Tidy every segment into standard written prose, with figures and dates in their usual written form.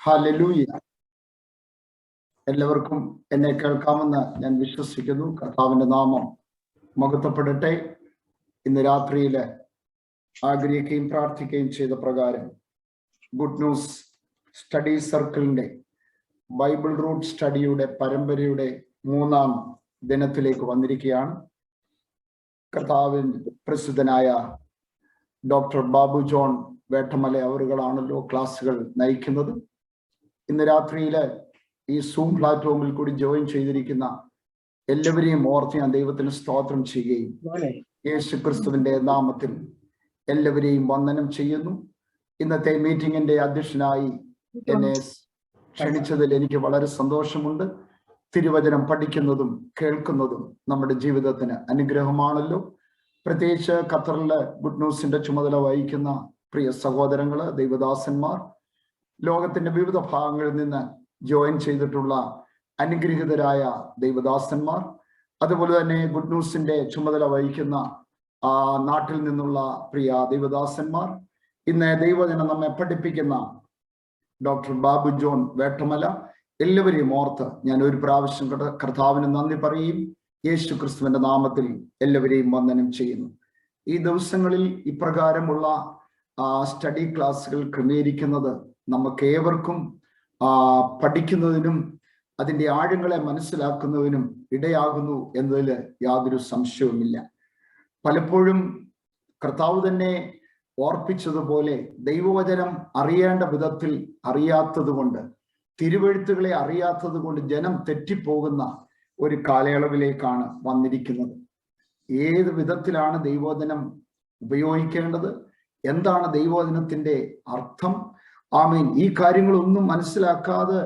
Hallelujah. എല്ലാവർക്കും എന്നെ കേൾക്കാമെന്ന് ഞാൻ വിശ്വസിക്കുന്നു. കർത്താവിന്റെ നാമം മഹത്വപ്പെടട്ടെ. ഇന്ന് രാത്രിയിൽ ആഗ്രഹിക്കുകയും പ്രാർത്ഥിക്കുകയും ചെയ്ത പ്രകാരം ഗുഡ് ന്യൂസ് സ്റ്റഡി സർക്കിളിന്റെ ബൈബിൾ റൂട്ട് സ്റ്റഡിയുടെ പരമ്പരയുടെ 3-ാം ദിനത്തിലേക്ക് വന്നിരിക്കുകയാണ്. കർത്താവിൻ പ്രസിദ്ധനായ ഡോക്ടർ ബാബു ജോൺ വേട്ടമല അവറുകളാണല്ലോ ക്ലാസ്സുകൾ നയിക്കുന്നത്. ഇന്ന് രാത്രിയില് ഈ സൂം പ്ലാറ്റ്ഫോമിൽ കൂടി ജോയിൻ ചെയ്തിരിക്കുന്ന എല്ലാവരെയും ഓർത്ത് ഞാൻ ദൈവത്തിന് സ്തോത്രം ചെയ്യുകയും യേശു ക്രിസ്തുവിന്റെ നാമത്തിൽ എല്ലാവരെയും വന്ദനം ചെയ്യുന്നു. ഇന്നത്തെ മീറ്റിംഗിന്റെ അധ്യക്ഷനായി എന്നെ ക്ഷണിച്ചതിൽ എനിക്ക് വളരെ സന്തോഷമുണ്ട്. തിരുവചനം പഠിക്കുന്നതും കേൾക്കുന്നതും നമ്മുടെ ജീവിതത്തിന് അനുഗ്രഹമാണല്ലോ. പ്രത്യേകിച്ച് ഖത്തറിലെ ഗുഡ് ന്യൂസിന്റെ ചുമതല വഹിക്കുന്ന പ്രിയ സഹോദരങ്ങള്, ദൈവദാസന്മാർ, ലോകത്തിന്റെ വിവിധ ഭാഗങ്ങളിൽ നിന്ന് ജോയിൻ ചെയ്തിട്ടുള്ള അനുഗ്രഹീതരായ ദൈവദാസന്മാർ, അതുപോലെ തന്നെ ഗുഡ് ന്യൂസിന്റെ ചുമതല വഹിക്കുന്ന നാട്ടിൽ നിന്നുള്ള പ്രിയ ദൈവദാസന്മാർ, ഇന്ന് ദൈവജനം നമ്മെ പഠിപ്പിക്കുന്ന ഡോക്ടർ ബാബു ജോൺ വേട്ടമല, എല്ലാവരെയും ഓർത്ത് ഞാൻ ഒരു പ്രാവശ്യം കർത്താവിന് നന്ദി പറയും. യേശു ക്രിസ്തുവിന്റെ നാമത്തിൽ എല്ലാവരെയും വന്ദനം ചെയ്യുന്നു. ഈ ദിവസങ്ങളിൽ ഇപ്രകാരമുള്ള സ്റ്റഡി ക്ലാസ്സുകൾ ക്രമീകരിക്കുന്നത് നമുക്ക് ഏവർക്കും പഠിക്കുന്നതിനും അതിൻ്റെ ആഴങ്ങളെ മനസ്സിലാക്കുന്നതിനും ഇടയാകുന്നു എന്നതിൽ യാതൊരു സംശയവുമില്ല. പലപ്പോഴും കർത്താവ് തന്നെ ഓർപ്പിച്ചതുപോലെ ദൈവവചനം അറിയേണ്ട വിധത്തിൽ അറിയാത്തത് കൊണ്ട്, തിരുവെഴുത്തുകളെ അറിയാത്തത് കൊണ്ട് ജനം തെറ്റിപ്പോകുന്ന ഒരു കാലയളവിലേക്കാണ് വന്നിരിക്കുന്നത്. ഏത് വിധത്തിലാണ് ദൈവവചനം ഉപയോഗിക്കേണ്ടത്, എന്താണ് ദൈവവചനത്തിന്റെ അർത്ഥം, ആമേൻ, ഈ കാര്യങ്ങളൊന്നും മനസ്സിലാക്കാതെ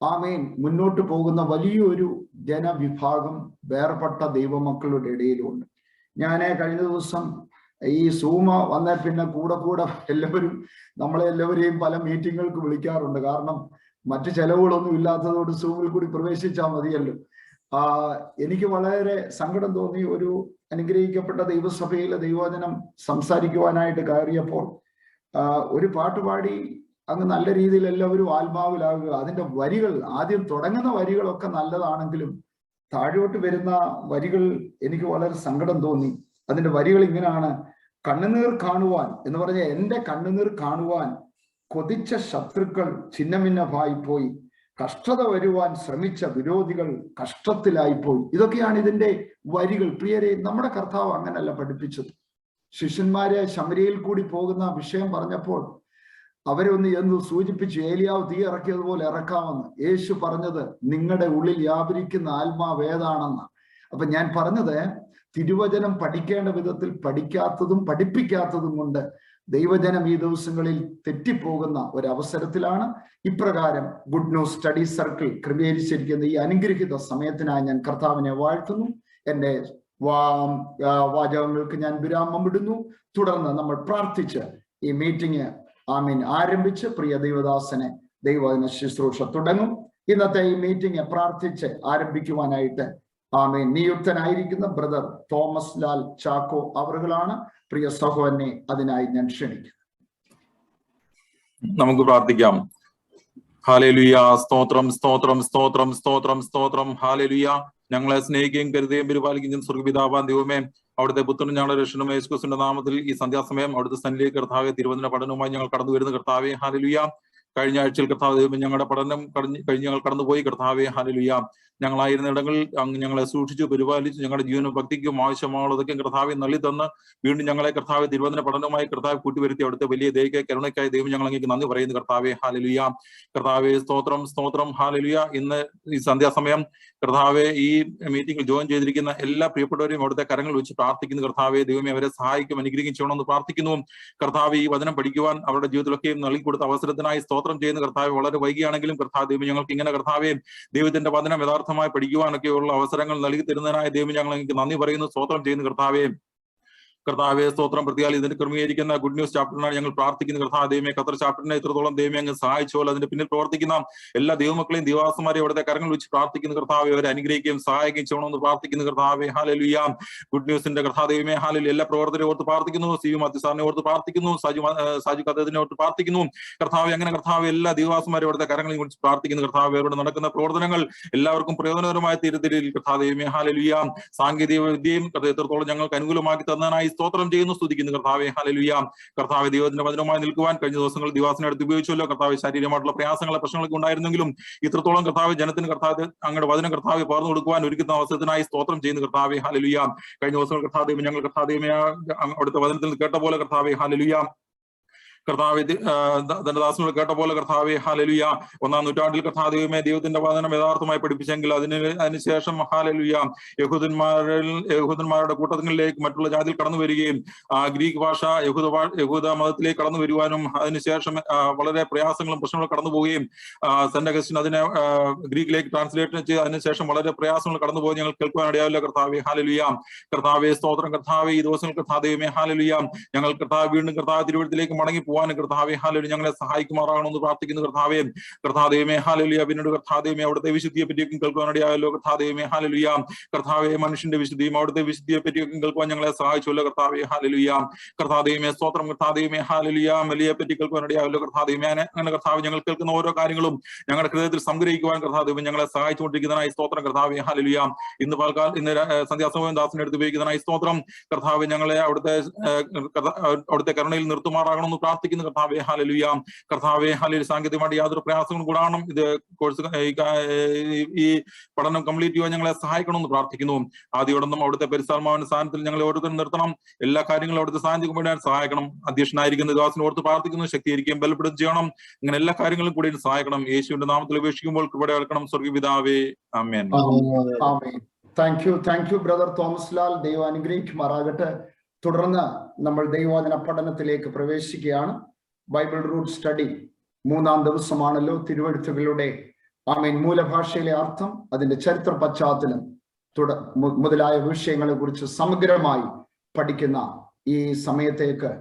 ആമേൻ മുന്നോട്ട് പോകുന്ന വലിയൊരു ജനവിഭാഗം വേർപെട്ട ദൈവമക്കളുടെ ഇടയിലുണ്ട്. ഞാൻ കഴിഞ്ഞ ദിവസം ഈ സൂമ വന്ന പിന്നെ കൂടെ എല്ലാവരും നമ്മളെല്ലാവരെയും പല മീറ്റിങ്ങുകൾക്ക് വിളിക്കാറുണ്ട്. കാരണം മറ്റു ചെലവുകളൊന്നും ഇല്ലാത്തതുകൊണ്ട് സൂമിൽ കൂടി പ്രവേശിച്ചാൽ മതിയല്ലോ. എനിക്ക് വളരെ സങ്കടം തോന്നി. ഒരു അനുഗ്രഹിക്കപ്പെട്ട ദൈവസഭയിലെ ദൈവവചനം സംസാരിക്കുവാനായിട്ട് കയറിയപ്പോൾ ഒരു പാട്ടുപാടി അങ്ങ് നല്ല രീതിയിൽ എല്ലാവരും ആത്മാവിലാകുക. അതിന്റെ വരികൾ, ആദ്യം തുടങ്ങുന്ന വരികളൊക്കെ നല്ലതാണെങ്കിലും താഴോട്ട് വരുന്ന വരികൾ എനിക്ക് വളരെ സങ്കടം തോന്നി. അതിന്റെ വരികൾ ഇങ്ങനെയാണ്: കണ്ണുനീർ കാണുവാൻ എന്ന് പറഞ്ഞ എന്റെ കണ്ണുനീർ കാണുവാൻ കൊതിച്ച ശത്രുക്കൾ ഛിന്നഭിന്നമായി പോയി, കഷ്ടത വരുവാൻ ശ്രമിച്ച വിരോധികൾ കഷ്ടത്തിലായിപ്പോയി. ഇതൊക്കെയാണ് ഇതിന്റെ വരികൾ. പ്രിയരെ, നമ്മുടെ കർത്താവ് അങ്ങനല്ല പഠിപ്പിച്ചത്. ശിഷ്യന്മാരെ ശമരിയയിൽ കൂടി പോകുന്ന വിഷയം പറഞ്ഞപ്പോൾ അവരെ എന്ന് സൂചിപ്പിച്ചു, ഏലിയാവ് തീ ഇറക്കിയതുപോലെ ഇറക്കാമെന്ന്. യേശു പറഞ്ഞത് നിങ്ങളുടെ ഉള്ളിൽ വ്യാപരിക്കുന്ന ആത്മാവ് ഏതാണെന്ന്. അപ്പൊ ഞാൻ പറഞ്ഞത്, തിരുവചനം പഠിക്കേണ്ട വിധത്തിൽ പഠിക്കാത്തതും പഠിപ്പിക്കാത്തതും കൊണ്ട് ദൈവജനം ഈ ദിവസങ്ങളിൽ തെറ്റിപ്പോകുന്ന ഒരവസരത്തിലാണ് ഇപ്രകാരം ഗുഡ് ന്യൂസ് സ്റ്റഡി സർക്കിൾ ക്രമീകരിച്ചിരിക്കുന്ന ഈ അനുഗ്രഹീത സമയത്തിനായി ഞാൻ കർത്താവിനെ വാഴ്ത്തുന്നു. എൻ്റെ വാചകങ്ങൾക്ക് ഞാൻ വിരാമം ഇടുന്നു. തുടർന്ന് നമ്മൾ പ്രാർത്ഥിച്ച് ഈ മീറ്റിംഗ് ആരംഭിച്ച് പ്രിയ ദൈവദാസനെ ദൈവവചന ശുശ്രൂഷ തുടങ്ങും. ഇന്നത്തെ ഈ മീറ്റിംഗ് പ്രാർത്ഥിച്ച് ആരംഭിക്കുവാനായിട്ട് നിയുക്തനായിരിക്കുന്ന ബ്രദർ തോമസ് ലാൽ ചാക്കോ അവറുകളാണ്. പ്രിയ സഹോദരനെ അതിനായി ഞാൻ ക്ഷണിക്കുന്നു. നമുക്ക് പ്രാർത്ഥിക്കാം. ഹല്ലേലൂയ. സ്തോത്രം സ്തോത്രം സ്തോത്രം സ്തോത്രം സ്തോത്രം. ഹല്ലേലൂയ. ഞങ്ങളെ സ്നേഹിക്കുകയും കരുതുകയും പരിപാലിക്കുകയും സ്വർഗ്ഗപിതാവാൻ ദൈവമേ, അവിടുത്തെ പുത്രനും ഞങ്ങളുടെ രക്ഷകനും യേശു ക്രിസ്തുവിന്റെ നാമത്തിൽ ഈ സന്ധ്യാസമയം അവിടുത്തെ സന്നിധിയിലേക്ക് കർത്താവെ തിരുവചന പഠനവുമായി ഞങ്ങൾ കടന്നു വരുന്ന കർത്താവെ ഹല്ലേലൂയ. കഴിഞ്ഞ ആഴ്ചയിൽ കർത്താവ് ദൈവമേ ഞങ്ങളുടെ പഠനം കഴിഞ്ഞ് ഞങ്ങൾ കടന്നുപോയി കർത്താവെ ഹല്ലേലൂയ. ഞങ്ങളായിരുന്ന ഇടങ്ങളിൽ അങ്ങ് ഞങ്ങളെ സൂക്ഷിച്ചു പരിപാലിച്ചു. ഞങ്ങളുടെ ജീവനും ഭക്തിക്കും ആവശ്യമായുള്ളതൊക്കെ കർത്താവെ നൽകി തന്ന് വീണ്ടും ഞങ്ങളെ കർത്താവ് തിരുവചന പഠനവുമായി കർത്താവ് കൂട്ടിവരുത്തി അവിടുത്തെ വലിയ ദയയ്ക്ക് കരുണയ്ക്കായി ദൈവം ഞങ്ങൾ അങ്ങേക്ക് നന്ദി പറയുന്നു കർത്താവെ ഹല്ലേലൂയ. കർത്താവെ സ്തോത്രം സ്തോത്രം ഹല്ലേലൂയ. ഇന്ന് ഈ സന്ധ്യാസമയം കർത്താവെ ഈ മീറ്റിംഗിൽ ജോയിൻ ചെയ്തിരിക്കുന്ന എല്ലാ പ്രിയപ്പെട്ടവരെയും അവിടുത്തെ കരങ്ങൾ വെച്ച് പ്രാർത്ഥിക്കുന്നു കർത്താവെ. ദൈവമേ അവരെ സഹായിക്കും അനുഗ്രഹിക്കും ചെയ്യണമെന്ന് പ്രാർത്ഥിക്കുന്നു കർത്താവ്. ഈ വചനം പഠിക്കുവാൻ അവരുടെ ജീവിതത്തിലൊക്കെയും നൽകി കൊടുത്ത അവസരത്തിനായി സ്തോത്രം ചെയ്യുന്ന കർത്താവ്. വളരെ വൈകിയാണെങ്കിലും കർത്താവ് ദൈവം ഞങ്ങൾക്ക് ഇങ്ങനെ കർത്താവെ ദൈവത്തിന്റെ വചനം യഥാർത്ഥമായി പഠിക്കുവാനൊക്കെയുള്ള അവസരങ്ങൾ നൽകി തരുന്നതിനായ ദൈവം ഞങ്ങൾ എനിക്ക് നന്ദി പറയുന്നു, സ്തോത്രം ചെയ്യുന്നു കർത്താവെ. കർത്താവെ സ്തോത്രം. പ്രതിയാൽ ഇതിന് ക്രമീകരിക്കുന്ന ഗുഡ് ന്യൂസ് ചാപ്റ്ററിനാണ് ഞങ്ങൾ പ്രാർത്ഥിക്കുന്നത്. കർത്താവ് ദൈവമേ, ഖത്തർ ചാപ്റ്ററിനെ ഇത്രത്തോളം ദൈവമേ അങ്ങ് സഹായിച്ചോളൂ. അതിന്റെ പിന്നിൽ പ്രവർത്തിക്കുന്ന എല്ലാ ദൈവമക്കളെയും ദിവാസന്മാരെയും അവിടുത്തെ കരങ്ങൾ വെച്ച് പ്രാർത്ഥിക്കുന്ന കർത്താവെ, അവരെ അനുഗ്രഹിക്കുകയും സഹായിക്കുകയും ചെയ്യണമെന്ന് പ്രാർത്ഥിക്കുന്ന കർത്താവെ. ഹല്ലേലൂയ. ഗുഡ് ന്യൂസിന്റെ കർത്താവ് ദൈവമേ, ഹല്ലേലൂയ. എല്ലാ പ്രവർത്തകരെ ഓർത്ത് പ്രാർത്ഥിക്കുന്നു. സിയു മത്തിസാറിനെ ഓർത്ത് പ്രാർത്ഥിക്കുന്നു. സാജു കഥത്തിനെ ഓർത്ത് പ്രാർത്ഥിക്കുന്നു കർത്താവെ. അങ്ങനെ കർത്താവ് എല്ലാ ദിവാസന്മാരെയും അവിടുത്തെ കരങ്ങളിൽ കുറിച്ച് പ്രാർത്ഥിക്കുന്ന കർത്താവ്. അവരുടെ നടക്കുന്ന പ്രവർത്തനങ്ങൾ എല്ലാവർക്കും പ്രയോജനകരമായ തീരത്തിൽ കർത്താവ് ദൈവമേ, ഹല്ലേലൂയ. സാങ്കേതിക വിദ്യയും എത്രത്തോളം ഞങ്ങൾക്ക് അനുകൂലമാക്കി തന്നതിനായി സ്തോത്രം ചെയ്യുന്നു, സ്തുതിക്കുന്നു കർത്താവെ. ഹല്ലേലൂയ. കർത്താവ് ദൈവത്തിന്റെ വചനമായി നിൽക്കുവാൻ കഴിഞ്ഞ ദിവസങ്ങൾ ദിവാസിനെ അടുത്ത് ഉപയോഗിച്ചല്ലോ കർത്താവ്. ശാരീരികമായിട്ടുള്ള പ്രയാസങ്ങളെ പ്രശ്നങ്ങളൊക്കെ ഉണ്ടായിരുന്നെങ്കിലും ഇത്രത്തോളം കർത്താവ് ജനത്തിന് കർത്താവ് അങ്ങയുടെ വചനം കർത്താവ് പകർന്നു കൊടുക്കുവാൻ ഒരുക്കുന്ന അവസരത്തിനായി സ്തോത്രം ചെയ്യുന്നു കർത്താവെ. ഹല്ലേലൂയ. കഴിഞ്ഞ ദിവസങ്ങൾ കർത്താവ് ഞങ്ങൾ കർത്താവ് അവിടുത്തെ വചനത്തിൽ കേട്ട പോലെ കർത്താവെ, ഹല്ലേലൂയ, കർത്താവ് ധനദാസനോട് കേട്ട പോലെ കർത്താവെ, ഹല്ലേലൂയ, 1-ാം നൂറ്റാണ്ടിൽ കർത്താവ് ദൈവമേ ദൈവത്തിന്റെ വചനം യഥാർത്ഥമായി പഠിപ്പിച്ചെങ്കിൽ അതിനുശേഷം ഹല്ലേലൂയ യഹൂദന്മാരുടെ കൂട്ടങ്ങളിലേക്ക് മറ്റുള്ള ജാതിയിൽ കടന്നു വരികയും ഗ്രീക്ക് ഭാഷ യഹൂദ മതത്തിലേക്ക് കടന്നു വരുവാനും അതിനുശേഷം വളരെ പ്രയാസങ്ങളും പ്രശ്നങ്ങളും കടന്നു പോവുകയും സെന്റ് അഗസ്റ്റിൻ അതിനെ ഗ്രീക്കിലേക്ക് ട്രാൻസ്ലേറ്റ് ചെയ്ത് അതിനുശേഷം വളരെ പ്രയാസങ്ങൾ കടന്നു പോയി ഞങ്ങൾ കേൾക്കുവാൻ ഇടയാവില്ല കർത്താവെ. ഹല്ലേലൂയ. കർത്താവെ സ്തോത്രം. കർത്താവെ ഈ ദിവസങ്ങൾ കർത്താവ് ദൈവമേ, ഹല്ലേലൂയ, ഞങ്ങൾ കർത്താവ് വീണ്ടും കർത്താവ് തിരുവഴുത്തിലേക്ക് മടങ്ങി പോകാനും കർത്താവെ, ഹല്ലേലൂയ, ഞങ്ങളെ സഹായിക്കുമാറാകണമെന്ന് പ്രാർത്ഥിക്കുന്നു കർത്താവെ. കർത്താവ് ദൈവമേ, ഹല്ലേലൂയ. പിന്നീട് കർത്താവ് ദൈവമേ അവിടുത്തെ വിശുദ്ധിയെ പറ്റിയൊക്കെ കേൾക്കുവാൻ ഇടയായല്ലോ കർത്താവ് ദൈവമേ, ഹല്ലേലൂയ. കർത്താവെ മനുഷ്യന്റെ വിശുദ്ധിയും അവിടുത്തെ വിശുദ്ധിയെ പറ്റിയൊക്കെ കേൾക്കുവാൻ ഞങ്ങളെ സഹായിച്ചല്ലോ കർത്താവെ. ഹല്ലേലൂയ. കർത്താവ് ദൈവമേ സ്തോത്രം. കർത്താവ് ദൈവമേ, ഹല്ലേലൂയ. വലിയെ പറ്റി കേൾക്കുവാൻ ഇടയായല്ലോ കർത്താവ് ദൈവമേ. അങ്ങനെ കർത്താവ് ഞങ്ങൾ കേൾക്കുന്ന ഓരോ കാര്യങ്ങളും ഞങ്ങളുടെ ഹൃദയത്തിൽ സംഗ്രഹിക്കുവാൻ കർത്താവ് ദൈവം ഞങ്ങളെ സഹായിച്ചുകൊണ്ടിരിക്കുന്നതിനായി സ്തോത്രം കർത്താവെ. ഹല്ലേലൂയ. ഇന്ന് സന്ധ്യാസമയം ദാസിനെ എടുത്ത് ഉപയോഗിക്കുന്നതിനായി സ്തോത്രം കർത്താവ്. ഞങ്ങളെ അവിടുത്തെ കരുണയിൽ നിർത്തുമാറാകണമെന്ന് പ്രാർത്ഥിക്കുന്നു കർത്താവെ. ഹല്ലേലൂയ. കർത്താവെ, ഹല്ലേലൂയ. സാങ്കേതികമായിട്ട് യാതൊരു പ്രയാസങ്ങളും കൂടാണം ഇത് കോഴ്സ് ഈ പഠനം കംപ്ലീറ്റ് ചെയ്യാൻ ഞങ്ങളെ സഹായിക്കണമെന്ന് പ്രാർത്ഥിക്കുന്നു. ആദ്യോടൊന്നും അവിടുത്തെ പരിസ്ഥാത്മാവിന്റെ സ്ഥാനത്തിൽ ഞങ്ങളെ ഓരോരുത്തരും നിർത്തണം. എല്ലാ കാര്യങ്ങളും അവിടുത്തെ സാന്നിധ്യം കൊണ്ടുവരാൻ സഹായിക്കണം. അധ്യക്ഷനായിരിക്കുന്ന ദാസിനെ ഓർത്ത് പ്രാർത്ഥിക്കുന്നു. ശക്തിയായിരിക്കും, ബലപ്പെടുത്തുകയും ചെയ്യണം. ഇങ്ങനെ എല്ലാ കാര്യങ്ങളും കൂടി സഹായിക്കണം. യേശുവിന്റെ നാമത്തിൽ ഉപേക്ഷിക്കുമ്പോൾ കൃപ കേൾക്കണം. സ്വർഗ്ഗപിതാവേ, ആമേൻ. Thank you brother Thomas Lal. ദൈവം അനുഗ്രഹിക്കുമാറാകട്ടെ. തുടർന്ന് നമ്മൾ ദൈവവചന പഠനത്തിലേക്ക് പ്രവേശിക്കുകയാണ്. ബൈബിൾ റൂട്ട് സ്റ്റഡി 3-ാം ദിവസമാണല്ലോ. തിരുവെഴുത്തുകളുടെ മൂലഭാഷയിലെ അർത്ഥം, അതിന്റെ ചരിത്ര പശ്ചാത്തലം മുതലായ വിഷയങ്ങളെ കുറിച്ച് സമഗ്രമായി പഠിക്കുന്ന ഈ സമയത്തേക്ക്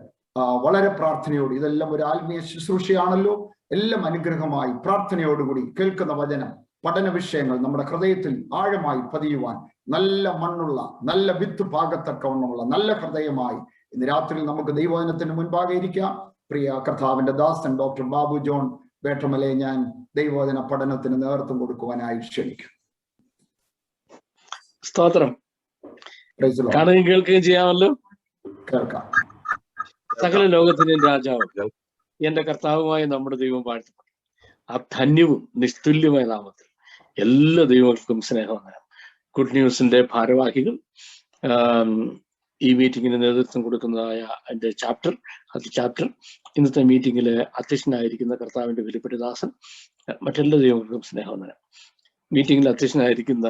വളരെ പ്രാർത്ഥനയോട്, ഇതെല്ലാം ഒരു ആത്മീയ ശുശ്രൂഷയാണല്ലോ, എല്ലാം അനുഗ്രഹമായി പ്രാർത്ഥനയോടുകൂടി കേൾക്കുന്ന വചനം പഠന വിഷയങ്ങൾ നമ്മുടെ ഹൃദയത്തിൽ ആഴമായി പതിയുവാൻ നല്ല മണ്ണുള്ള, നല്ല വിത്ത് പാകത്തക്കവണ്ണമുള്ള നല്ല ഹൃദയമായി ഇന്ന് രാത്രി നമുക്ക് ദൈവവചനത്തിന് മുൻപാകെ ഇരിക്കാം. പ്രിയ കർത്താവിന്റെ ദാസൻ ഡോക്ടർ ബാബു ജോൺ വേട്ടമലെ ഞാൻ ദൈവവചന പഠനത്തിന് നേതൃത്വം കൊടുക്കുവാനായി ക്ഷണിക്കും. സ്തോത്രം. കാണുകയും കേൾക്കുകയും ചെയ്യാമല്ലോ. കേൾക്കാം. സകല ലോകത്തിന്റെയും രാജാവ് എന്റെ കർത്താവുമായ നമ്മുടെ ദൈവം വാഴ്ത്തപ്പെട്ടു. ആ ധന്യവും നിസ്തുല്യമായ നാമത്തിൽ എല്ലാ ദൈവങ്ങൾക്കും സ്നേഹവന്ദനം. ഗുഡ് ന്യൂസിന്റെ ഭാരവാഹികൾ, ഈ മീറ്റിങ്ങിന് നേതൃത്വം കൊടുക്കുന്നതായ എൻ്റെ ചാപ്റ്റർ ഇന്നത്തെ മീറ്റിങ്ങിൽ അധ്യക്ഷനായിരിക്കുന്ന കർത്താവിന്റെ വിലപ്പെട്ട ദാസൻ, മറ്റെല്ലാ ദൈവങ്ങൾക്കും സ്നേഹവന്ദനം. മീറ്റിങ്ങിൽ അധ്യക്ഷനായിരിക്കുന്ന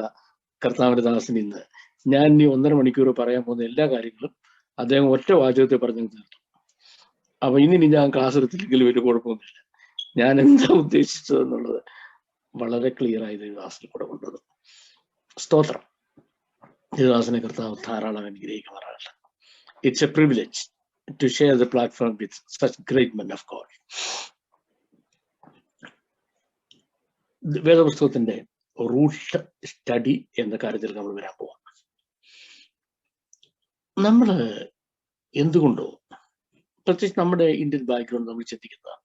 കർത്താവിന്റെ ദാസൻ ഇന്ന് ഞാൻ ഇനി 1.5 മണിക്കൂർ പറയാൻ പോകുന്ന എല്ലാ കാര്യങ്ങളും അദ്ദേഹം ഒറ്റ വാചകത്തെ പറഞ്ഞു തീർത്തു. അപ്പൊ ഇനി ഞാൻ ക്ലാസ് എടുത്തില്ലെങ്കിലും വലിയ കുഴപ്പമൊന്നുമില്ല. ഞാൻ എന്താ ഉദ്ദേശിച്ചതെന്നുള്ളത് വളരെ ക്ലിയർ ആയി ദേവദാസിൽ കൂടെ കൊണ്ടത്. സ്തോത്രം. ദേവദാസിനെ കർത്താവ് ധാരാളം അനുഗ്രഹിക്കുമാറാകട്ടെ. It's a privilege to share the platform with such great men of God. വേദപുസ്തകത്തിന്റെ റൂട്ട് സ്റ്റഡി എന്ന കാര്യത്തിൽ നമ്മൾ വരാൻ പോവാം. നമ്മള് എന്തുകൊണ്ടോ, പ്രത്യേകിച്ച് നമ്മുടെ ഇന്ത്യൻ ബാക്ക്ഗ്രൗണ്ട് നമ്മൾ ചിന്തിക്കുന്നത്,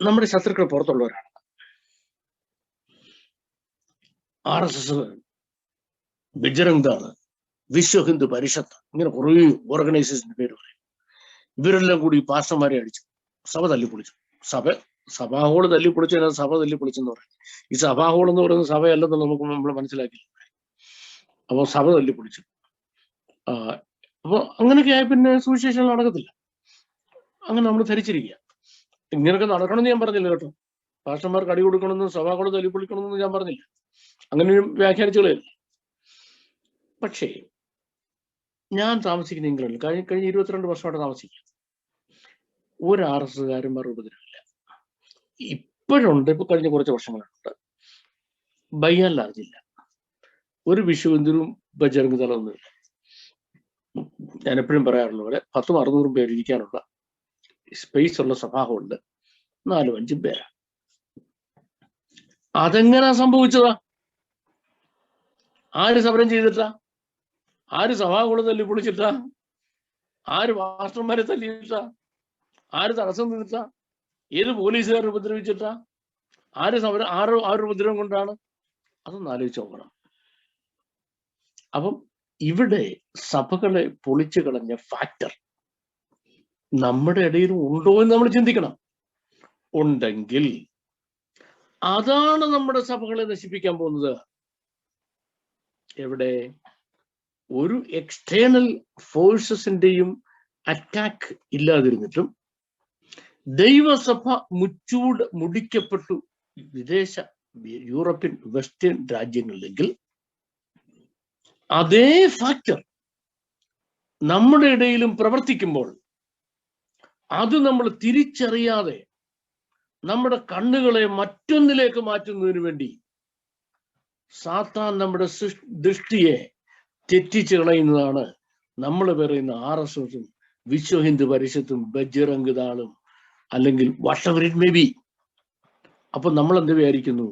നമ്മുടെ ശത്രുക്കൾ പുറത്തുള്ളവരാണ്. RSS, ബജ്രംഗ് ദൾ, വിശ്വ ഹിന്ദു പരിഷത്ത്, ഇങ്ങനെ കുറേ ഓർഗനൈസേഷന്റെ പേര് പറയും. ഇവരെല്ലാം കൂടി പാസ്റ്റർമാരെ അടിച്ചു, സഭ തല്ലിപ്പൊളിച്ചു. സഭാഹോള് തല്ലിപ്പൊളിച്ചു, സഭ തല്ലിപ്പൊളിച്ചെന്ന് പറയും. ഈ സഭാഹോൾ എന്ന് പറയുന്ന സഭയല്ലെന്ന് നമ്മൾ മനസ്സിലാക്കില്ല. അപ്പോൾ സഭ തല്ലിപ്പൊളിച്ചു. അപ്പോൾ അങ്ങനെയൊക്കെ ആയി പിന്നെ സുവിശേഷം നടക്കത്തില്ല. അങ്ങനെ നമ്മൾ ധരിച്ചിരിക്കുക. ഇങ്ങനെയൊക്കെ നടക്കണമെന്ന് ഞാൻ പറഞ്ഞില്ല കേട്ടോ. പാസ്റ്റർമാർക്ക് അടി കൊടുക്കണമെന്നും സഭാഹോള് തല്ലിപ്പൊളിക്കണമെന്നും ഞാൻ പറഞ്ഞില്ല. അങ്ങനെ വ്യാഖ്യാനിച്ചുകളയല്ല. പക്ഷേ ഞാൻ താമസിക്കുന്ന ഇംഗ്ലണ്ടിൽ കഴിഞ്ഞ 22 വർഷമായിട്ട് താമസിക്കുക. ഒരു RSSകാരന്മാർ ഉപദ്രവമില്ല. ഇപ്പോഴുണ്ട്, ഇപ്പൊ കഴിഞ്ഞ കുറച്ച് വർഷങ്ങളുണ്ട്. ബൈ ആൻഡ് ലാർജ് ഇല്ല. ഒരു വിശ്വ ഹിന്ദുവും ബജരംഗ് ദളമൊന്നുമില്ല. ഞാൻ എപ്പോഴും പറയാറുള്ള പോലെ 100-600 പേര് ഇരിക്കാനുള്ള സ്പേസ് ഉള്ള സഭാഹമുണ്ട്, 4-5 പേരാ. അതെങ്ങനാ സംഭവിച്ചതാ? ആര് സമരം ചെയ്തിട്ടാ? ആര് സഭാഹോള് തല്ലി പൊളിച്ചിട്ടാ? ആര് മാസ്റ്റർമാരെ തല്ലിയിട്ടാ? ആര് തടസ്സം നിന്നിട്ടാ? ഏത് പോലീസുകാർ ഉപദ്രവിച്ചിട്ടാ? ആര് സമരം ആരുടെ ഉപദ്രവം കൊണ്ടാണ്? അതൊന്ന് ആലോചിച്ച് നോക്കണം. അപ്പം ഇവിടെ സഭകളെ പൊളിച്ചു കളഞ്ഞ ഫാക്ടർ നമ്മുടെ ഇടയിൽ ഉണ്ടോ എന്ന് നമ്മൾ ചിന്തിക്കണം. ഉണ്ടെങ്കിൽ അതാണ് നമ്മുടെ സഭകളെ നശിപ്പിക്കാൻ പോകുന്നത്. എവിടെ? ഒരു എക്സ്റ്റേണൽ ഫോഴ്സസിന്റെയും അറ്റാക്ക് ഇല്ലാതിരുന്നിട്ടും ദൈവസഭ മുടിക്കപ്പെട്ടു വിദേശ യൂറോപ്യൻ വെസ്റ്റേൺ രാജ്യങ്ങളിലെങ്കിൽ അതേ ഫാക്ടർ നമ്മുടെ ഇടയിലും പ്രവർത്തിക്കുമ്പോൾ അത് നമ്മൾ തിരിച്ചറിയാതെ നമ്മുടെ കണ്ണുകളെ മറ്റൊന്നിലേക്ക് മാറ്റുന്നതിന് വേണ്ടി സാത്താൻ നമ്മുടെ ദൃഷ്ടിയെ തെറ്റിച്ച് കളയുന്നതാണ് നമ്മൾ പറയുന്ന RSSും വിശ്വ ഹിന്ദു പരിഷത്തും ബജ്റംഗ് ദളും അല്ലെങ്കിൽ whatever it may be. അപ്പൊ നമ്മൾ എന്ത് വിചാരിക്കുന്നു?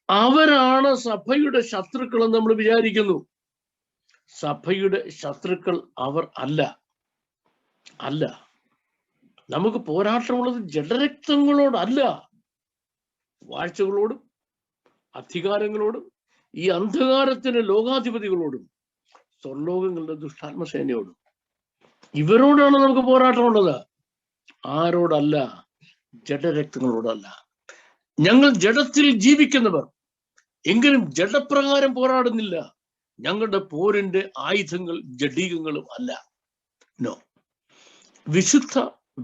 അവരാണ് സഭയുടെ ശത്രുക്കളെന്ന് നമ്മൾ വിചാരിക്കുന്നു. സഭയുടെ ശത്രുക്കൾ അവർ അല്ല. നമുക്ക് പോരാട്ടമുള്ളത് ജഡരക്തങ്ങളോടല്ല, വാഴ്ചകളോടും അധികാരങ്ങളോടും ഈ അന്ധകാരത്തിന് ലോകാധിപതികളോടും സ്വർലോകങ്ങളുടെ ദുഷ്ടാത്മസേനയോടും. ഇവരോടാണ് നമുക്ക് പോരാട്ടമുള്ളത്. ആരോടല്ല? ജഡരക്തങ്ങളോടല്ല. ഞങ്ങൾ ജഡത്തിൽ ജീവിക്കുന്നവർ എങ്കിലും ജഡപ്രകാരം പോരാടുന്നില്ല. ഞങ്ങളുടെ പോരിന്റെ ആയുധങ്ങൾ ജഡീകങ്ങളും അല്ല. നോ. വിശുദ്ധ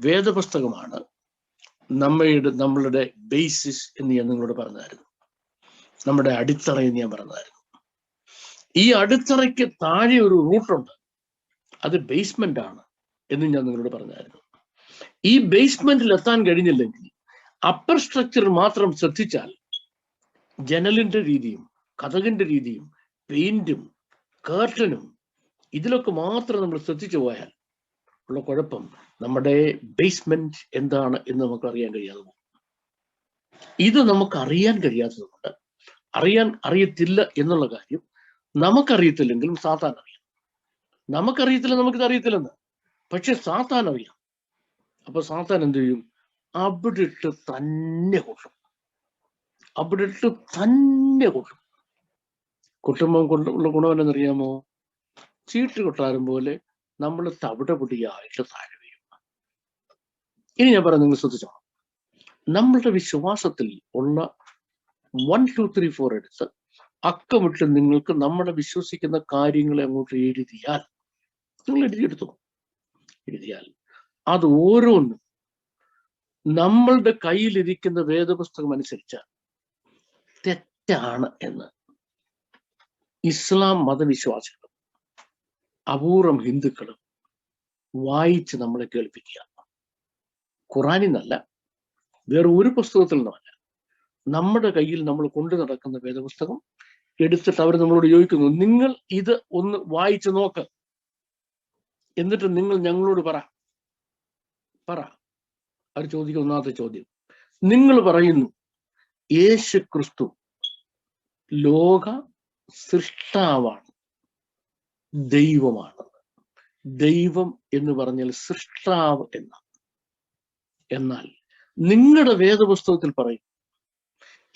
വേദപുസ്തകമാണ് നമ്മളുടെ ബേസിസ് എന്ന് ഞാൻ നിങ്ങളോട് പറഞ്ഞായിരുന്നു. നമ്മുടെ അടിത്തറ എന്ന് ഞാൻ പറഞ്ഞായിരുന്നു. ഈ അടിത്തറയ്ക്ക് താഴെ ഒരു റൂട്ടുണ്ട്, അത് ബേസ്മെന്റ് ആണ് എന്ന് ഞാൻ നിങ്ങളോട് പറഞ്ഞായിരുന്നു. ഈ ബേസ്മെന്റിൽ എത്താൻ കഴിഞ്ഞില്ലെങ്കിൽ അപ്പർ സ്ട്രക്ചർ മാത്രം ശ്രദ്ധിച്ചാൽ ജനലിന്റെ രീതിയും കതകിന്റെ രീതിയും പെയിന്റും കേർട്ടനും ഇതിലൊക്കെ മാത്രം നമ്മൾ ശ്രദ്ധിച്ചു പോയാൽ ഉള്ള കുഴപ്പം നമ്മുടെ ബേസ്മെന്റ് എന്താണ് എന്ന് നമുക്ക് അറിയാൻ കഴിയാതെ പോകും. ഇത് നമുക്ക് അറിയാൻ കഴിയാത്തതുകൊണ്ട് അറിയത്തില്ല എന്നുള്ള കാര്യം നമുക്കറിയത്തില്ലെങ്കിലും സാത്താൻ അറിയാം. നമുക്കറിയത്തില്ല, നമുക്കിത് അറിയത്തില്ലെന്ന്, പക്ഷെ സാത്താൻ അറിയാം. അപ്പൊ സാത്താൻ എന്ത് ചെയ്യും? അവിടെ ഇട്ട് തന്നെ കൊട്ടും. കൊട്ടുമ്പോൾ ഉള്ള ഗുണം എന്നറിയാമോ? ചീട്ട് കൊട്ടാരം പോലെ നമ്മൾ തവിട പൊടിയായിട്ട് താഴെ വീഴും. ഇനി ഞാൻ പറയാം, നിങ്ങൾ ശ്രദ്ധിച്ചോ. നമ്മളുടെ വിശ്വാസത്തിൽ ഉള്ള 1, 2, 3, 4 എടുത്ത് അക്കമിട്ട് നിങ്ങൾക്ക് നമ്മളെ വിശ്വസിക്കുന്ന കാര്യങ്ങളെ അങ്ങോട്ട് എഴുതിയാൽ, നിങ്ങൾ എഴുതിയാൽ അത് ഓരോന്നും നമ്മളുടെ കയ്യിലിരിക്കുന്ന വേദപുസ്തകം അനുസരിച്ച് തെറ്റാണ് എന്ന് ഇസ്ലാം മതവിശ്വാസികളും അപൂർവം ഹിന്ദുക്കളും വായിച്ച് നമ്മളെ കേൾപ്പിക്കുക. ഖുറാനിൽ നിന്നല്ല, വേറെ ഒരു പുസ്തകത്തിൽ നിന്നുമല്ല. നമ്മുടെ കയ്യിൽ നമ്മൾ കൊണ്ടു നടക്കുന്ന വേദപുസ്തകം എടുത്തിട്ട് അവർ നമ്മളോട് ചോദിക്കുന്നു, നിങ്ങൾ ഇത് ഒന്ന് വായിച്ചു നോക്ക്, എന്നിട്ട് നിങ്ങൾ ഞങ്ങളോട് പറ. അവർ ചോദിക്കുന്ന ഒന്നാമത്തെ ചോദ്യം, നിങ്ങൾ പറയുന്നു യേശു ക്രിസ്തു ലോക സൃഷ്ടാവാണ്, ദൈവമാണ്. ദൈവം എന്ന് പറഞ്ഞാൽ സൃഷ്ടാവ് എന്നാണ്. എന്നാൽ നിങ്ങളുടെ വേദപുസ്തകത്തിൽ പറയും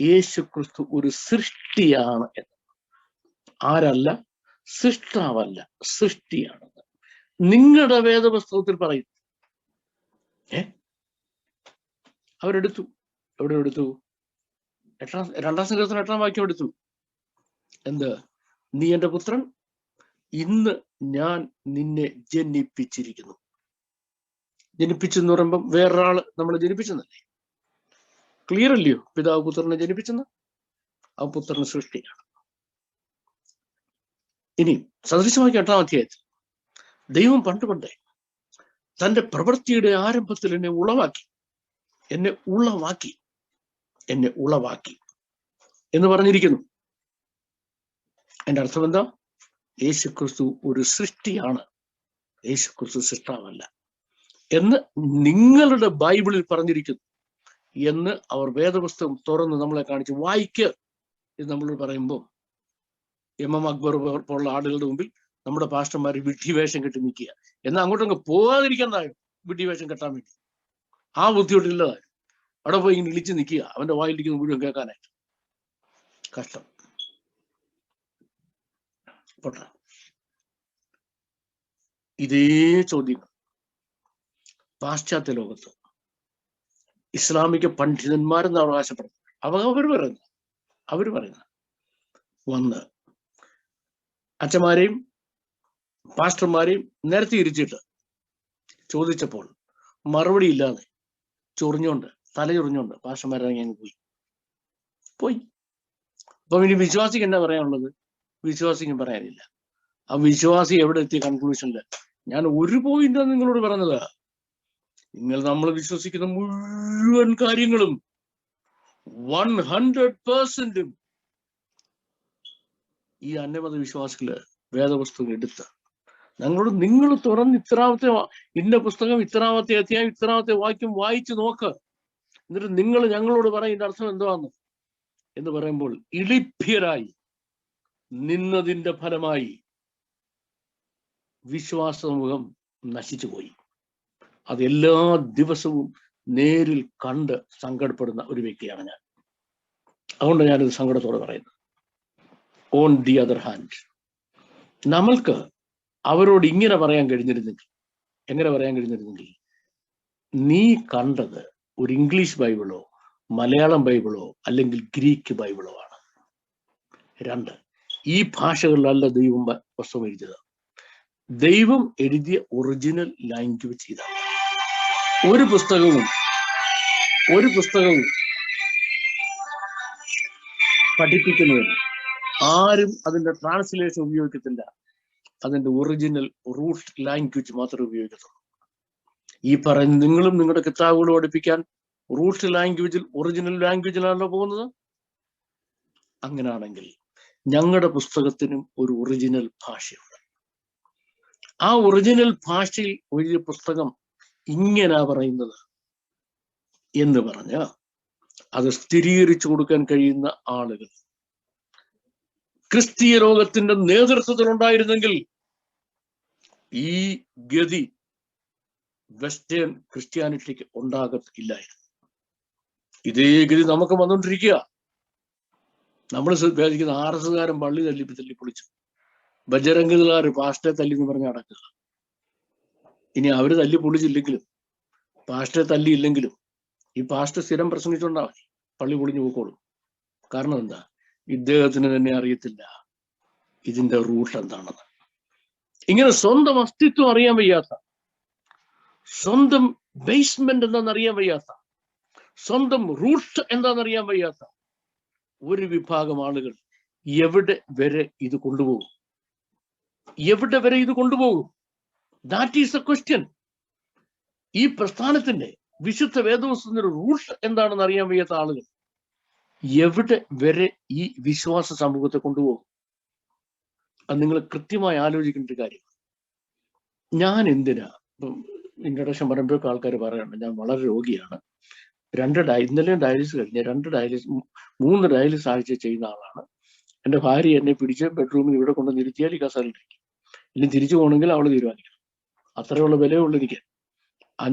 യേശു ക്രിസ്തു ഒരു സൃഷ്ടിയാണ് എന്ന്. ആരല്ല? സൃഷ്ടാവല്ല, സൃഷ്ടിയാണെന്ന് നിങ്ങളുടെ വേദപുസ്തകത്തിൽ പറയും. അവരെടുത്തു. എവിടെ എടുത്തു? 2-ാം സങ്കീർത്തനം 8-ാം വാക്യം എടുത്തു. എന്ത്? നീ എൻ്റെ പുത്രൻ, ഇന്ന് ഞാൻ നിന്നെ ജനിപ്പിച്ചിരിക്കുന്നു. ജനിപ്പിച്ചെന്ന് പറയുമ്പം വേറൊരാള് നമ്മളെ ജനിപ്പിച്ചെന്നല്ലേ? ക്ലിയർ അല്ലയോ? പിതാവ് പുത്രനെ ജനിപ്പിച്ചെന്ന്. ആ പുത്രന് സൃഷ്ടിയാണ്. ഇനി സദൃശവാക്യം 8-ാം അധ്യായത്തിൽ ദൈവം പണ്ടേ തന്റെ പ്രവൃത്തിയുടെ ആരംഭത്തിൽ എന്നെ ഉളവാക്കി എന്ന് പറഞ്ഞിരിക്കുന്നു. എന്റെ അർത്ഥം എന്താ? യേശു ക്രിസ്തു ഒരു സൃഷ്ടിയാണ് യേശു ക്രിസ്തു സൃഷ്ടാവല്ല എന്ന് നിങ്ങളുടെ ബൈബിളിൽ പറഞ്ഞിരിക്കുന്നു എന്ന് അവർ വേദപുസ്തകം തുറന്ന് നമ്മളെ കാണിച്ച് വായിക്ക് എന്ന് നമ്മൾ പറയുമ്പോൾ എം അക്ബർ പോലുള്ള ആളുകളുടെ മുമ്പിൽ നമ്മുടെ പാസ്റ്റർമാർ വിഡ്ഢിവേഷം കെട്ടി നിൽക്കുക. എന്നാൽ അങ്ങോട്ടങ്ങ് പോകാതിരിക്കുന്നതായോ വിഡ്ഢിവേഷം കെട്ടാൻ വേണ്ടി ആ ബുദ്ധിമുട്ടില്ലതായോ അവിടെ പോയി ഇങ്ങനെ ഇളിച്ച് നിൽക്കുക, അവന്റെ വായിലിരിക്കുന്ന മുഴുവൻ കേൾക്കാനായിട്ട്. കഷ്ടം. പോട്ടെ. ഇതേ ചോദ്യങ്ങൾ പാശ്ചാത്യ ലോകത്ത് ഇസ്ലാമിക പണ്ഡിതന്മാരെന്ന് അവകാശപ്പെടുന്നു. അവര് പറയുന്ന വന്ന് അച്ഛന്മാരെയും പാസ്റ്റർമാരെയും നിരത്തി ഇരിച്ചിട്ട് ചോദിച്ചപ്പോൾ മറുപടി ഇല്ലാതെ തലചൊറിഞ്ഞോണ്ട് പാസ്റ്റർമാരിറങ്ങി അങ്ങ് പോയി. അപ്പൊ ഇനി വിശ്വാസിക്ക് എന്താ പറയാനുള്ളത്? വിശ്വാസിക്കും പറയാനില്ല. ആ വിശ്വാസി എവിടെ എത്തിയ കൺക്ലൂഷനില് ഞാൻ ഒരു പോയിന്റാണ് നിങ്ങളോട് പറഞ്ഞത്. നമ്മൾ വിശ്വസിക്കുന്ന മുഴുവൻ കാര്യങ്ങളും 100% ഈ അന്യമത വിശ്വാസികള് വേദപുസ്തകം എടുത്ത് നിങ്ങൾ തുറന്ന് ഇത്രാമത്തെ ഇന്ന പുസ്തകം ഇത്രാമത്തെ അധ്യായം ഇത്രാമത്തെ വാക്യം വായിച്ചു നോക്ക്. എന്നിട്ട് നിങ്ങൾ ഞങ്ങളോട് പറയുന്ന അർത്ഥം എന്തുവാന്ന് എന്ന് പറയുമ്പോൾ ഇളിഭ്യരായി നിന്നതിന്റെ ഫലമായി വിശ്വാസ സമൂഹം നശിച്ചുപോയി. അത് എല്ലാ ദിവസവും നേരിൽ കണ്ട് സങ്കടപ്പെടുന്ന ഒരു വ്യക്തിയാണ് ഞാൻ. അതുകൊണ്ട് ഞാനിത് സങ്കടത്തോടെ പറയുന്നത്. ഓൺ ദി അതർ ഹാൻഡ്, നമ്മൾക്ക് അവരോട് ഇങ്ങനെ പറയാൻ കഴിഞ്ഞിരുന്നെങ്കിൽ, എങ്ങനെ പറയാൻ കഴിഞ്ഞിരുന്നെങ്കിൽ, നീ കണ്ടത് ഒരു ഇംഗ്ലീഷ് ബൈബിളോ മലയാളം ബൈബിളോ അല്ലെങ്കിൽ ഗ്രീക്ക് ബൈബിളോ ആണ്. 2, ഈ ഭാഷകളിലല്ല ദൈവം പുസ്തകം എഴുതിയത്. ദൈവം എഴുതിയ ഒറിജിനൽ ലാംഗ്വേജ് ഇതാണ്. ഒരു പുസ്തകവും പഠിപ്പിക്കുന്നതിന് ആരും അതിന്റെ ട്രാൻസ്ലേഷൻ ഉപയോഗിക്കത്തില്ല. അതിന്റെ ഒറിജിനൽ റൂട്ട് ലാംഗ്വേജ് മാത്രമേ ഉപയോഗിക്കത്തുള്ളൂ. ഈ പറയുന്ന നിങ്ങളും നിങ്ങളുടെ കിതാബുകൾ പഠിപ്പിക്കാൻ റൂട്ട് ലാംഗ്വേജിൽ ഒറിജിനൽ ലാംഗ്വേജിലാണല്ലോ പോകുന്നത്. അങ്ങനെയാണെങ്കിൽ ഞങ്ങളുടെ പുസ്തകത്തിനും ഒരു ഒറിജിനൽ ഭാഷയുണ്ട്. ആ ഒറിജിനൽ ഭാഷയിൽ എഴുതിയ പുസ്തകം ഇങ്ങനാ പറയുന്നത് എന്ന് പറഞ്ഞ് അത് സ്ഥിരീകരിച്ചു കൊടുക്കാൻ കഴിയുന്ന ആളുകൾ ക്രിസ്തീയ ലോകത്തിന്റെ നേതൃത്വത്തിൽ ഉണ്ടായിരുന്നെങ്കിൽ ഈ ഗതി വെസ്റ്റേൺ ക്രിസ്ത്യാനിറ്റിക്ക് ഉണ്ടാകത്തില്ലായിരുന്നു. ഇതേ ഗതി നമുക്ക് വന്നുകൊണ്ടിരിക്കുക. നമ്മൾ വിചാരിക്കുന്ന RSകാരൻ പള്ളി തല്ലി പൊളിച്ചു, ബജരംഗുകാര് പാസ്റ്ററെ തല്ലി എന്ന് പറഞ്ഞ് നടക്കുക. ഇനി അവര് തല്ലി പൊളിച്ചില്ലെങ്കിലും പാസ്റ്ററെ തല്ലിയില്ലെങ്കിലും ഈ പാസ്റ്റർ സ്ഥിരം പ്രസംഗിച്ചുകൊണ്ടാ മതി, പള്ളി പൊളിഞ്ഞു പോയിക്കോളും. കാരണം എന്താ? ഇദ്ദേഹത്തിന് തന്നെ അറിയത്തില്ല ഇതിന്റെ റൂട്ട് എന്താണെന്ന്. ഇങ്ങനെ സ്വന്തം അസ്തിത്വം അറിയാൻ വയ്യാത്ത, സ്വന്തം ബേസ്മെന്റ് എന്താണെന്ന് അറിയാൻ വയ്യാത്ത, സ്വന്തം റൂട്ട് എന്താണെന്നറിയാൻ വയ്യാത്ത ഒരു വിഭാഗം ആളുകൾ എവിടെ വരെ ഇത് കൊണ്ടുപോകും? എവിടെ വരെ ഇത് കൊണ്ടുപോകും? That is A question. ഈ പ്രസ്ഥാനത്തിന്റെ വിശുദ്ധ വേദപുസ്തകത്തിന്റെ റൂട്ട് എന്താണെന്ന് അറിയാൻ വയ്യാത്ത ആളുകൾ എവിടെ വരെ ഈ വിശ്വാസ സമൂഹത്തെ കൊണ്ടുപോകും? അത് നിങ്ങൾ കൃത്യമായി ആലോചിക്കേണ്ട ഒരു കാര്യം. ഞാൻ എന്തിനാ ഇൻട്രൊഡക്ഷൻ പറയുമ്പോഴൊക്കെ ആൾക്കാർ പറയാറുണ്ട് ഞാൻ വളരെ രോഗിയാണ്, ഇന്നലെയും ഡയാലിസിസ് കഴിഞ്ഞ 3 ഡയാലിസിസ് ആഴ്ച ചെയ്യുന്ന ആളാണ്. എൻ്റെ ഭാര്യ എന്നെ പിടിച്ച് ബെഡ്റൂമിൽ ഇവിടെ കൊണ്ട് നിർത്തിയാൽ ഈ കസാലിട്ടിരിക്കും, ഇനി തിരിച്ചു പോകണമെങ്കിൽ അവള് തീരുമാനിക്കണം. അത്രയുള്ള വിലയുള്ളൂ എനിക്ക്.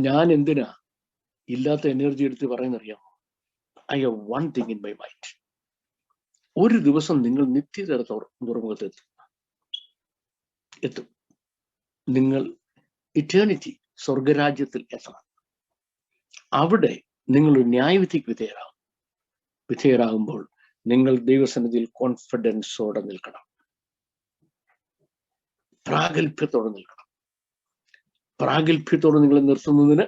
ഞാൻ എന്തിനാ ഇല്ലാത്ത എനർജി എടുത്ത് പറയുന്നറിയാമോ? I have one thing in my mind. ഒരു ദിവസം നിങ്ങൾ നിത്യതര തുറമുഖത്ത് എത്തും. നിങ്ങൾ ഇറ്റേണിറ്റി സ്വർഗരാജ്യത്തിൽ എത്തണം. അവിടെ നിങ്ങൾ ഒരു ന്യായവിധിക്ക് വിധേയരാകുമ്പോൾ നിങ്ങൾ ദൈവസന്നിധിയിൽ കോൺഫിഡൻസോടെ നിൽക്കണം, പ്രാഗൽഭ്യത്തോടെ നിൽക്കണം. പ്രാഗൽഭ്യത്തോടെ നിങ്ങളെ നിർത്തുന്നതിന്,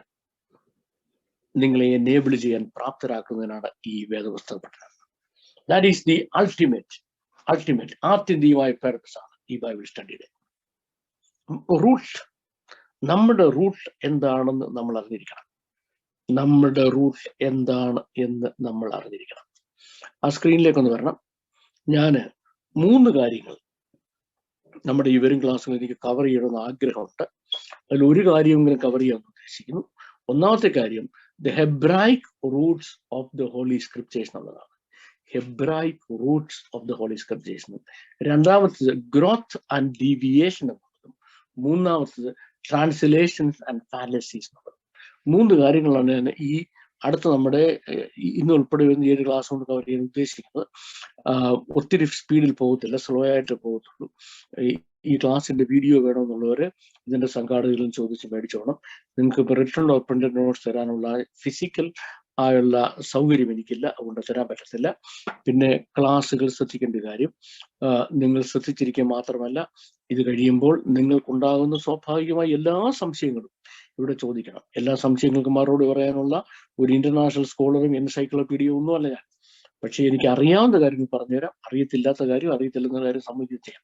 നിങ്ങളെ എനേബിൾ ചെയ്യാൻ പ്രാപ്തരാക്കുന്നതിനാണ് ഈ വേദപുസ്തക പഠനം. ദാറ്റ് ഈസ് ദി അൾട്ടിമേറ്റ് ആത്യന്തികമായ പർപ്പസ് ആണ് ഈ ബൈബിൾ സ്റ്റഡിയുടെ. റൂട്ട്, നമ്മുടെ റൂട്ട് എന്താണെന്ന് നമ്മൾ അറിഞ്ഞിരിക്കണം. നമ്മുടെ റൂട്ട് എന്താണ് എന്ന് നമ്മൾ അറിഞ്ഞിരിക്കണം. ആ സ്ക്രീനിലേക്കൊന്ന് വരണം. ഞാൻ 3 കാര്യങ്ങൾ നമ്മുടെ ഈ വരും ക്ലാസ്സിൽ എനിക്ക് കവർ ചെയ്യണമെന്ന് ആഗ്രഹമുണ്ട്. അതിൽ ഒരു കാര്യം ഇങ്ങനെ കവർ ചെയ്യാൻ ഉദ്ദേശിക്കുന്നു. ഒന്നാമത്തെ കാര്യം the Hebraic roots of the holy scriptures എന്നുള്ളതാണ്. Hebraic roots of the holy scriptures. രണ്ടാമത്തത് ഗ്രോത്ത് ആൻഡ് ഡീവിയേഷൻ എന്നുള്ളതും മൂന്നാമത്തത് ട്രാൻസ്ലേഷൻസ് ആൻഡ് ഫാലസീസ് എന്നുള്ളത്. 3 കാര്യങ്ങളാണ് ഞാൻ ഈ അടുത്ത നമ്മുടെ ഇന്ന് ഉൾപ്പെടെ വരുന്ന 7 ക്ലാസ് കൊണ്ട് കവർ ചെയ്യാൻ ഉദ്ദേശിക്കുന്നത്. ഒത്തിരി സ്പീഡിൽ പോകത്തില്ല, സ്ലോ ആയിട്ട് പോകത്തുള്ളൂ. ഈ ക്ലാസ്സിന്റെ വീഡിയോ വേണമെന്നുള്ളവർ ഇതിന്റെ സംഘാടകരും ചോദിച്ച് മേടിച്ചോണം. നിങ്ങൾക്ക് ഇപ്പോൾ റിട്ടേൺ ഓർ പ്രിന്റഡ് നോട്ട്സ് തരാനുള്ള ഫിസിക്കൽ ആയുള്ള സൗകര്യം എനിക്കില്ല, അതുകൊണ്ട് തരാൻ പറ്റത്തില്ല. പിന്നെ ക്ലാസ്സുകൾ ശ്രദ്ധിക്കേണ്ട കാര്യം, നിങ്ങൾ ശ്രദ്ധിച്ചിരിക്കുക മാത്രമല്ല, ഇത് കഴിയുമ്പോൾ നിങ്ങൾക്കുണ്ടാകുന്ന സ്വാഭാവികമായ എല്ലാ സംശയങ്ങളും ഇവിടെ ചോദിക്കണം. എല്ലാ സംശയങ്ങൾക്കും മറുപടി പറയാനുള്ള ഒരു ഇന്റർനാഷണൽ സ്കോളറും എൻസൈക്ലോപീഡിയ ഒന്നുമല്ല ഞാൻ. പക്ഷെ എനിക്ക് അറിയാവുന്ന കാര്യങ്ങൾ പറഞ്ഞുതരാം, അറിയത്തില്ലാത്ത കാര്യം സമ്മതിക്കുകയും ചെയ്യാം.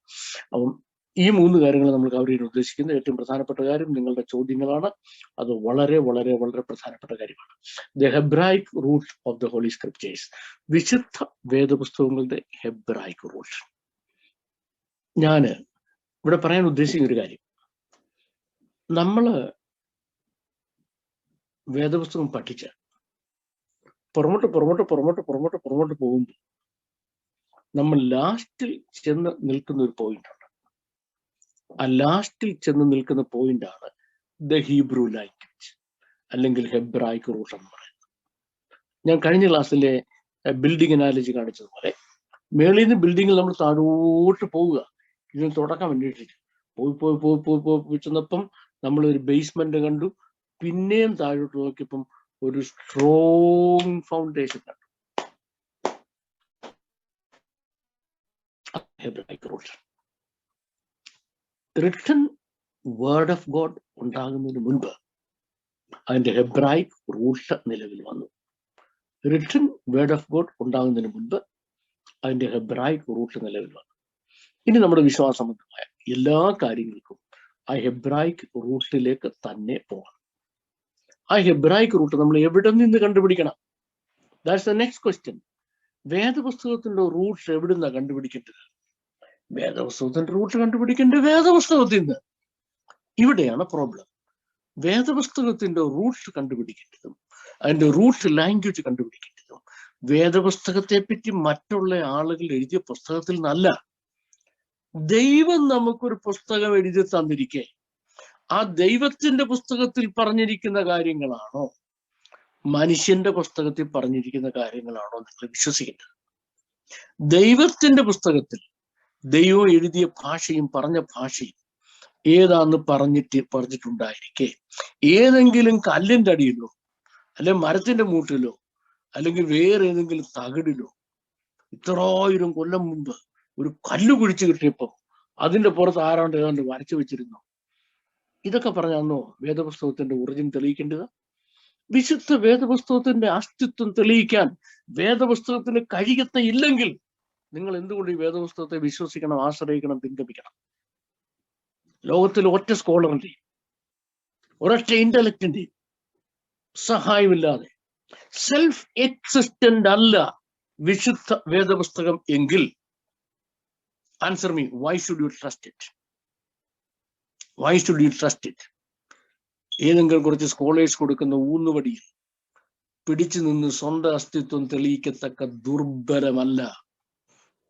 അപ്പം ഈ 3 കാര്യങ്ങൾ നമ്മൾ കവർ ചെയ്യാൻ ഉദ്ദേശിക്കുന്നത്. ഏറ്റവും പ്രധാനപ്പെട്ട കാര്യം നിങ്ങളുടെ ചോദ്യങ്ങളാണ്. അത് വളരെ വളരെ വളരെ പ്രധാനപ്പെട്ട കാര്യമാണ്. The Hebraic root of the holy scriptures, വിശുദ്ധ വേദപുസ്തകങ്ങളുടെ ഹെബ്രായിക് റൂട്ട്. ഞാൻ ഇവിടെ പറയാൻ ഉദ്ദേശിക്കുന്ന ഒരു കാര്യം, നമ്മള് വേദപുസ്തകം പഠിച്ച് പുറമോട്ട് പോകുമ്പോൾ നമ്മൾ ലാസ്റ്റിൽ ചെന്ന് നിൽക്കുന്ന ഒരു പോയിന്റ് ഉണ്ട്. ആ ലാസ്റ്റിൽ ചെന്ന് നിൽക്കുന്ന പോയിന്റാണ് ദ ഹീബ്രു ലാംഗ്വേജ് അല്ലെങ്കിൽ ഹെബ്രായിക് റൂട്ട് എന്ന് പറയുന്നത്. ഞാൻ കഴിഞ്ഞ ക്ലാസ്സിലെ ബിൽഡിംഗ് അനാലജി കാണിച്ചതുപോലെ മേളിൽ നിന്ന് ബിൽഡിങ്ങിൽ നമ്മൾ താഴോട്ട് പോവുക. ഇതിന് തുടക്കം വേണ്ടിയിട്ട് പോയി ചെന്നപ്പം നമ്മൾ ഒരു ബേസ്മെന്റ് കണ്ടു. പിന്നെയും താഴോട്ട് നോക്കിയപ്പം ഒരു സ്ട്രോങ് ഫൗണ്ടേഷൻ കണ്ടു. Hebraic root. Written word of God ഉണ്ടാകുന്നതിന് മുൻപ് അതിന്റെ ഹെബ്രായിക് റൂട്ട് നിലവിൽ വന്നു. റിട്ടൺ വേർഡ് ഓഫ് ഗോഡ് ഉണ്ടാകുന്നതിന് മുൻപ് അതിന്റെ ഹെബ്രായിക് റൂട്ട് നിലവിൽ വന്നു. ഇനി നമ്മുടെ വിശ്വാസസംബന്ധമായ എല്ലാ കാര്യങ്ങൾക്കും ആ ഹെബ്രായിക് റൂട്ടിലേക്ക് തന്നെ പോകണം. ആ ഹെബ്രായിക് റൂട്ട് നമ്മൾ എവിടെ നിന്ന് കണ്ടുപിടിക്കണം? That's the next question. വേദപുസ്തകത്തിന്റെ റൂട്ട് എവിടെ നിന്നാണ് കണ്ടുപിടിക്കേണ്ടത്? വേദപുസ്തകത്തിന്റെ റൂട്ട് കണ്ടുപിടിക്കേണ്ടത് വേദപുസ്തകത്തിൽ നിന്ന്. ഇവിടെയാണ് പ്രോബ്ലം. വേദപുസ്തകത്തിന്റെ റൂട്ട് കണ്ടുപിടിക്കേണ്ടതും അതിന്റെ റൂട്ട് ലാംഗ്വേജ് കണ്ടുപിടിക്കേണ്ടതും വേദപുസ്തകത്തെ പറ്റി മറ്റുള്ള ആളുകൾ എഴുതിയ പുസ്തകത്തിൽ നിന്നല്ല. ദൈവം നമുക്കൊരു പുസ്തകം എഴുതി തന്നിരിക്കെ ആ ദൈവത്തിന്റെ പുസ്തകത്തിൽ പറഞ്ഞിരിക്കുന്ന കാര്യങ്ങളാണോ മനുഷ്യന്റെ പുസ്തകത്തിൽ പറഞ്ഞിരിക്കുന്ന കാര്യങ്ങളാണോ നിങ്ങൾ വിശ്വസിക്കേണ്ടത്? ദൈവത്തിന്റെ പുസ്തകത്തിൽ ദൈവം എഴുതിയ ഭാഷയും പറഞ്ഞ ഭാഷയും ഏതാന്ന് പറഞ്ഞിട്ടുണ്ടായിരിക്കെ ഏതെങ്കിലും കല്ലിന്റെ അടിയിലോ അല്ലെങ്കിൽ മരത്തിന്റെ മൂട്ടിലോ അല്ലെങ്കിൽ വേറെ ഏതെങ്കിലും തകിടിലോ 1000 കൊല്ലം മുമ്പ് ഒരു കല്ല് കുഴിച്ചു കിട്ടിയപ്പോ അതിന്റെ പുറത്ത് ആരാണ്ട് ഏതാണ്ട് വരച്ചു വെച്ചിരുന്നു? ഇതൊക്കെ പറഞ്ഞാന്നോ വേദപുസ്തകത്തിന്റെ ഒറിജിൻ തെളിയിക്കേണ്ടത്? വിശുദ്ധ വേദപുസ്തകത്തിന്റെ അസ്തിത്വം തെളിയിക്കാൻ വേദപുസ്തകത്തിന് കഴിയത്തില്ലെങ്കിൽ നിങ്ങൾ എന്തുകൊണ്ട് ഈ വേദപുസ്തകത്തെ വിശ്വസിക്കണം, ആശ്രയിക്കണം, പിൻഗമിക്കണം? ലോകത്തിൽ ഒറ്റ സ്കോളറിന്റെയും ഒരൊറ്റ ഇന്റലക്റ്റിന്റെയും സഹായമില്ലാതെ സെൽഫ് എക്സിസ്റ്റന്റ് അല്ല വിശുദ്ധ വേദപുസ്തകം എങ്കിൽ answer me, why should you trust it? Why should you trust it? ഏതെങ്കിലും കുറച്ച് സ്കോളേഴ്സ് കൊടുക്കുന്ന ഊന്നുവടിയിൽ പിടിച്ചു നിന്ന് സ്വന്തം അസ്തിത്വം തെളിയിക്കത്തക്ക ദുർബലമല്ല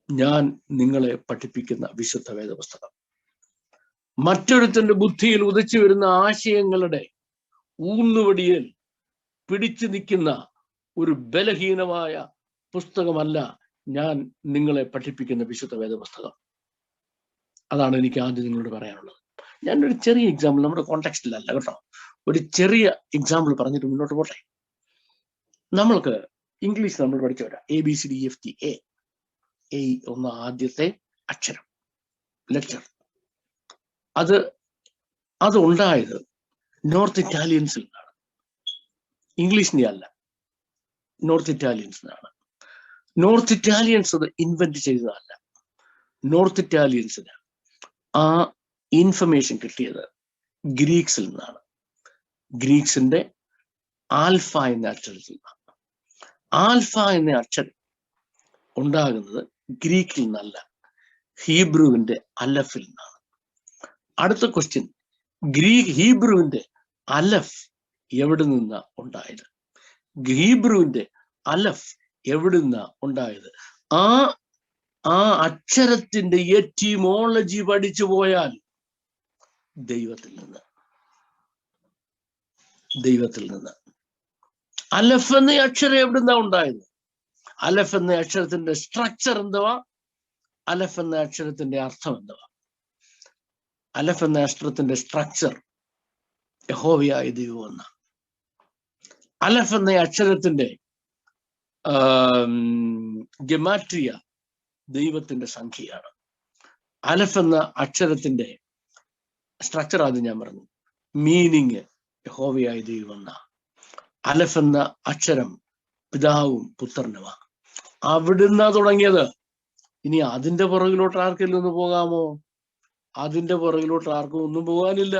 ഞാൻ നിങ്ങളെ പഠിപ്പിക്കുന്ന വിശുദ്ധ വേദപുസ്തകം. മറ്റൊരുത്തന്റെ ബുദ്ധിയിൽ ഉദിച്ചു വരുന്ന ആശയങ്ങളുടെ ഊന്നുവടിയിൽ പിടിച്ചു നിൽക്കുന്ന ഒരു ബലഹീനമായ പുസ്തകമല്ല ഞാൻ നിങ്ങളെ പഠിപ്പിക്കുന്ന വിശുദ്ധ വേദപുസ്തകം. അതാണ് എനിക്ക് ആദ്യം നിങ്ങളോട് പറയാനുള്ളത്. ഞാനൊരു ചെറിയ എക്സാമ്പിൾ, നമ്മുടെ കോണ്ടെക്സ്റ്റിലല്ല കേട്ടോ, ഒരു ചെറിയ എക്സാമ്പിൾ പറഞ്ഞിട്ട് മുന്നോട്ട് പോട്ടെ. നമ്മൾക്ക് ഇംഗ്ലീഷ് നമ്മൾ പഠിച്ചവരാ ABCDEFG. എ ഒന്ന് ആദ്യത്തെ അക്ഷരം, ലെറ്റർ. അത് ഉണ്ടായത് നോർത്ത് ഇറ്റാലിയൻസിൽ നിന്നാണ്, ഇംഗ്ലീഷിന്റെ അല്ല, നോർത്ത് ഇറ്റാലിയൻസിനാണ്. നോർത്ത് ഇറ്റാലിയൻസ് അത് ഇൻവെന്റ് ചെയ്തതല്ല. നോർത്ത് ഇറ്റാലിയൻസിന് ആ ഇൻഫർമേഷൻ കിട്ടിയത് ഗ്രീക്സിൽ നിന്നാണ്. ഗ്രീക്സിന്റെ ആൽഫ എന്ന അക്ഷരത്തിൽ നിന്നാണ്. ആൽഫ എന്ന അക്ഷരം ഉണ്ടാകുന്നത് ഗ്രീക്കിൽ നിന്നല്ല, ഹീബ്രുവിന്റെ അലഫിൽ നിന്നാണ്. അടുത്ത ക്വസ്റ്റ്യൻ, ഹീബ്രുവിന്റെ അലഫ് എവിടെ നിന്നാ ഉണ്ടായത്? ഹീബ്രുവിന്റെ അലഫ് എവിടെ നിന്നാ ഉണ്ടായത്? ആ അക്ഷരത്തിന്റെ എറ്റിമോളജി പഠിച്ചു പോയാൽ ദൈവത്തിൽ നിന്ന്. അലഫ് എന്ന അക്ഷരം എവിടുന്നാ ഉണ്ടായത്? അലഫ് എന്ന അക്ഷരത്തിന്റെ സ്ട്രക്ചർ എന്തുവാ? അലഫ് എന്ന അക്ഷരത്തിന്റെ അർത്ഥം എന്തുവാ? അലഫ് എന്ന അക്ഷരത്തിന്റെ സ്ട്രക്ചർ യഹോവയായ ദൈവം എന്ന. അലഫ് എന്ന അക്ഷരത്തിന്റെ ഗമാട്രിയ ദൈവത്തിന്റെ സംഖ്യയാണ്. അലഫ് എന്ന അക്ഷരത്തിന്റെ സ്ട്രക്ചർ ആദ്യം ഞാൻ പറഞ്ഞു. മീനിങ് യഹോവയായ ദൈവം എന്ന. അലഫ് എന്ന അക്ഷരം പിതാവും പുത്രനുമാണ്. അവിടുന്നാ തുടങ്ങിയത്. ഇനി അതിന്റെ പുറകിലോട്ട് ആർക്കെങ്കിലും ഒന്ന് പോകാമോ? അതിന്റെ പുറകിലോട്ട് ആർക്കും ഒന്നും പോകാനില്ല.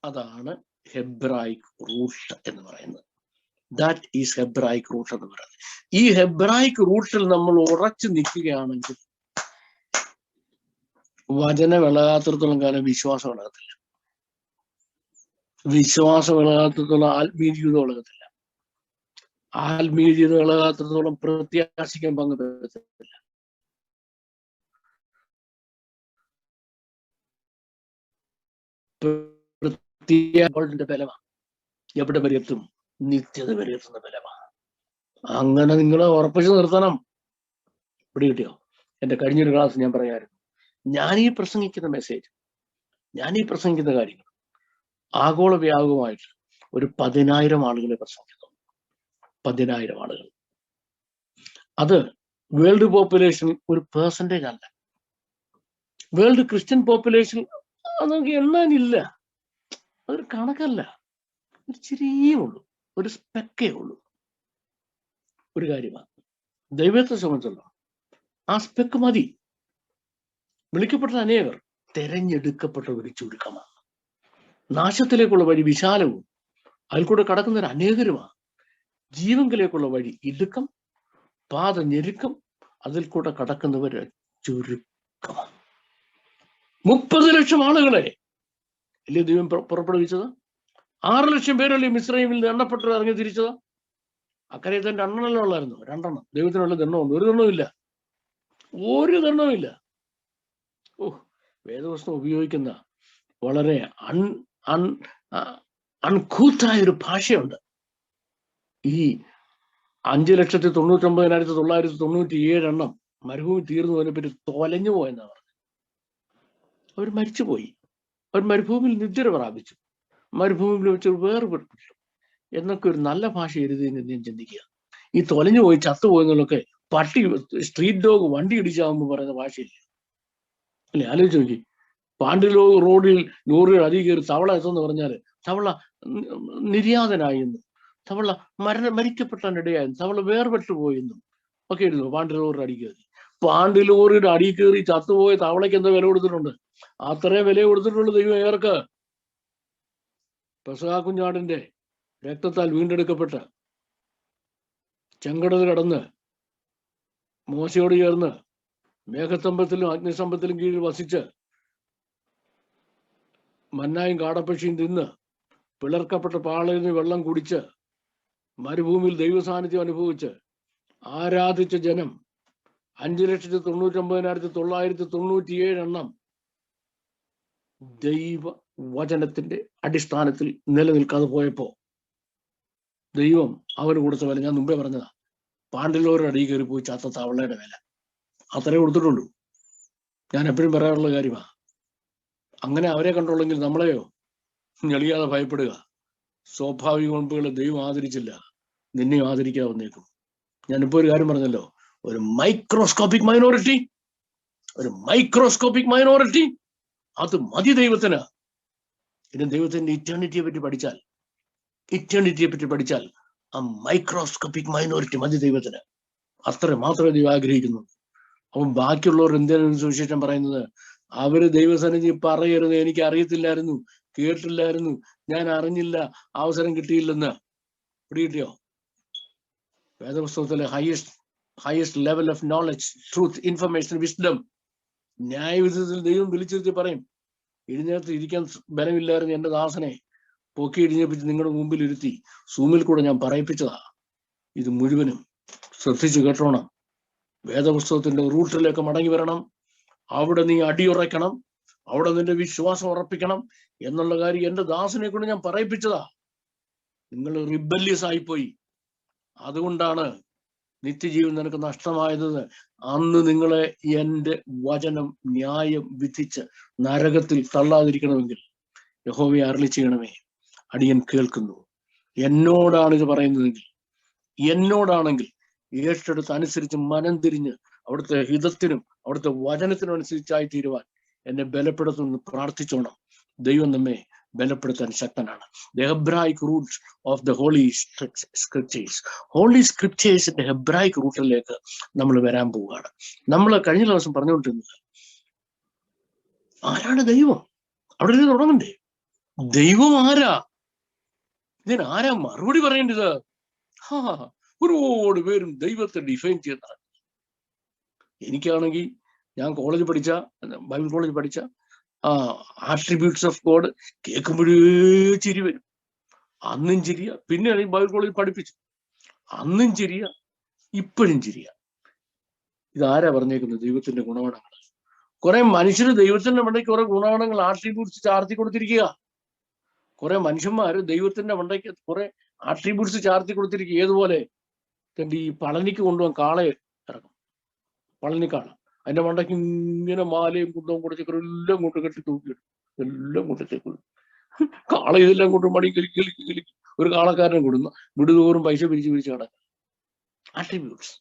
അതാണ് ഹെബ്രായിക് റൂട്ട് എന്ന് പറയുന്നത്. ദാറ്റ് ഈസ് ഹെബ്രായിക് റൂട്ട് എന്ന് പറയുന്നത്. ഈ ഹെബ്രായിക് റൂട്ടിൽ നമ്മൾ ഉറച്ചു നിൽക്കുകയാണെങ്കിൽ വചനം ഇളകാത്തിടത്തോളം കാലം വിശ്വാസം ഇളകത്തില്ല. വിശ്വാസം ഇളകാത്തിടത്തോളം ആത്മീയ ജീവിതം ഇളകത്തില്ല. ആത്മീയ ജീവിതം ഇളകാത്തിടത്തോളം പ്രത്യാശിക്കാൻ പങ്കെടുത്തില്ല. ബലമാണ്. എവിടെ വരെ എത്തും? നിത്യത വരെ എത്തുന്ന ബലമാണ്. അങ്ങനെ നിങ്ങൾ ഉറപ്പിച്ചു നിർത്തണം. ഇവിടെ കിട്ടിയോ? എന്റെ കഴിഞ്ഞൊരു ക്ലാസ് ഞാൻ പറയാമായിരുന്നു. ഞാൻ ഈ പ്രസംഗിക്കുന്ന മെസ്സേജ്, ഞാൻ ഈ പ്രസംഗിക്കുന്ന കാര്യങ്ങൾ ആഗോള വ്യാപകമായിട്ട് ഒരു 10,000 ആളുകളെ പ്രസംഗിക്കുന്നു. 10,000 ആളുകൾ. അത് വേൾഡ് പോപ്പുലേഷൻ ഒരു പെർസെൻറ്റേജ് അല്ല. വേൾഡ് ക്രിസ്ത്യൻ പോപ്പുലേഷൻ അത് നമുക്ക് എണ്ണാനില്ല. അതൊരു കണക്കല്ല. ഒരു ചെറിയേ ഉള്ളൂ, ഒരു സ്പെക്കേ ഉള്ളൂ. ഒരു കാര്യമാണ് ദൈവത്തെ സംബന്ധിച്ചുള്ള ആ സ്പെക്ക് മതി. വിളിക്കപ്പെട്ട അനേകർ തെരഞ്ഞെടുക്കപ്പെട്ട ഒരു ചുരുക്കമാണ്. നാശത്തിലേക്കുള്ള വഴി വിശാലവും അതിൽ കൂടെ കടക്കുന്നവർ അനേകരുമാണ്. ജീവങ്കിലേക്കുള്ള വഴി ഇടുക്കം, പാത ഞെരുക്കം, അതിൽ കൂടെ കടക്കുന്നവർ ചുരുക്കമാണ്. 30 ലക്ഷം ആളുകളെ അല്ലേ ദൈവം പുറപ്പെടുവിച്ചത്? 6 ലക്ഷം പേരല്ലേ മിസ്രൈമിൽ നിന്ന് എണ്ണപ്പെട്ടത് ഇറങ്ങി തിരിച്ചത്? അക്കരെ തന്നെ 2 എണ്ണം ഉള്ളായിരുന്നു. 2 എണ്ണം. ദൈവത്തിനുള്ള ദണ്ണമുണ്ട്. ഒരു ദണ്ണവുമില്ല. വേദവസ്തു ഉപയോഗിക്കുന്ന വളരെ അൺകൂത്തായ ഒരു ഭാഷയുണ്ട്. ഈ 5,99,997 എണ്ണം മരുഭൂമി തീർന്നു പോയതിനെപ്പറ്റി തൊലഞ്ഞു പോയെന്നാണ് പറഞ്ഞത്. അവർ മരിച്ചുപോയി. അവർ മരുഭൂമിയിൽ നിദ്ര പ്രാപിച്ചു. മരുഭൂമിയിൽ വെച്ച് വേർപെട്ടു എന്നൊക്കെ ഒരു നല്ല ഭാഷ എഴുതിയെന്ന് ഞാൻ ചിന്തിക്കുക. ഈ തൊലഞ്ഞു പോയി ചത്തുപോയെന്നുള്ളൊക്കെ പട്ടി, സ്ട്രീറ്റ് ഡോഗ് വണ്ടി ഇടിച്ചാകുമ്പോൾ പറയുന്ന ഭാഷയില്ലേ അല്ലെ? ആലോചിച്ച് നോക്കി. പാണ്ഡ്യലോ റോഡിൽ ലോറികൾ അതി കയറി തവള എത്തുമെന്ന് പറഞ്ഞാൽ തവള നിര്യാതനായി എന്നും തവള മരിക്കപ്പെട്ടാനിടയായെന്നും തവള വേർപെട്ടു പോയെന്നും ഒക്കെ എഴുതുന്നു. പാണ്ഡ്യലോറിയുടെ അടി കയറി. പാണ്ഡ്യലോറിയുടെ അടി കയറി ചത്തുപോയ തവളയ്ക്ക് എന്താ വില കൊടുത്തിട്ടുണ്ട്? അത്രയും വില കൊടുത്തിട്ടുള്ള ദൈവം ഏർക്ക് പെസഹ കുഞ്ഞാടിന്റെ രക്തത്താൽ വീണ്ടെടുക്കപ്പെട്ട ചെങ്കടൽ കടന്ന് മോശയോട് ചേർന്ന് മേഘസ്തംഭത്തിലും അഗ്നിസ്തംഭത്തിലും കീഴിൽ വസിച്ച് മന്നായും കാടപ്പക്ഷിയും തിന്ന് പിളർക്കപ്പെട്ട പാളയിൽ നിന്ന് വെള്ളം കുടിച്ച് മരുഭൂമിയിൽ ദൈവസാന്നിധ്യം അനുഭവിച്ച് ആരാധിച്ച ജനം 5,99,997 എണ്ണം ദൈവ വചനത്തിന്റെ അടിസ്ഥാനത്തിൽ നിലനിൽക്കാതെ പോയപ്പോ ദൈവം അവന് കൊടുത്ത വില ഞാൻ മുമ്പേ പറഞ്ഞതാ. പാണ്ഡ്യലോരുടെ അടിയിൽ കയറി പോയി ചത്ത തവളയുടെ വില അത്രേ കൊടുത്തിട്ടുള്ളൂ. ഞാൻ എപ്പോഴും പറയാറുള്ള കാര്യമാണ്. അങ്ങനെ അവരെ കണ്ടുള്ളെങ്കിൽ നമ്മളെയോ ഞെളിയാതെ ഭയപ്പെടുക. സ്വാഭാവിക മുൻപുകളെ ദൈവം ആദരിച്ചില്ല, നിന്നെ ആദരിക്കാതെ വന്നേക്കും. ഞാനിപ്പോ ഒരു കാര്യം പറഞ്ഞല്ലോ, ഒരു മൈക്രോസ്കോപ്പിക് മൈനോറിറ്റി അത് മതി ദൈവത്തിന്. ഇനി ദൈവത്തിന്റെ ഇറ്റേണിറ്റിയെ പറ്റി പഠിച്ചാൽ ആ മൈക്രോസ്കോപ്പിക് മൈനോറിറ്റി മതി ദൈവത്തിന്. അത്ര മാത്രമേ ദൈവം ആഗ്രഹിക്കുന്നു. അപ്പം ബാക്കിയുള്ളവർ എന്തിനാണ് സുവിശേഷം പറയുന്നത്? അവര് ദൈവസന്നിധി പറയരുത്, എനിക്ക് അറിയത്തില്ലായിരുന്നു, കേട്ടില്ലായിരുന്നു, ഞാൻ അറിഞ്ഞില്ല, അവസരം കിട്ടിയില്ലെന്ന്. പിടികിട്ടിയോ? വേദപുസ്തകത്തിലെ highest level of knowledge, truth, information, wisdom, ന്യായവിധത്തിൽ ദൈവം വിളിച്ചിരുത്തി പറയും, എഴുന്നേറ്റ് ഇരിക്കാൻ ബലമില്ലായിരുന്നു എന്റെ ദാസനെ പൊക്കി എഴുന്നേപ്പിച്ച് നിങ്ങളുടെ മുമ്പിൽ ഇരുത്തി സൂമിൽ കൂടെ ഞാൻ പറയിപ്പിച്ചതാ. ഇത് മുഴുവനും ശ്രദ്ധിച്ചു കേട്ടോണം. വേദപുസ്തകത്തിന്റെ റൂട്ടിലേക്ക് മടങ്ങി വരണം. അവിടെ നീ അടിയുറയ്ക്കണം, അവിടെ നിന്റെ വിശ്വാസം ഉറപ്പിക്കണം എന്നുള്ള കാര്യം എന്റെ ദാസനെ കൊണ്ട് ഞാൻ പറയിപ്പിച്ചതാ. നിങ്ങൾ റിബല്യസ് ആയിപ്പോയി. അതുകൊണ്ടാണ് നിത്യജീവൻ നിനക്ക് നഷ്ടമായത്. അന്ന് നിങ്ങളെ എന്റെ വചനം ന്യായം വിധിച്ച് നരകത്തിൽ തള്ളാതിരിക്കണമെങ്കിൽ യഹോവയെ അരുളി ചെയ്യണമേ, അടിയൻ കേൾക്കുന്നു. എന്നോടാണ് ഇത് പറയുന്നതെങ്കിൽ, എന്നോടാണെങ്കിൽ ഏറ്റെടുത്ത് അനുസരിച്ച് മനം തിരിഞ്ഞ് അവിടുത്തെ ഹിതത്തിനും അവിടുത്തെ വചനത്തിനും അനുസരിച്ചായി തീരുവാൻ എന്നെ ബലപ്പെടുത്തുമെന്ന് പ്രാർത്ഥിച്ചോണം. ദൈവം നമ്മെ ബലപ്പെടുത്താൻ ശക്തനാണ്. The Hebraic roots of the holy scriptures. Holy സ്ക്രിപ്റ്റേഴ്സിന്റെ ഹെബ്രായിക് റൂട്ടിലേക്ക് നമ്മൾ വരാൻ പോവുകയാണ്. നമ്മൾ കഴിഞ്ഞ ദിവസം പറഞ്ഞുകൊണ്ടിരുന്നത് ആരാണ് ദൈവം? അവിടെ നിന്ന് തുടങ്ങണ്ടേ? ദൈവം ആരാ? ഇതിനാരാ മറുപടി പറയേണ്ടത്? ഒരുപാട് പേരും ദൈവത്തെ ഡിഫൈൻ ചെയ്യുന്നതാണ്. എനിക്കാണെങ്കിൽ ഞാൻ ബൈബിൾ കോളേജ് പഠിച്ച ആട്രിബ്യൂട്ട്സ് ഓഫ് ഗോഡ് കേൾക്കുമ്പോഴേ ചിരി വരും. അന്നും ചിരിയ, പിന്നെ ബൈബിൾ കോളേജ് പഠിപ്പിച്ചു, അന്നും ചിരിയ, ഇപ്പോഴും ചിരിയ. ഇതാരാ പറഞ്ഞേക്കുന്നത്? ദൈവത്തിന്റെ ഗുണഗണങ്ങൾ. കുറെ മനുഷ്യര് ദൈവത്തിന്റെ മണ്ടയ്ക്ക് കുറെ ഗുണഗണങ്ങൾ ആട്രിബ്യൂട്ട്സ് ചാർത്തി കൊടുത്തിരിക്കുക. കുറെ മനുഷ്യന്മാര് ദൈവത്തിന്റെ മണ്ടയ്ക്ക് കുറെ ആട്രിബ്യൂട്ട്സ് ചാർത്തി കൊടുത്തിരിക്കുക. ഏതുപോലെ ഈ പളനിക്ക് കൊണ്ടുപോകാൻ കാളയെ ഇറക്കും, പളനിക്കാള. അതിന്റെ മണ്ടയ്ക്ക് ഇങ്ങനെ മാലയും കുന്തവും കൊടുത്തേക്കും എല്ലാം കൊണ്ട് കെട്ടി തൂക്കിയിടും, എല്ലാം കൊണ്ടത്തേക്കും. കാള ഇതെല്ലാം കൊണ്ട് മണി കിലിക്കി ഒരു കാളക്കാരനെ കൊടുന്നു വിടുതോറും പൈസ പിരിച്ച് കിടക്കും. ആട്രിബ്യൂട്ട്സ്.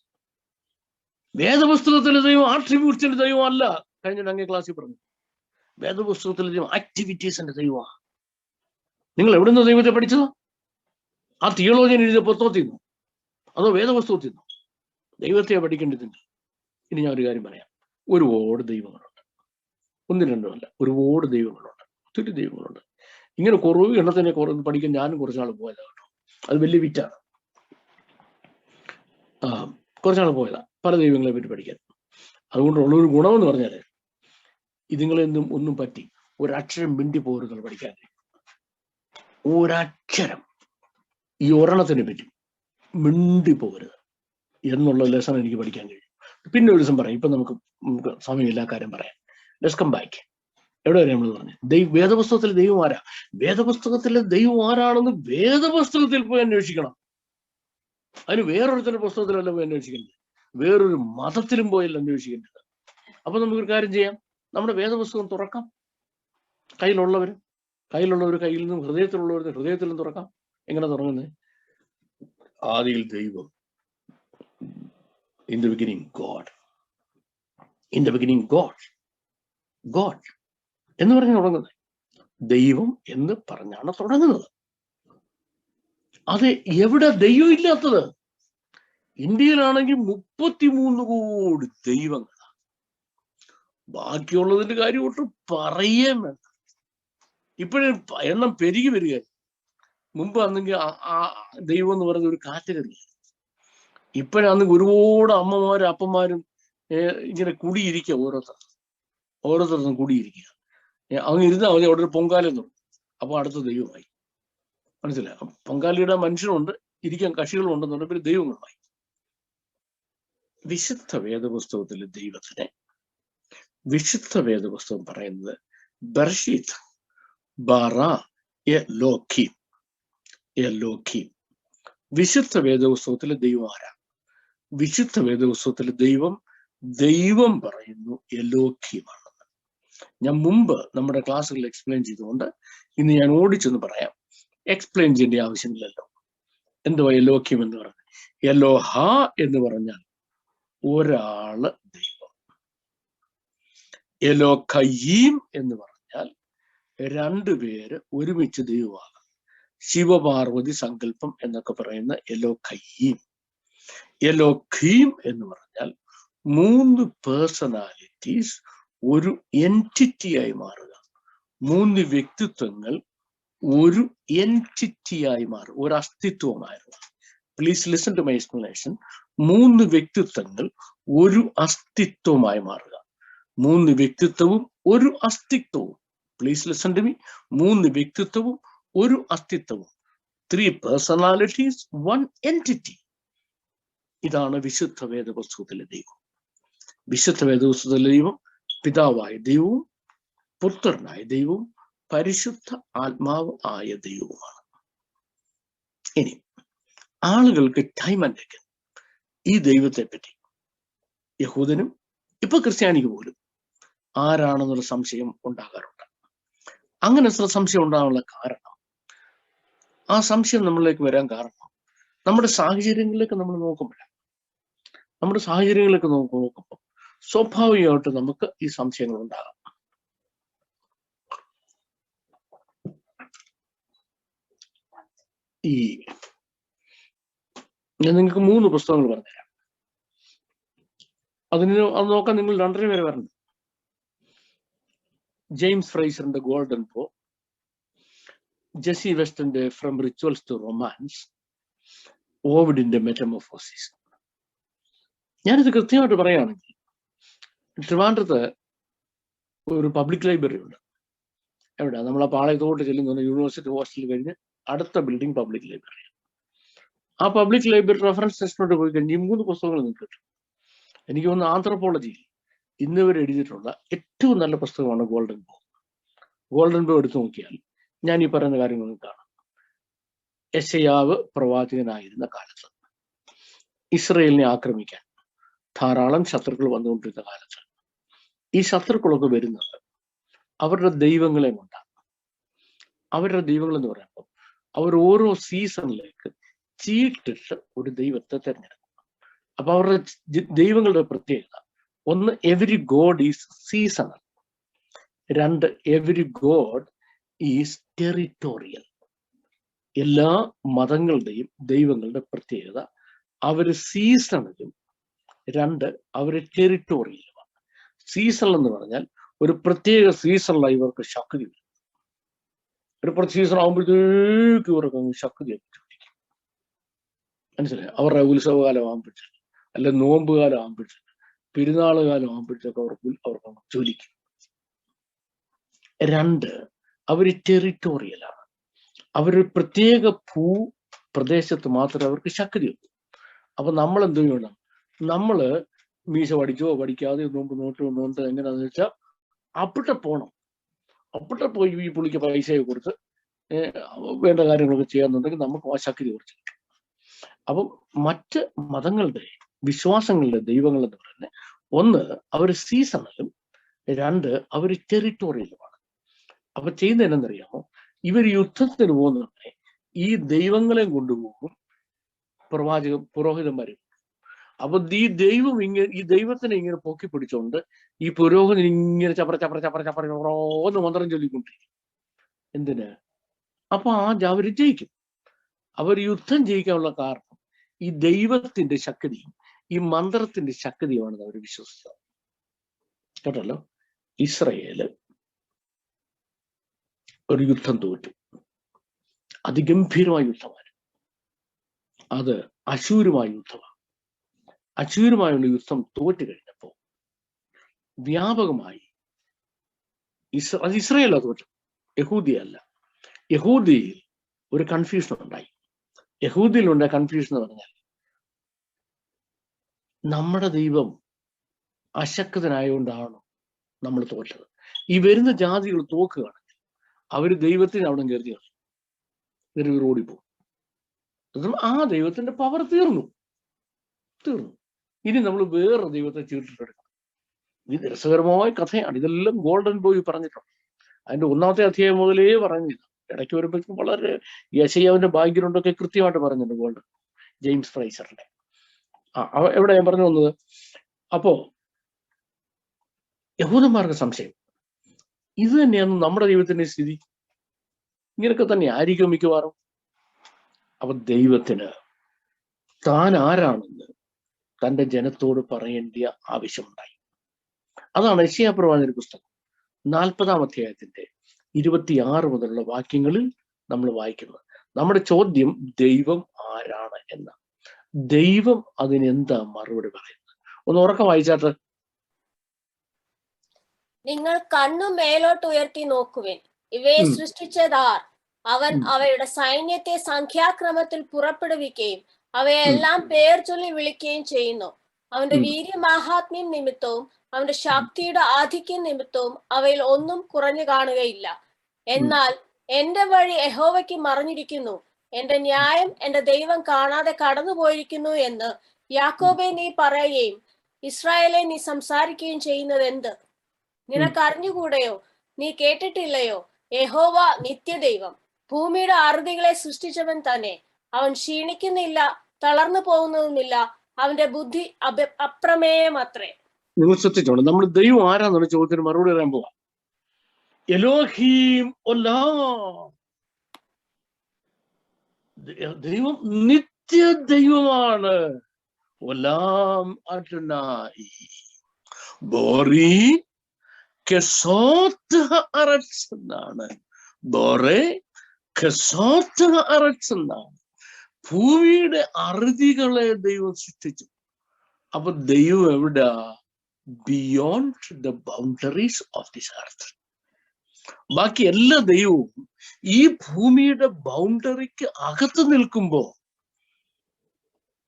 വേദപുസ്തകത്തിലെ ദൈവം ആട്രിബ്യൂട്ട്സിന്റെ ദൈവം അല്ല. കഴിഞ്ഞ അങ്ങേ ക്ലാസ്സിൽ പറഞ്ഞു, വേദപുസ്തകത്തിലെ ദൈവം ആക്ടിവിറ്റീസിന്റെ ദൈവമാണ്. നിങ്ങൾ എവിടുന്ന് ദൈവത്തെ പഠിച്ചതോ? ആ തിയോളജിയൻ എഴുതിയ പുസ്തകത്തിൽ നിന്നോ അതോ വേദപുസ്തകത്തിൽ നിന്നോ? ദൈവത്തെ പഠിക്കേണ്ടതുണ്ട്. ഇനി ഞാൻ ഒരു കാര്യം പറയാം. ഒരുപാട് ദൈവങ്ങളുണ്ട്, ഒന്നും രണ്ടും അല്ല, ഒരുപാട് ദൈവങ്ങളുണ്ട്, ഒത്തിരി ദൈവങ്ങളുണ്ട്. ഇങ്ങനെ കുറവ് എണ്ണത്തിനെ പഠിക്കാൻ ഞാനും കുറച്ചാൾ പോയതാ കേട്ടോ. അത് വലിയ വിറ്റാണ്. കുറച്ചാൾ പോയതാ പല ദൈവങ്ങളെ പറ്റി പഠിക്കാൻ. അതുകൊണ്ടുള്ളൊരു ഗുണമെന്ന് പറഞ്ഞാല് ഇതുങ്ങളെന്നും ഒന്നും പറ്റി ഒരക്ഷരം മിണ്ടി പോരുന്നത് പഠിക്കാൻ. ഒരക്ഷരം ഈ ഒരെണ്ണത്തിനെ പറ്റി മിണ്ടി പോകരുത് എന്നുള്ള ലെസൺ എനിക്ക് പഠിക്കാൻ കഴിയും. പിന്നെ ഒരു ദിവസം പറയാം. ഇപ്പൊ നമുക്ക് സമയമില്ല കാര്യം പറയാം. Let's come back. എവിടെ വരെ നമ്മൾ പറഞ്ഞു? വേദപുസ്തകത്തിലെ ദൈവം ആരാ? വേദപുസ്തകത്തിലെ ദൈവം ആരാണെന്ന് വേദപുസ്തകത്തിൽ പോയി അന്വേഷിക്കണം. അതിന് വേറൊരുത്തരുടെ പുസ്തകത്തിലല്ല പോയി അന്വേഷിക്കേണ്ടത്, വേറൊരു മതത്തിലും പോയല്ല അന്വേഷിക്കേണ്ടത്. അപ്പൊ നമുക്കൊരു കാര്യം ചെയ്യാം. നമ്മുടെ വേദപുസ്തകം തുറക്കാം. കയ്യിൽ കയ്യിൽ നിന്നും ഹൃദയത്തിലുള്ളവരുടെ ഹൃദയത്തിൽ നിന്നും തുറക്കാം. എങ്ങനെ തുറങ്ങുന്നത്? ആദിയിൽ ദൈവം. In the beginning, God. In the beginning, God. God എന്ന് പറഞ്ഞ് തുടങ്ങുന്നത്. ദൈവം എന്ന് പറഞ്ഞാണ് തുടങ്ങുന്നത്. അത് എവിടെ ദൈവം ഇല്ലാത്തത്? ഇന്ത്യയിലാണെങ്കിൽ 33 കോടി ദൈവങ്ങളാണ്. ബാക്കിയുള്ളതിന്റെ കാര്യം ഒട്ടും പറയാൻ വേണ്ട. ഇപ്പോഴും എണ്ണം പെരുകി വരിക. മുമ്പ് ആണെങ്കിൽ ആ ദൈവം എന്ന് പറയുന്ന ഒരു കാറ്റഗറി. ഇപ്പോഴാണെങ്കിൽ ഒരുപാട് അമ്മമാരും അപ്പന്മാരും ഇങ്ങനെ കുടിയിരിക്കുക. ഓരോരുത്തർക്കും കുടിയിരിക്കുക. അങ്ങ് ഇരുന്നാൽ മതി, അവിടെ ഒരു പൊങ്കാലം തുടങ്ങും. അപ്പൊ അടുത്ത ദൈവമായി. മനസ്സിലായി? പൊങ്കാലിയുടെ മനുഷ്യനുണ്ട്, ഇരിക്കാൻ കക്ഷികളും ഉണ്ടെന്നുണ്ട്, പിന്നെ ദൈവങ്ങളുമായി. വിശുദ്ധ വേദപുസ്തകത്തിലെ ദൈവത്തിനെ വിശുദ്ധ വേദപുസ്തകം പറയുന്നത് ബർഷീത്ത് ബാറാ എലോഖീം. വിശുദ്ധ വേദപുസ്തകത്തിലെ ദൈവം ആരാ? വിശുദ്ധ വേദപുസ്തകത്തിലെ ദൈവം പറയുന്നു എലോഖീമാണെന്ന്. ഞാൻ മുമ്പ് നമ്മുടെ ക്ലാസ്സുകളിൽ എക്സ്പ്ലെയിൻ ചെയ്തുകൊണ്ട് ഇന്ന് ഞാൻ ഓടിച്ചെന്ന് പറയാം. എക്സ്പ്ലെയിൻ ചെയ്യേണ്ട ആവശ്യമില്ലല്ലോ. എന്തുവാ എലോഖീം എന്ന് പറഞ്ഞാൽ? എലോഹ എന്ന് പറഞ്ഞാൽ ഒരാള് ദൈവം. എലോഖയീം എന്ന് പറഞ്ഞാൽ 2 പേര് ഒരുമിച്ച് ദൈവമാകാം. ശിവപാർവതി സങ്കല്പം എന്നൊക്കെ പറയുന്ന എലോഖയീം. എലോഖീം എന്ന് പറഞ്ഞാൽ 3 പേഴ്സണാലിറ്റീസ് ഒരു എൻറ്റിറ്റിയായി മാറുക. 3 വ്യക്തിത്വങ്ങൾ ഒരു എൻറ്റിറ്റിയായി മാറുക, ഒരു അസ്തിത്വമായിരുന്നു. Please listen to my explanation. 3 വ്യക്തിത്വങ്ങൾ ഒരു അസ്തിത്വമായി മാറുക. 3 വ്യക്തിത്വവും ഒരു അസ്തിത്വവും പ്ലീസ് ലിസൺ ടു മീ. 3 വ്യക്തിത്വവും 1 അസ്തിത്വവും. 3 പേഴ്സണാലിറ്റീസ് 1 എൻറ്റിറ്റി. ഇതാണ് വിശുദ്ധ വേദപുസ്തകത്തിലെ ദൈവം. വിശുദ്ധ വേദപുസ്തകത്തിലെ ദൈവം പിതാവായ ദൈവവും പുത്രനായ ദൈവവും പരിശുദ്ധ ആത്മാവ് ആയ ദൈവവുമാണ്. ഇനി ആളുകൾക്ക് ടൈം ആൻഡ് അഗൈൻ ഈ ദൈവത്തെ പറ്റി, യഹൂദനും ഇപ്പൊ ക്രിസ്ത്യാനിക്ക് പോലും ആരാണെന്നുള്ള സംശയം ഉണ്ടാകാറുണ്ട്. അങ്ങനെ സംശയം ഉണ്ടാകാനുള്ള കാരണം, ആ സംശയം നമ്മളിലേക്ക് വരാൻ കാരണം നമ്മുടെ സാഹചര്യങ്ങളിലേക്ക് നമ്മൾ നോക്കുമ്പോഴാണ്. നമ്മുടെ സാഹചര്യങ്ങളിലേക്ക് നോക്കുമ്പോൾ സ്വാഭാവികമായിട്ട് നമുക്ക് ഈ സംശയങ്ങൾ ഉണ്ടാകാം. ഞാൻ നിങ്ങൾക്ക് 3 പുസ്തകങ്ങൾ പറഞ്ഞുതരാം. അത് നോക്കാൻ നിങ്ങൾ 2:30 വരെ വരണം. ജെയിംസ് ഫ്രൈസറിന്റെ ഗോൾഡൻ പോ, ജെസി വെസ്റ്റിന്റെ ഫ്രം റിച്വൽസ് ടു റൊമാൻസ്, ഓവിഡിന്റെ മെറ്റമോർഫോസിസ്. ഞാനിത് കൃത്യമായിട്ട് പറയുകയാണെങ്കിൽ, ട്രിവാൻഡ്രത്ത് ഒരു പബ്ലിക് ലൈബ്രറി ഉണ്ട്. എവിടെ? നമ്മൾ ആ പാളയത്തോട്ട് ചെല്ലുന്ന യൂണിവേഴ്സിറ്റി ഹോസ്റ്റൽ കഴിഞ്ഞ് അടുത്ത ബിൽഡിംഗ് പബ്ലിക് ലൈബ്രറി. ആ പബ്ലിക് ലൈബ്രറി റെഫറൻസ് സെക്ഷനോട്ട് പോയി കഴിഞ്ഞ് ഈ 3 പുസ്തകങ്ങൾ നിങ്ങൾക്ക് കിട്ടും. എനിക്ക് തോന്നുന്നു ആന്ത്രപ്പോളജിയിൽ ഇന്ന് വരെ എഴുതിയിട്ടുള്ള ഏറ്റവും നല്ല പുസ്തകമാണ് ഗോൾഡൻ ബോ. ഗോൾഡൻ ബോ എടുത്തു നോക്കിയാൽ ഞാൻ ഈ പറയുന്ന കാര്യങ്ങൾ കാണാം. യെശയ്യാവ് പ്രവാചകനായിരുന്ന കാലത്ത് ഇസ്രയേലിനെ ആക്രമിക്കാൻ ധാരാളം ശത്രുക്കൾ വന്നുകൊണ്ടിരുന്ന കാലത്ത് ഈ ശത്രുക്കളൊക്കെ വരുന്നത് അവരുടെ ദൈവങ്ങളെ കൊണ്ടാണ്. അവരുടെ ദൈവങ്ങൾ എന്ന് പറയുമ്പോൾ അവർ ഓരോ സീസണിലേക്ക് ചീട്ടിട്ട് ഒരു ദൈവത്തെ തിരഞ്ഞെടുക്കും. അപ്പൊ അവരുടെ ദൈവങ്ങളുടെ പ്രത്യേകത, 1, every God is seasonal. 2, every God is territorial. എല്ലാ മതങ്ങളുടെയും ദൈവങ്ങളുടെ പ്രത്യേകത, അവര് സീസണിലും 2 അവര് ടെറിട്ടോറിയലുമാണ്. സീസൺ എന്ന് പറഞ്ഞാൽ ഒരു പ്രത്യേക സീസണിലാണ് ഇവർക്ക് ശക്തി വരും. ഒരു പ്രത്യേക സീസൺ ആകുമ്പോഴത്തേക്ക് ഇവർക്ക് ശക്തി പിടിക്കും. മനസ്സിലായി? അവരുടെ ഉത്സവകാലം ആകുമ്പോഴത്തേക്ക്, അല്ല നോമ്പ് കാലം ആകുമ്പോഴത്തേക്ക്, പെരുന്നാൾ കാലം ആകുമ്പോഴത്തേക്ക് അവർക്ക് ജ്വലിക്കും. 2, അവര് ടെറിട്ടോറിയലാണ്. അവരൊരു പ്രത്യേക പ്രദേശത്ത് മാത്രമേ അവർക്ക് ശക്തിയുള്ളൂ. അപ്പൊ നമ്മൾ എന്ത് ചെയ്യണം? നമ്മള് മീശ പഠിച്ചോ പഠിക്കാതെ നോമ്പ് നോട്ട് എങ്ങനെയാന്ന് വെച്ചാൽ അവിടെ പോണം. അവിടെ പോയി ഈ പുള്ളിക്ക് പൈസയെ കൊടുത്ത് വേണ്ട കാര്യങ്ങളൊക്കെ ചെയ്യാന്നുണ്ടെങ്കിൽ നമുക്ക് ആ ശക്തി കുറച്ച് കിട്ടും. അപ്പം മറ്റ് മതങ്ങളുടെ വിശ്വാസങ്ങളുടെ ദൈവങ്ങൾ എന്ന് പറയുന്നത്, 1 അവർ സീസണലും, 2 അവർ ടെറിട്ടോറിയലുമാണ്. അപ്പൊ ചെയ്യുന്നത് എന്തെന്നറിയാമോ? ഇവർ യുദ്ധത്തിന് പോകുന്നതിനെ ഈ ദൈവങ്ങളെ കൊണ്ടുപോകും, പുരോഹിതന്മാരെ. അപ്പൊ ഈ ദൈവത്തിനെ ഇങ്ങനെ പൊക്കി പിടിച്ചോണ്ട് ഈ പുരോഹിതൻ ഇങ്ങനെ ചപ്പറന്ന് മന്ത്രം ചൊല്ലിക്കൊണ്ടിരിക്കും. എന്തിന്? അപ്പൊ അവര് ജയിക്കും. അവർ യുദ്ധം ജയിക്കാനുള്ള കാരണം ഈ ദൈവത്തിന്റെ ശക്തിയും ഈ മന്ത്രത്തിന്റെ ശക്തിയുമാണെന്ന് അവർ വിശ്വസിച്ചത്. കേട്ടല്ലോ? ഇസ്രയേല് ഒരു യുദ്ധം തോറ്റു, അതിഗംഭീരമായ യുദ്ധമാണ്. അത് അശൂരുമായ യുദ്ധമാണ്. അശൂരുമായുള്ള യുദ്ധം തോറ്റു കഴിഞ്ഞപ്പോ വ്യാപകമായി അത് ഇസ്രയേലാ തോറ്റു, യഹൂദിയല്ല. യഹൂദിയിൽ ഒരു കൺഫ്യൂഷൻ ഉണ്ടായി. യഹൂദിയിലുണ്ട കൺഫ്യൂഷൻ എന്ന് പറഞ്ഞാൽ, നമ്മുടെ ദൈവം അശക്തനായതുകൊണ്ടാണ് നമ്മൾ തോറ്റത്. ഈ വരുന്ന ജാതികൾ തോക്കുകയാണെങ്കിൽ അവര് ദൈവത്തിന് അവിടെ കയറി ഇവർ ഓടിപ്പോകും. ആ ദൈവത്തിന്റെ പവർ തീർന്നു. ഇനി നമ്മൾ വേറെ ദൈവത്തെ ചീട്ടിട്ടെടുക്കണം. ഇത് രസകരമായ കഥയാണ്. ഇതെല്ലാം ഗോൾഡൻ ബോയ് പറഞ്ഞിട്ടുണ്ട്. അതിന്റെ 1ാമത്തെ അധ്യായം മുതലേ പറഞ്ഞില്ല. ഇടയ്ക്ക് വരുമ്പോഴേക്കും വളരെ യെശയ്യാവിന്റെ ബാക്ക്ഗ്രൗണ്ടൊക്കെ കൃത്യമായിട്ട് പറഞ്ഞിട്ടുണ്ട് ഗോൾഡൻ ജെയിംസ് ഫ്രൈസറിന്റെ. എവിടെ ഞാൻ പറഞ്ഞു വന്നത്? അപ്പോ യഹൂദന്മാർക്ക് സംശയം, ഇത് തന്നെയാണ് നമ്മുടെ ദൈവത്തിന്റെ സ്ഥിതി, ഇങ്ങനെയൊക്കെ തന്നെ ആയിരിക്കും മിക്കവാറും. അപ്പൊ ദൈവത്തിന് താൻ ആരാണെന്ന് തന്റെ ജനത്തോട് പറയേണ്ട ആവശ്യമുണ്ടായി. അതാണ് യെശയ്യാ പ്രവാചകന്റെ പുസ്തകം 40-ാം അധ്യായത്തിന്റെ 26 മുതലുള്ള വാക്യങ്ങളിൽ നമ്മൾ വായിക്കുന്നത്. നമ്മുടെ ചോദ്യം ദൈവം ആരാണ് എന്ന. ദൈവം അതിനെന്താ മറുപടി പറയുന്നത്? ഒന്ന് ഉറക്കം വായിച്ചാട്ട്. നിങ്ങൾ കണ്ണു മേലോട്ട് ഉയർത്തി നോക്കുവിൻ. ഇവയെ സൃഷ്ടിച്ചതാർ? അവൻ അവയുടെ സൈന്യത്തെ സംഖ്യാക്രമത്തിൽ പുറപ്പെടുവിക്കുകയും അവയെല്ലാം പേർ ചൊല്ലി വിളിക്കുകയും ചെയ്യുന്നു. അവന്റെ വീര്യമാഹാത്മ്യം നിമിത്തവും അവന്റെ ശക്തിയുടെ ആധിക്യം നിമിത്തവും അവയിൽ ഒന്നും കുറഞ്ഞു കാണുകയില്ല. എന്നാൽ എന്റെ വഴി യഹോവയ്ക്ക് മറഞ്ഞിരിക്കുന്നു, എന്റെ ന്യായം എന്റെ ദൈവം കാണാതെ കടന്നുപോയിരിക്കുന്നു എന്ന് യാക്കോബെ നീ പറയുകയും ഇസ്രായേലെ നീ സംസാരിക്കുകയും ചെയ്യുന്നത് എന്ത്? നിനക്ക് അറിഞ്ഞുകൂടെയോ? നീ കേട്ടിട്ടില്ലയോ? യഹോവ നിത്യദൈവം, ഭൂമിയുടെ അറുതികളെ സൃഷ്ടിച്ചവൻ തന്നെ. അവൻ ക്ഷീണിക്കുന്നില്ല, തളർന്നു പോകുന്നതുമില്ല. അവന്റെ ബുദ്ധി അപ്രമേയമത്രേ. നിങ്ങൾ ശ്രദ്ധിച്ചോളൂ, നമ്മൾ ദൈവം ആരാന്നുള്ള ചോദ്യത്തിന് മറുപടി പറയാൻ പോവാം. എലോഹീം ഒലാം, ദൈവം നിത്യ ദൈവമാണ്. ഒലാം അഡ്നായി ബോറി കെസോത്ത് അറച്ച് എന്നാണ്. ബോറെ കെസോത്ത് അറച്ച് എന്നാണ്. ഭൂമിയുടെ അറുതികളെ ദൈവം സൃഷ്ടിച്ചു. അപ്പൊ ദൈവം എവിടാ? Beyond the boundaries of this earth. ബാക്കി എല്ലാ ദൈവവും ഈ ഭൂമിയുടെ ബൗണ്ടറിക്ക് അകത്ത് നിൽക്കുമ്പോ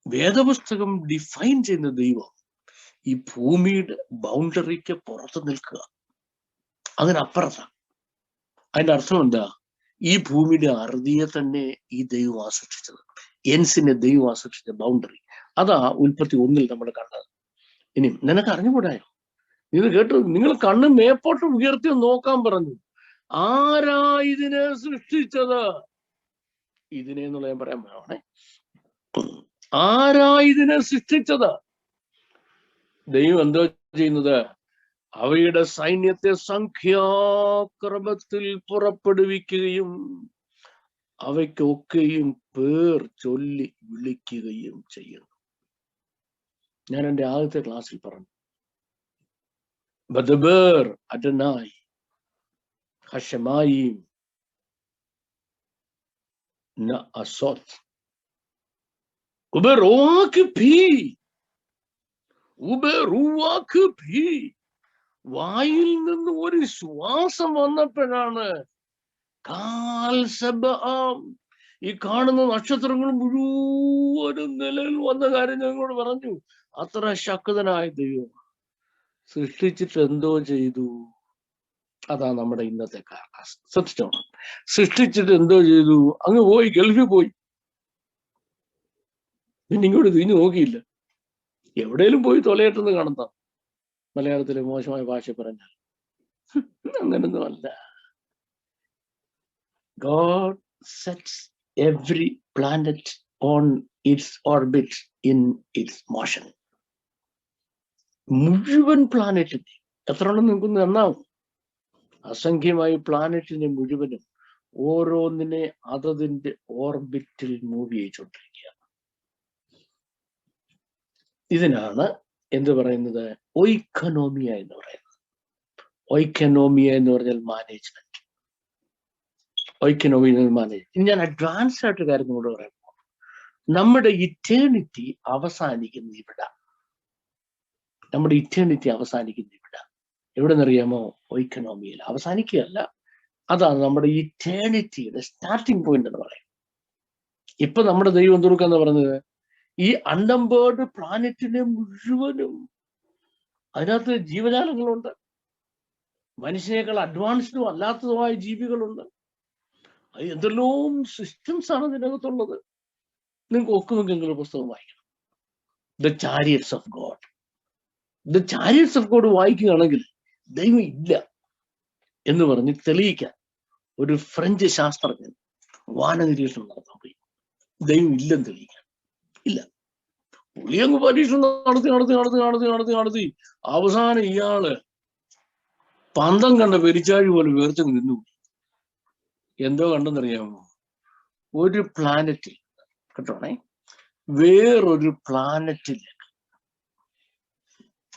വേദപുസ്തകം ഡിഫൈൻ ചെയ്യുന്ന ദൈവം ഈ ഭൂമിയുടെ ബൗണ്ടറിക്ക് പുറത്ത് നിൽക്കുക, അതിനപ്പുറത്താണ്. അതിന്റെ അർത്ഥം എന്താ? ഈ ഭൂമിയുടെ അറുതിയെ തന്നെ ഈ ദൈവം സൃഷ്ടിച്ചത്, എൻസിനെ ദൈവം സൃഷ്ടിച്ച ബൗണ്ടറി. അതാ ഉൽപ്പത്തി 1 നമ്മൾ കണ്ടത്. ഇനി നിനക്ക് അറിഞ്ഞുകൂടായോ? നിങ്ങൾ കേട്ടു, നിങ്ങൾ കണ്ണ് മേപ്പോട്ട് ഉയർത്തി നോക്കാൻ പറഞ്ഞു. ആരാ ഇതിനെ സൃഷ്ടിച്ചത്? ഇതിനെ എന്നുള്ള ഞാൻ പറയാൻ പോവാണേ. ആരാ ഇതിനെ സൃഷ്ടിച്ചത്? ദൈവം എന്തോ ചെയ്യുന്നത്? അവയുടെ സൈന്യത്തെ സംഖ്യാക്രമത്തിൽ പുറപ്പെടുവിക്കുകയും അവയ്ക്കൊക്കെയും പേർ ചൊല്ലി വിളിക്കുകയും ചെയ്യുന്നു. ഞാൻ എൻ്റെ ആദ്യത്തെ ക്ലാസ്സിൽ പറഞ്ഞു, ബദബേർ അഡനായി ഹശമായിം ന അസോത്ത് ഉബറോക്ക് ഭീ ഉബറുവാക്ക് ഭീ. വായിൽ നിന്ന് ഒരു ശ്വാസം വന്നപ്പോഴാണ് ഈ കാണുന്ന നക്ഷത്രങ്ങൾ മുഴുവനും നിലയിൽ വന്ന കാര്യം ഞങ്ങളോട് പറഞ്ഞു. അത്ര ശക്തനായ ദൈവം സൃഷ്ടിച്ചിട്ട് എന്തോ ചെയ്തു? അതാ നമ്മുടെ ഇന്നത്തെ കാരണ. ശ്രദ്ധിച്ചോണം, സൃഷ്ടിച്ചിട്ട് എന്തോ ചെയ്തു? അങ്ങ് പോയി, ഗൾഫിൽ പോയി. പിന്നെ ഇങ്ങോട്ട് തിരിഞ്ഞു നോക്കിയില്ല. എവിടെയെങ്കിലും പോയി തൊലയിട്ടെന്ന് കാണുന്ന മലയാളത്തിലെ മോശമായ ഭാഷ പറഞ്ഞാൽ അങ്ങനൊന്നും അല്ല. God sets every planet on its orbit in its motion. മുഴുവൻ പ്ലാനറ്റിനെ എത്ര ഉണ്ടെന്ന് നിങ്ങൾക്കൊന്ന് എണ്ണാവും. അസംഖ്യമായി പ്ലാനറ്റിനെ മുഴുവനും ഓരോന്നിനെ അതതിന്റെ ഓർബിറ്റിൽ മൂവ് ചെയ്തുകൊണ്ടിരിക്കുക. ഇതിനാണ് എന്ത് പറയുന്നത്? ഒയ്ക്കനോമിയ എന്ന് പറയുന്നത്. ഒയ്ക്കനോമിയ എന്ന് പറഞ്ഞാൽ മാനേജ്മെന്റ്. ഒയ്ക്കനോമിയ മാനേജ്മെന്റ്. ഞാൻ അഡ്വാൻസ് ആയിട്ട് കാര്യം കൂടെ പറയാൻ പോകും. നമ്മുടെ ഇറ്റേണിറ്റി അവസാനിക്കുന്ന ഇവിടെ. നമ്മുടെ ഇറ്റേണിറ്റി അവസാനിക്കുന്ന ഇവിടെ. എവിടെ നിന്നറിയാമോ? ഒയ്ക്കനോമിയയിൽ അവസാനിക്കുകയല്ല. അതാണ് നമ്മുടെ ഇറ്റേണിറ്റിയുടെ സ്റ്റാർട്ടിങ് പോയിന്റ് എന്ന് പറയും. ഇപ്പൊ നമ്മുടെ ദൈവം എന്തുകൊടുക്കാന്ന് പറഞ്ഞത്? ഈ അൺനമ്പേർഡ് പ്ലാനറ്റിനെ മുഴുവനും, അതിനകത്ത് ജീവജാലങ്ങളുണ്ട്, മനുഷ്യനേക്കാൾ അഡ്വാൻസ്ഡും അല്ലാത്തതുമായ ജീവികളുണ്ട്. അത് എന്തെല്ലാം സിസ്റ്റംസ് ആണ് ഇതിനകത്തുള്ളത്. നിങ്ങൾക്ക് ഒക്കുമെങ്കിൽ പുസ്തകം വായിക്കണം, the chariots of God. The chariots of God വായിക്കുകയാണെങ്കിൽ ദൈവം ഇല്ല എന്ന് പറഞ്ഞ് തെളിയിക്കാൻ ഒരു ഫ്രഞ്ച് ശാസ്ത്രജ്ഞൻ വാനനിരീക്ഷണം നടത്താൻ പോയി. ദൈവം ഇല്ലെന്ന് തെളിയിക്കാൻ ഇല്ല. പുള്ളിയങ്ങ് പരീക്ഷണം നടത്തി അവസാനം ഇയാള് പന്തം കണ്ട പെരിച്ചാഴി പോലെ വേർച്ചങ്ങ് നിന്നു. എന്തോ കണ്ടെന്നറിയാമോ? ഒരു പ്ലാനറ്റിൽ കേട്ടോണേ, വേറൊരു പ്ലാനറ്റിലേക്ക്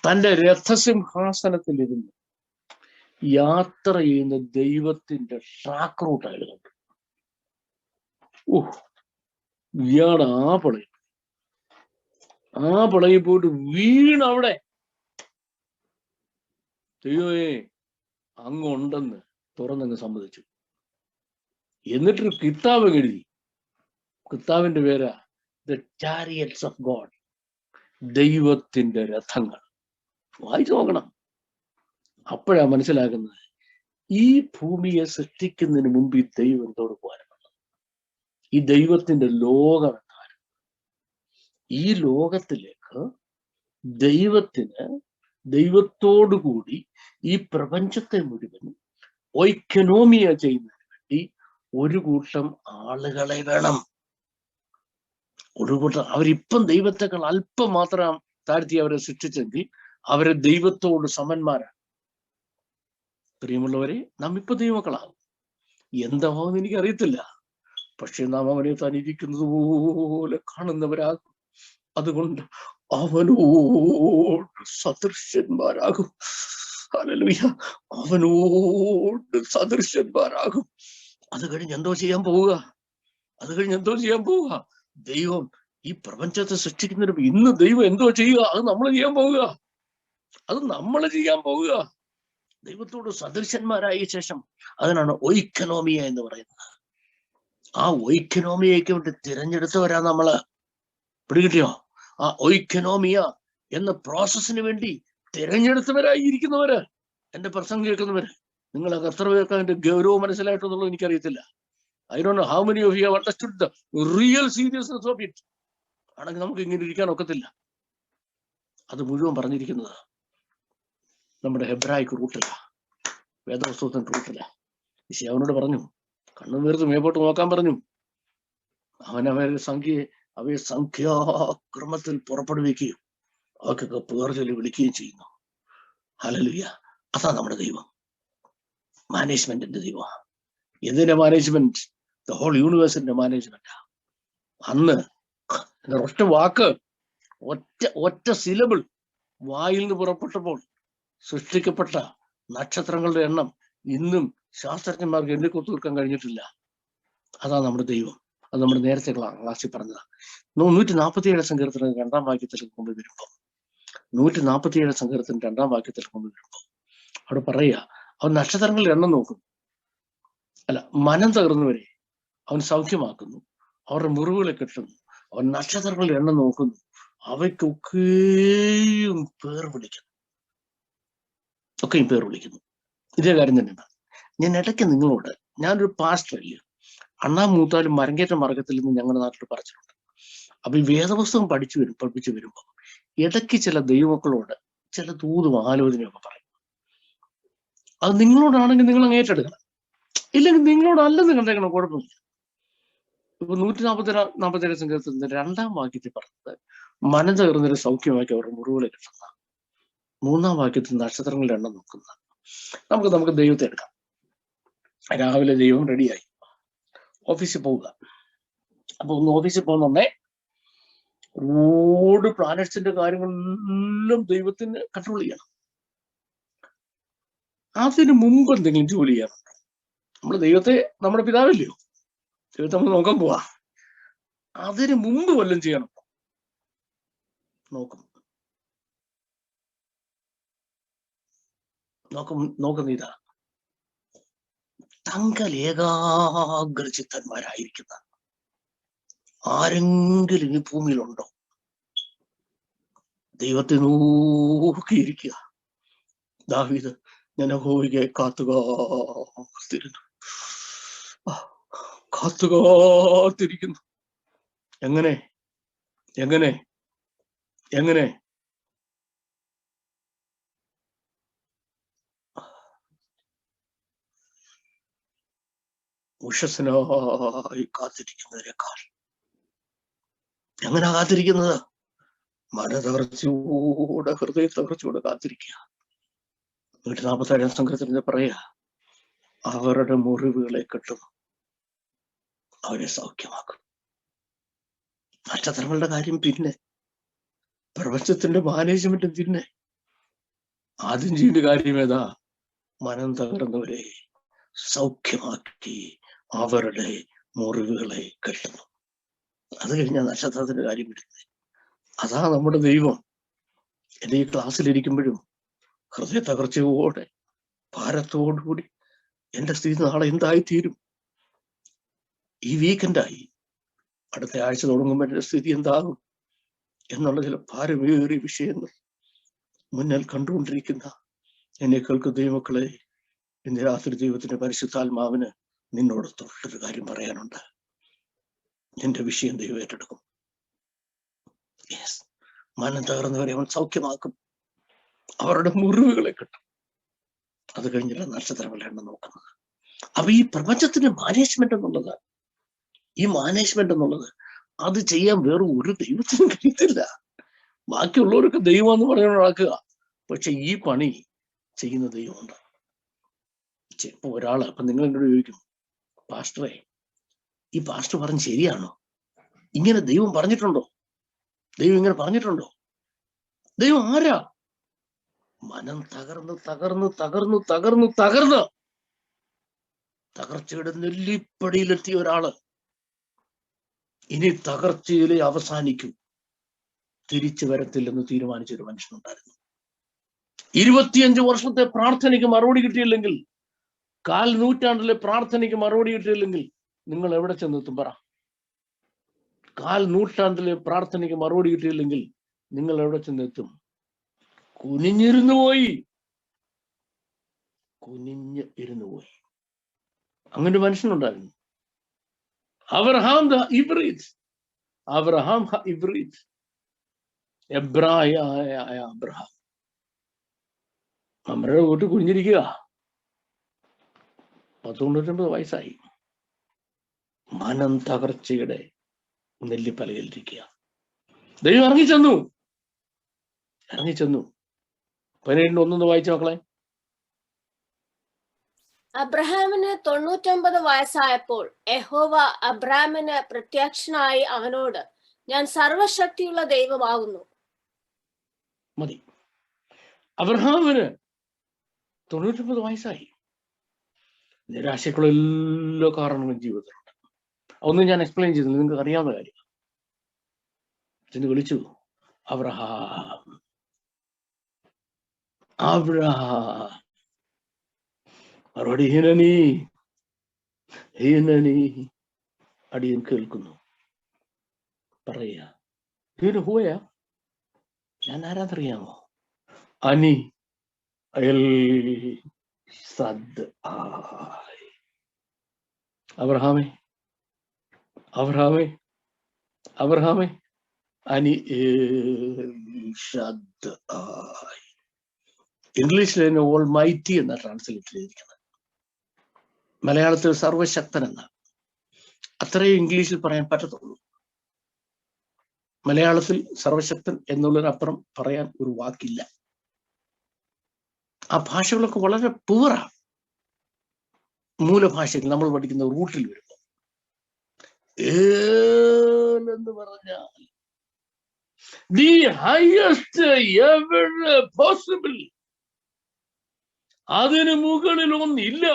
തന്റെ രഥസിംഹാസനത്തിലിരുന്ന് യാത്ര ചെയ്യുന്ന ദൈവത്തിന്റെ ട്രാക്ക് റൂട്ട് അയാൾ കണ്ടു. ഇയാള് ആ പളയിൽ പോയിട്ട് വീണവിടെ. ദൈവമേ, അങ്ങുണ്ടെന്ന് തുറന്നങ്ങ് സമ്മതിച്ചു. എന്നിട്ടൊരു കിതാബ് എഴുതി. കിതാബിന്റെ പേരാ ദ ചാരിയറ്റ്സ് ഓഫ് ഗോഡ്, ദൈവത്തിന്റെ രഥങ്ങൾ. വായിച്ചു നോക്കണം. അപ്പോഴാ മനസ്സിലാക്കുന്നത് ഈ ഭൂമിയെ സൃഷ്ടിക്കുന്നതിന് മുമ്പ് ഈ ദൈവം എന്തോട് പോകാനുള്ളത്, ഈ ദൈവത്തിന്റെ ലോകം എന്താണ്. ഈ ലോകത്തിലേക്ക് ദൈവത്തോടുകൂടി ഈ പ്രപഞ്ചത്തെ മുഴുവൻ ഒയ്ക്കനോമിയ ചെയ്യുന്നതിന് വേണ്ടി ഒരു കൂട്ടം ആളുകളെ വേണം. ഒരു കൂട്ടം അവരിപ്പം ദൈവത്തെക്കാൾ അല്പം മാത്രം താഴ്ത്തി അവരെ സൃഷ്ടിച്ചെങ്കിൽ അവരെ ദൈവത്തോട് സമന്മാരാണ്. പ്രിയമുള്ളവരെ, നാം ഇപ്പൊ ദൈവമക്കളാകും. എന്താവും എനിക്കറിയത്തില്ല. പക്ഷെ നാം അവനെ താൻ ഇരിക്കുന്നത് പോലെ കാണുന്നവരാകും. അതുകൊണ്ട് അവനോട് സദൃശ്യന്മാരാകും. ഹല്ലേലൂയ. അവനോട് സദൃശ്യന്മാരാകും. അത് കഴിഞ്ഞ് എന്തോ ചെയ്യാൻ പോവുക? ദൈവം ഈ പ്രപഞ്ചത്തെ സൃഷ്ടിക്കുന്നതിന് ഇന്ന് ദൈവം എന്തോ ചെയ്യുക? അത് നമ്മൾ ചെയ്യാൻ പോവുക. ദൈവത്തോട് സദൃശന്മാരായ ശേഷം അതിനാണ് ഒയ്ക്കനോമിയ എന്ന് പറയുന്നത്. ആ ഒയ്ക്കനോമിയയ്ക്ക് വേണ്ടി തിരഞ്ഞെടുത്തവരാ നമ്മള്. പിടികിട്ടിയോ? ആ ഒയ്ക്കനോമിയ എന്ന പ്രോസസ്സിന് വേണ്ടി തിരഞ്ഞെടുത്തവരായിരിക്കുന്നവര്, എന്റെ പ്രസംഗം കേൾക്കുന്നവര്, നിങ്ങൾ എത്ര പേർക്ക് അതിന്റെ ഗൗരവം മനസ്സിലായിട്ടെന്നുള്ളത് എനിക്കറിയത്തില്ല. I don't know how many of you have understood the real seriousness of it. ആണെങ്കിൽ നമുക്ക് ഇങ്ങനെ ഇരിക്കാൻ ഒക്കത്തില്ല. അത് മുഴുവൻ പറഞ്ഞിരിക്കുന്നത് നമ്മുടെ ഹെബ്രായിക്ക് റൂട്ടില, വേദപുസ്തകത്തിന്റെ റൂട്ടില. അവനോട് പറഞ്ഞു, കണ്ണു നീർത്ത് മേപ്പോട്ട് നോക്കാൻ പറഞ്ഞു. അവയെ സംഖ്യാക്രമത്തിൽ പുറപ്പെടുവിക്കുകയും അവർക്കൊക്കെ പേർ ചൊല്ലി വിളിക്കുകയും ചെയ്യുന്നു. ഹല്ലേലൂയ. അതാ നമ്മുടെ ദൈവം, മാനേജ്മെന്റിന്റെ ദൈവം. എന്തിന്റെ മാനേജ്മെന്റ്? ദ ഹോൾ യൂണിവേഴ്സിന്റെ മാനേജ്മെന്റ്. അന്ന് ഒറ്റ വാക്ക്, ഒറ്റ സിലബിൾ വായിൽ നിന്ന് പുറപ്പെട്ടപ്പോൾ സൃഷ്ടിക്കപ്പെട്ട നക്ഷത്രങ്ങളുടെ എണ്ണം ഇന്നും ശാസ്ത്രജ്ഞന്മാർക്ക് എണ്ണിക്കൊത്തു തീർക്കാൻ കഴിഞ്ഞിട്ടില്ല. അതാ നമ്മുടെ ദൈവം. അത് നമ്മുടെ നേരത്തെ ക്ലാസ്സിൽ പറഞ്ഞതാണ്. 147 സങ്കീർത്തനം 2-ാം വാക്യത്തിൽ കൊണ്ടുവരുമ്പോ 147 സങ്കീർത്തനം 2-ാം വാക്യത്തിൽ കൊണ്ടുവരുമ്പോ അവിടെ പറയുക, അവൻ നക്ഷത്രങ്ങളുടെ എണ്ണം നോക്കുന്നു. മനം തകർന്നവരെ അവൻ സൗഖ്യമാക്കുന്നു, അവരുടെ മുറിവുകളെ കെട്ടുന്നു. അവൻ നക്ഷത്രങ്ങളുടെ എണ്ണം നോക്കുന്നു, അവയ്ക്കൊക്കെയും പേർ വിളിക്കുന്നു. ഇതേ കാര്യം തന്നെയാണ് ഞാൻ ഇടയ്ക്ക് നിങ്ങളോട്, ഞാനൊരു പാസ്റ്റർ അല്ലേ, അണ്ണാ മൂത്താലും മരങ്കേറ്റ മാർഗത്തിൽ നിന്ന് ഞങ്ങളുടെ നാട്ടിൽ പറഞ്ഞിട്ടുണ്ട്. അപ്പൊ ഈ വേദപുസ്തകം പഠിപ്പിച്ചു വരുമ്പോൾ ഇടയ്ക്ക് ചില ദൈവമക്കളോട് ചില ദൂതും ആലോചനയൊക്കെ പറയും. അത് നിങ്ങളോടാണെങ്കിൽ നിങ്ങൾ അങ്ങ് ഏറ്റെടുക്കണം. ഇല്ലെങ്കിൽ നിങ്ങളോടല്ലെന്ന് കണ്ടേക്കണം, കുഴപ്പമില്ല. ഇപ്പൊ 147 സങ്കീർത്തനത്തിന്റെ 2-ാം വാക്യത്തിൽ പറഞ്ഞത് മനം തകർന്നൊരു സൗഖ്യമാക്കി അവരുടെ മുറിവുകളെ കിട്ടുന്ന. 3-ാം വാക്യത്തിൽ നക്ഷത്രങ്ങളുടെ എണ്ണം നോക്കുന്ന. നമുക്ക് ദൈവത്തെ എടുക്കാം. രാവിലെ ദൈവം റെഡിയായി ഓഫീസിൽ പോവുക. അപ്പൊ ഒന്ന് ഓഫീസിൽ പോകുന്നുണ്ടേ, ഒരുപാട് പ്ലാനറ്റ്സിന്റെ കാര്യങ്ങളെല്ലാം ദൈവത്തിന് കൺട്രോൾ ചെയ്യണം. അതിന് മുമ്പ് എന്തെങ്കിലും ജോലി ചെയ്യണം. നമ്മൾ ദൈവത്തെ, നമ്മുടെ പിതാവില്ലയോ, ദൈവത്തെ നമ്മൾ നോക്കാൻ പോവാ. അതിന് മുമ്പ് വല്ലതും ചെയ്യണം. നോക്കുന്ന ഇതാ, തങ്കലേകാഗ്രചിത്തന്മാരായിരിക്കുന്ന ആരെങ്കിലും ഈ ഭൂമിയിലുണ്ടോ? ദൈവത്തെ നോക്കിയിരിക്കുക. ദാവീദ്, ഞാൻ യഹോവയെ കാത്തുകാത്തിരിക്കുന്നു. എങ്ങനെ ഉഷസ്സിനായി കാത്തിരിക്കുന്നതിനേക്കാൾ എങ്ങനെ കാത്തിരിക്കുന്നത്? മനതകർച്ചയോടെ, ഹൃദയത്തകർച്ചയോടെ കാത്തിരിക്കുക. 147 സങ്കീർത്തനത്തിൽ പറയാ, അവരുടെ മുറിവുകളെ കെട്ടുന്നു, അവരെ സൗഖ്യമാക്കും. നക്ഷത്രങ്ങളുടെ കാര്യം പിന്നെ, പ്രപഞ്ചത്തിന്റെ മാനേജ്മെന്റും പിന്നെ. ആദ്യം ചെയ്യേണ്ട കാര്യം ഏതാ? മനം തകർന്നവരെ സൗഖ്യമാക്കി അവരുടെ മുറിവുകളെ കെട്ടുന്നു. അത് കഴിഞ്ഞാൽ നക്ഷത്രത്തിന്റെ കാര്യം വിടുന്നത്. അതാ നമ്മുടെ ദൈവം. എന്റെ ഈ ക്ലാസ്സിലിരിക്കുമ്പോഴും ഹൃദയ തകർച്ചയോടെ ഭാരത്തോടുകൂടി എന്റെ സ്ഥിതി നാളെ എന്തായിത്തീരും, ഈ വീക്കെൻഡായി, അടുത്ത ആഴ്ച തുടങ്ങുമ്പോൾ എന്റെ സ്ഥിതി എന്താകും എന്നുള്ള ചില ഭാരമേറിയ വിഷയങ്ങൾ മുന്നിൽ കണ്ടുകൊണ്ടിരിക്കുന്ന എന്നെ കേൾക്കുന്ന ദൈവമക്കളെ, ഇന്ന് രാത്രി ദൈവത്തിന്റെ പരിശുദ്ധാത്മാവിന് നിന്നോട് തൊട്ടൊരു കാര്യം പറയാനുണ്ട്. നിന്റെ വിഷയം ദൈവം ഏറ്റെടുക്കും. മനം തകർന്നവരെ അവൻ സൗഖ്യമാക്കും. അവരുടെ മുറിവുകളെ കിട്ടും. അത് കഴിഞ്ഞില്ല നക്ഷത്രങ്ങളെ എണ്ണം നോക്കുന്നത്. അപ്പൊ ഈ പ്രപഞ്ചത്തിന്റെ മാനേജ്മെന്റ് എന്നുള്ളത്, ഈ മാനേജ്മെന്റ് എന്നുള്ളത് അത് ചെയ്യാൻ വേറെ ഒരു ദൈവത്തിനും കഴിയത്തില്ല. ബാക്കിയുള്ളവർക്ക് ദൈവം എന്ന് പറഞ്ഞു നടക്കുക, പക്ഷെ ഈ പണി ചെയ്യുന്ന ദൈവമുണ്ട്. ഇപ്പൊ ഒരാള്, അപ്പൊ നിങ്ങൾ എന്നോട് ചോദിക്കും, പാസ്റ്ററെ ഈ പാസ്റ്റർ പറഞ്ഞ് ശരിയാണോ? ഇങ്ങനെ ദൈവം പറഞ്ഞിട്ടുണ്ടോ? ദൈവം ഇങ്ങനെ പറഞ്ഞിട്ടുണ്ടോ? ദൈവം ആരാ? മനം തകർന്ന് തകർന്ന് തകർന്ന് തകർന്ന് തകർന്ന് തകർച്ചയുടെ നെല്ലിപ്പടിയിലെത്തിയ ഒരാള് ഇനി തകർച്ചയിലെ അവസാനിക്കൂ, തിരിച്ചു വരത്തില്ലെന്ന് തീരുമാനിച്ചൊരു മനുഷ്യനുണ്ടായിരുന്നു. 25 വർഷത്തെ പ്രാർത്ഥനയ്ക്ക് മറുപടി കിട്ടിയില്ലെങ്കിൽ, 1/4 നൂറ്റാണ്ടിലെ പ്രാർത്ഥനയ്ക്ക് മറുപടി കിട്ടിയില്ലെങ്കിൽ നിങ്ങൾ എവിടെ ചെന്നെത്തും പറ? 1/4 നൂറ്റാണ്ടിലെ പ്രാർത്ഥനയ്ക്ക് മറുപടി കിട്ടിയില്ലെങ്കിൽ നിങ്ങൾ എവിടെ ചെന്നെത്തും? കുനിഞ്ഞിരുന്നു പോയി, കുനിഞ്ഞ് ഇരുന്നു പോയി. അങ്ങനെ ഒരു മനുഷ്യനുണ്ടായിരുന്നു, അബ്രഹാം ദ ഇബ്രീത്ത്. അബ്രഹാം ഇബ്രീത്ത്, എബ്രായ അബ്രഹാം. നമ്മുടെ വീട്ടിൽ കുഞ്ഞിരിക്കുക, 99 വയസ്സായി, മനം തകർച്ചയുടെ നെല്ലിപ്പലയിലിരിക്കുക. ദൈവം ഇറങ്ങിച്ചെന്നു. 17:1 വായിച്ച മക്കളെ. അബ്രഹാമിന് 99 വയസ്സായപ്പോൾ യഹോവ അബ്രാമിന് പ്രത്യക്ഷനായി അവനോട്, ഞാൻ സർവശക്തിയുള്ള ദൈവമാകുന്നു. മതി. അബ്രഹാമിന് 99 വയസ്സായി. നിരാശക്കുള്ള എല്ലാ കാരണങ്ങളും ജീവിതത്തിലുണ്ട്. അതൊന്നും ഞാൻ എക്സ്പ്ലെയിൻ ചെയ്തില്ല, നിങ്ങൾക്ക് അറിയാവുന്ന കാര്യം. ചെന്ന് വിളിച്ചു, അബ്രഹാം, അബ്രഹാം. മറുപടി, ഹീനനീ അടിയൻ കേൾക്കുന്നു. പറയുക, ഹൂയാ, ഞാൻ ആരാന്നറിയാമോ? അനി അയൽ സദ് ആയി. അബ്രഹാമേ, അബ്രഹാമേ, അബ്രഹാമേ, അനി ഷദ് ആയി. ഇംഗ്ലീഷിൽ തന്നെ ഓൾ മൈറ്റി എന്ന ട്രാൻസ്ലേറ്റ് ചെയ്തിരിക്കുന്നത്. മലയാളത്തിൽ സർവശക്തൻ എന്ന, അത്രയും ഇംഗ്ലീഷിൽ പറയാൻ പറ്റത്തുള്ളൂ. മലയാളത്തിൽ സർവശക്തൻ എന്നുള്ളതിനപ്പുറം പറയാൻ ഒരു വാക്കില്ല. ആ ഭാഷകളൊക്കെ വളരെ പൂറാണ്. മൂലഭാഷയിൽ നമ്മൾ പഠിക്കുന്ന റൂട്ടിൽ വരുമ്പോൾ എന്ന് പറഞ്ഞാൽ ദി ഹൈയസ്റ്റ് എവർ പോസിബിൾ, അതിന് മുകളിൽ ഒന്നില്ല.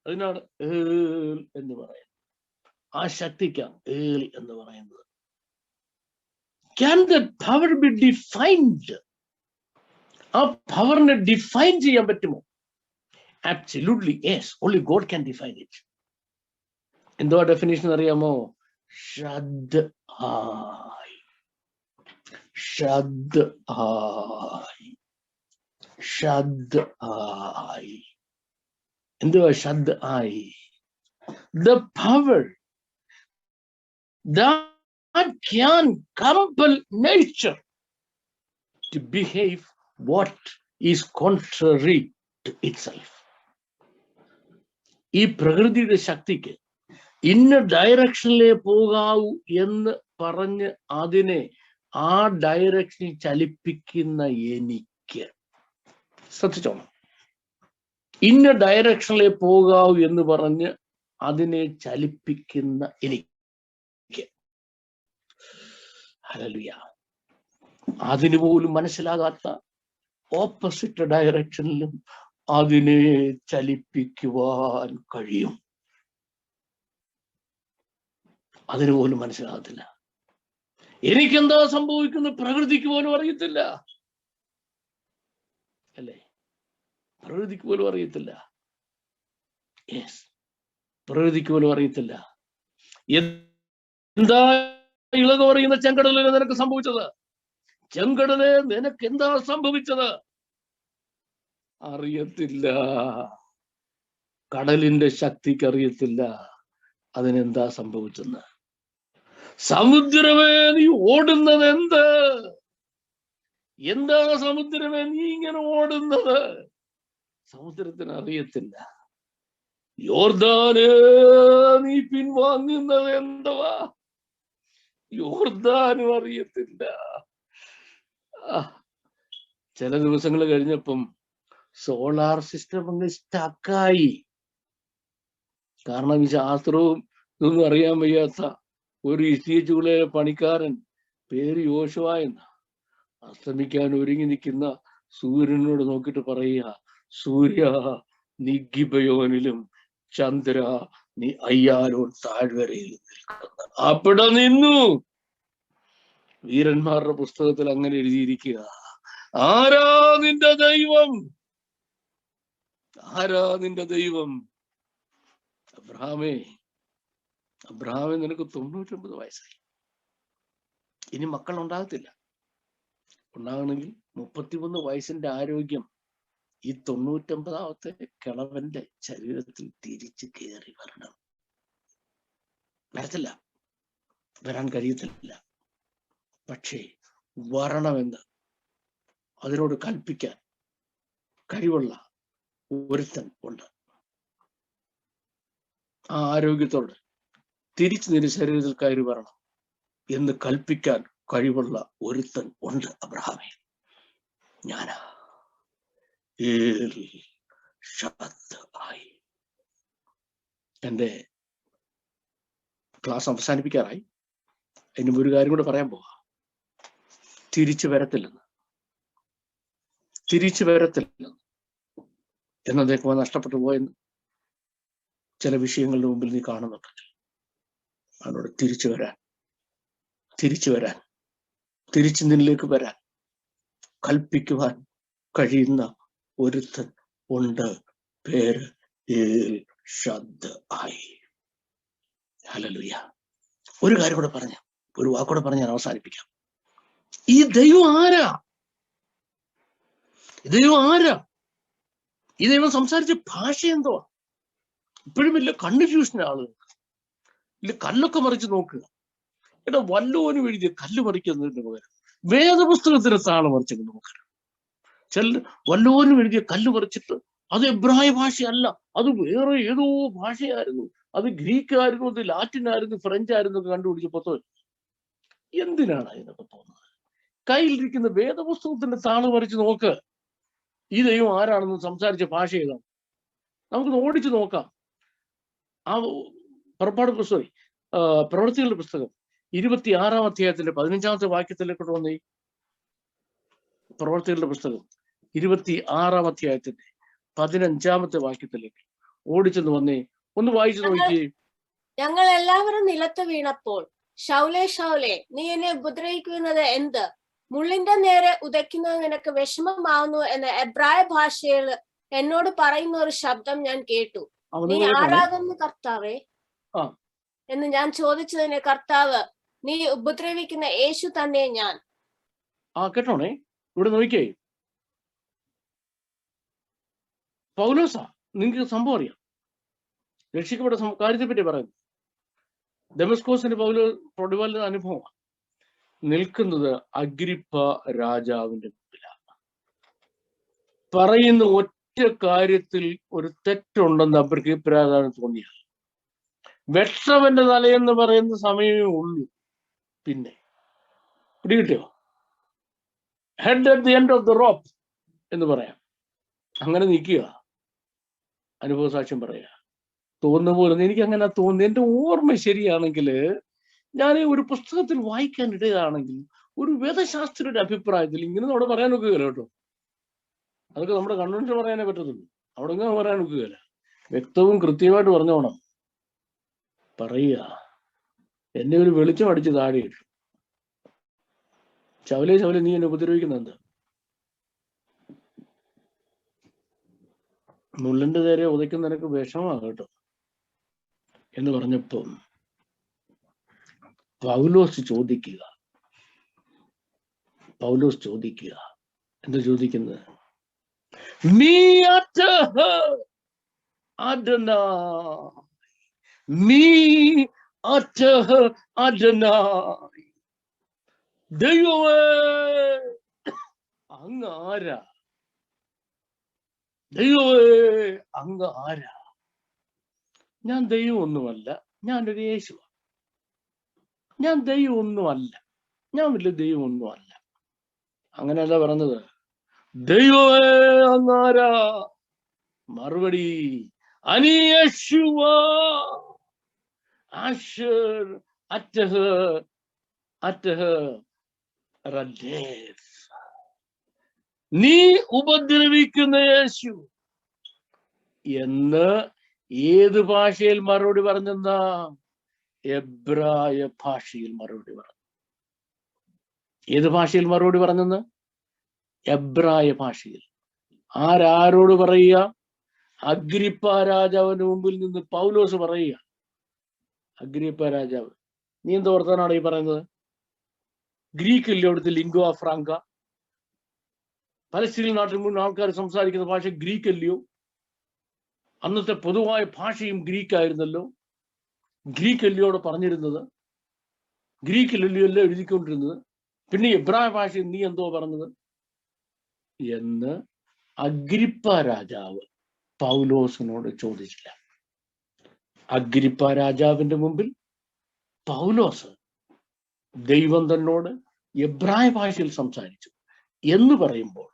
അതിനാണ് എന്ന് പറയുന്നത്. ആ ശക്തിക്കാണ് എന്ന് പറയുന്നത്. Can that power be defined? ആ പവറിനെ ഡിഫൈൻ ചെയ്യാൻ പറ്റുമോ? Absolutely yes. Only God can define it. എന്തോ ഡെഫിനേഷൻ അറിയാമോ? ഷദ് ആയി, ഷദ് ആയി, ഷദ് ആയി. എന്തുവാ ഷദ് ആയി? The power that can compel nature to behave what is contrary to itself. ഈ പ്രകൃതിയുടെ ശക്തിക്ക് ഇന്ന ഡയറക്ഷനിലേ പോകാവൂ എന്ന് പറഞ്ഞ് അതിനെ ആ ഡയറക്ഷനിൽ ചലിപ്പിക്കുന്ന എനിക്ക്, ശ്രദ്ധിച്ചോണം, ഇന്ന ഡയറക്ഷനിലേ പോകാവൂ എന്ന് പറഞ്ഞ് അതിനെ ചലിപ്പിക്കുന്ന എനിക്ക്, ഹല്ലേലൂയ, അതിന് പോലും മനസ്സിലാകാത്ത ഓപ്പോസിറ്റ് ഡയറക്ഷനിലും അതിനെ ചലിപ്പിക്കുവാൻ കഴിയും. അതിന് പോലും മനസ്സിലാകത്തില്ല. എനിക്കെന്താ സംഭവിക്കുന്നത് പ്രകൃതിക്ക് പോലും അറിയത്തില്ല, അല്ലേ? പ്രകൃതിക്ക് പോലും അറിയത്തില്ല. യെസ്, പ്രകൃതിക്ക് പോലും അറിയത്തില്ല. എന്താ ഇളകു പറയുന്ന ചെങ്കടലിന് നിനക്ക് സംഭവിച്ചത്? ചെങ്കടലെ നിനക്ക് എന്താ സംഭവിച്ചത്? അറിയത്തില്ല. കടലിന്റെ ശക്തിക്ക് അറിയത്തില്ല അതിനെന്താ സംഭവിച്ചെന്ന്. സമുദ്രമേ നീ ഓടുന്നത് എന്ത്? എന്താ സമുദ്രമേ നീ ഇങ്ങനെ ഓടുന്നത്? സമുദ്രത്തിന് അറിയത്തില്ല. യോർദാനേ നീ പിൻവാങ്ങുന്നത് എന്തുവാ? യോർദാനും അറിയത്തില്ല. ചില ദിവസങ്ങൾ കഴിഞ്ഞപ്പം സോളാർ സിസ്റ്റം അങ്ങ് സ്റ്റക്കായി. കാരണം ഈ ശാസ്ത്രവും ഇതൊന്നും അറിയാൻ വയ്യാത്ത ഒരു ഇഷ്ടിച്ചുകളെ പണിക്കാരൻ, പേര് യോശുവ എന്ന, അസ്തമിക്കാൻ ഒരുങ്ങി നിൽക്കുന്ന സൂര്യനോട് നോക്കിയിട്ട് പറയുക, സൂര്യ നീ ഗിബയോനിലും, ചന്ദ്ര നീ അയ്യാലോൻ താഴ്വരയിൽ നിൽക്കുന്ന. അവിടെ നിന്നു. വീരന്മാരുടെ പുസ്തകത്തിൽ അങ്ങനെ എഴുതിയിരിക്കുക. ആരാ നിന്റെ ദൈവം? ആരാ നിന്റെ ദൈവം? അബ്രഹാമേ, അബ്രഹാമേ, നിനക്ക് 99 വയസ്സായി. ഇനി മക്കൾ ഉണ്ടാകത്തില്ല. ഉണ്ടാകണമെങ്കിൽ 33 വയസ്സിന്റെ ആരോഗ്യം ഈ 99ാമത്തെ കിളവന്റെ ശരീരത്തിൽ തിരിച്ചു കയറി വരണം. വരത്തില്ല, വരാൻ കഴിയത്തില്ല. പക്ഷേ വരണമെന്ന് അതിനോട് കൽപ്പിക്കാൻ കഴിവുള്ള ഒരുത്തൻ ഉണ്ട്. ആ ആരോഗ്യത്തോട് തിരിച്ചു നിന്റെ ശരീരത്തിൽ കയറി വരണം എന്ന് കൽപ്പിക്കാൻ കഴിവുള്ള ഒരുത്തൻ ഉണ്ട്. അബ്രഹാമേ, ഞാനാ. എന്റെ ക്ലാസ് അവസാനിപ്പിക്കാറായി. അതിന് ഒരു കാര്യം കൂടെ പറയാൻ പോവാ. തിരിച്ചു വരത്തില്ലെന്ന്, തിരിച്ചു വരത്തില്ലെന്ന് എന്നതേക്കുമ്പോൾ നഷ്ടപ്പെട്ടു പോയെന്ന് ചില വിഷയങ്ങളുടെ മുമ്പിൽ നീ കാണുന്നുണ്ടെങ്കിൽ അവനോട് തിരിച്ചു വരാൻ, തിരിച്ചു വരാൻ, തിരിച്ചു നിന്നിലേക്ക് വരാൻ കൽപ്പിക്കുവാൻ കഴിയുന്ന ഒരുത്തൻ ഉണ്ട്. പേര് ഏൽ-ഷദ്ദായി. ഹല്ലേലൂയ. ഒരു കാര്യം കൂടെ പറഞ്ഞ, ഒരു വാക്കൂടെ പറഞ്ഞ് ഞാൻ അവസാനിപ്പിക്കാം. ഈ ദൈവം ആരാ? ഈ ദൈവം ആരാ? ഈ ദൈവം സംസാരിച്ച ഭാഷ എന്തുവാ? ഇപ്പോഴും ഇല്ല കൺഫ്യൂഷൻ ആളുകൾക്ക്. ഇല്ല കല്ലൊക്കെ മറിച്ച് നോക്കുക. എടാ, വല്ലോനും എഴുതിയ കല്ല് മറിക്കുന്നതിന് പകരം വേദപുസ്തകത്തിന് താള് മറിച്ചങ്ങ് നോക്കുക. ചില വല്ലോനും എഴുതിയ കല്ല് മറിച്ചിട്ട് അത് എബ്രായ ഭാഷയല്ല, അത് വേറെ ഏതോ ഭാഷയായിരുന്നു, അത് ഗ്രീക്ക് ആയിരുന്നു, അത് ലാറ്റിൻ ആയിരുന്നു, ഫ്രഞ്ച് ആയിരുന്നു ഒക്കെ കണ്ടുപിടിച്ചപ്പോ എന്തിനാണ് അതിനൊക്കെ പോകുന്നത്? കയ്യിലിരിക്കുന്ന വേദപുസ്തകത്തിന്റെ താള് മറിച്ച് നോക്ക്. ഈ ദൈവം ആരാണെന്ന് സംസാരിച്ച ഭാഷ ഏതാണ്? നമുക്കൊന്ന് ഓടിച്ചു നോക്കാം. ആ പുറപ്പാട് പുസ്തകം, പ്രവൃത്തികളുടെ പുസ്തകം 26-ാം അധ്യായത്തിന്റെ 15-ാമത്തെ വാക്യത്തിലേക്കോട്ട് വന്നേ. പ്രവൃത്തികളുടെ പുസ്തകം 26-ാം അധ്യായത്തിന്റെ 15-ാമത്തെ വാക്യത്തിലേക്ക് ഓടിച്ചെന്ന് വന്നേ. ഒന്ന് വായിച്ചു നോക്കിയേ. ഞങ്ങൾ എല്ലാവരും നിലത്ത് വീണപ്പോൾ ശൗലേ ശൗലേ നീ എന്നെ ഉപദ്രവിക്കുന്നത് എന്ത്? മുള്ളിന്റെ നേരെ ഉദയ്ക്കുന്നത് നിനക്ക് വിഷമമാവുന്നു എന്ന് എബ്രായ ഭാഷയിൽ എന്നോട് പറയുന്ന ഒരു ശബ്ദം ഞാൻ കേട്ടു. നീ ആരാകുന്നു കർത്താവേ എന്ന് ഞാൻ ചോദിച്ചതിന് കർത്താവ്, നീ ഉപദ്രവിക്കുന്ന യേശു തന്നെ ഞാൻ. കേട്ടോണേ, ഇവിടെ നോക്കിയേ. പൗലോസാ, നിങ്ങൾക്ക് സംഭവം അറിയാം. രക്ഷിക്കപ്പെട്ട കാര്യത്തെ പറ്റി പറയുന്നു. ദമസ്കോസിന്റെ പ്രതിപാലന അനുഭവമാണ്. നിൽക്കുന്നത് അഗ്രിപ്പ രാജാവിന്റെ മുമ്പിലാണ്. പറയുന്ന ഒറ്റ കാര്യത്തിൽ ഒരു തെറ്റുണ്ടെന്ന് അഗ്രിപ്പ രാജാവിന് തോന്നിയാൽ വെട്ടവന്റെ തലയെന്ന് പറയുന്ന സമയമേ ഉള്ളൂ. പിന്നെ പിടികിട്ടിയോ? Head at the end of the rope എന്ന് പറയാം. അങ്ങനെ നിൽക്കുക, അനുഭവ സാക്ഷ്യം പറയുക. തോന്നുന്ന പോലെ എനിക്ക് അങ്ങനെ തോന്നുന്നു. എന്റെ ഓർമ്മ ശരിയാണെങ്കിൽ ഞാൻ ഒരു പുസ്തകത്തിൽ വായിക്കാൻ ഇടയാണെങ്കിൽ ഒരു വേദശാസ്ത്രിയുടെ അഭിപ്രായത്തിൽ ഇങ്ങനെ അവിടെ പറയാൻ ഒക്കുകയില്ല കേട്ടോ. അതൊക്കെ നമ്മുടെ കൺവെൻഷൻ പറയാനേ പറ്റത്തുള്ളൂ. അവിടെ ഇങ്ങനെ പറയാൻ ഒക്കുകയില്ല. വ്യക്തവും കൃത്യമായിട്ട് പറഞ്ഞോണം. പറയുക, എന്നെ ഒരു വെളിച്ചം അടിച്ച് താഴെ ഇട്ടു. ശൗലേ ശൗലേ നീ എന്നെ ഉപദ്രവിക്കുന്ന എന്താ? മുള്ളിന്റെ നേരെ ഉദയ്ക്കുന്ന നിനക്ക് വിഷമാണ് കേട്ടോ എന്ന് പറഞ്ഞപ്പം പൗലോസ് ചോദിക്കുക എന്താ ചോദിക്കുന്നത്? മീ അഡനായി, ദൈവമേ അങ്ങ് ആരാ? ഞാൻ ദൈവമൊന്നുമല്ല, ഞാനൊരു യേശുവാ. ഞാൻ ദൈവമൊന്നുമല്ല, ഞാൻ വലിയ ദൈവമൊന്നുമല്ല. അങ്ങനെയല്ല പറഞ്ഞത്. ദൈവമേ അങ്ങാരാ? മറുപടി അനി യേശുവാ അശർ അറ്റഹ് അറ്റഹ് റദേഫ്. നീ ഉപദ്രവിക്കുന്ന യേശു എന്ന് ഏത് ഭാഷയിൽ മറുപടി പറഞ്ഞെന്നാ? എബ്രായ ഭാഷയിൽ മറുപടി പറഞ്ഞു. ഏത് ഭാഷയിൽ മറുപടി പറഞ്ഞെന്ന്? എബ്രായ ഭാഷയിൽ. ആരോട് പറയുക? അഗ്രിപ്പ രാജാവിന് മുമ്പിൽ നിന്ന് പൗലോസ് പറയുക. അഗ്രിപ്പ രാജാവ്, നീ എന്ത് വർത്താനാണ് ഈ പറയുന്നത്? ഗ്രീക്ക് അല്ലേ അവിടുത്തെ ലിംഗ്വ ഫ്രാങ്ക? പലസ്തീൻ നാട്ടിൽ മുഴുവൻ ആൾക്കാർ സംസാരിക്കുന്ന ഭാഷ ഗ്രീക്ക് അല്ലയോ? അന്നത്തെ പൊതുവായ ഭാഷയും ഗ്രീക്ക് ആയിരുന്നല്ലോ. ഗ്രീക്ക് അല്ലയോ അവിടെ പറഞ്ഞിരുന്നത്? ഗ്രീക്കിലല്ലയോ എല്ലാം എഴുതിക്കൊണ്ടിരുന്നത്? പിന്നെ എബ്രായ ഭാഷയിൽ നീ എന്തോ പറഞ്ഞത് എന്ന് അഗ്രിപ്പ രാജാവ് പൗലോസിനോട് ചോദിച്ചില്ല. അഗ്രിപ്പ രാജാവിന്റെ മുമ്പിൽ പൗലോസ് ദൈവം തന്നോട് എബ്രായ ഭാഷയിൽ സംസാരിച്ചു എന്ന് പറയുമ്പോൾ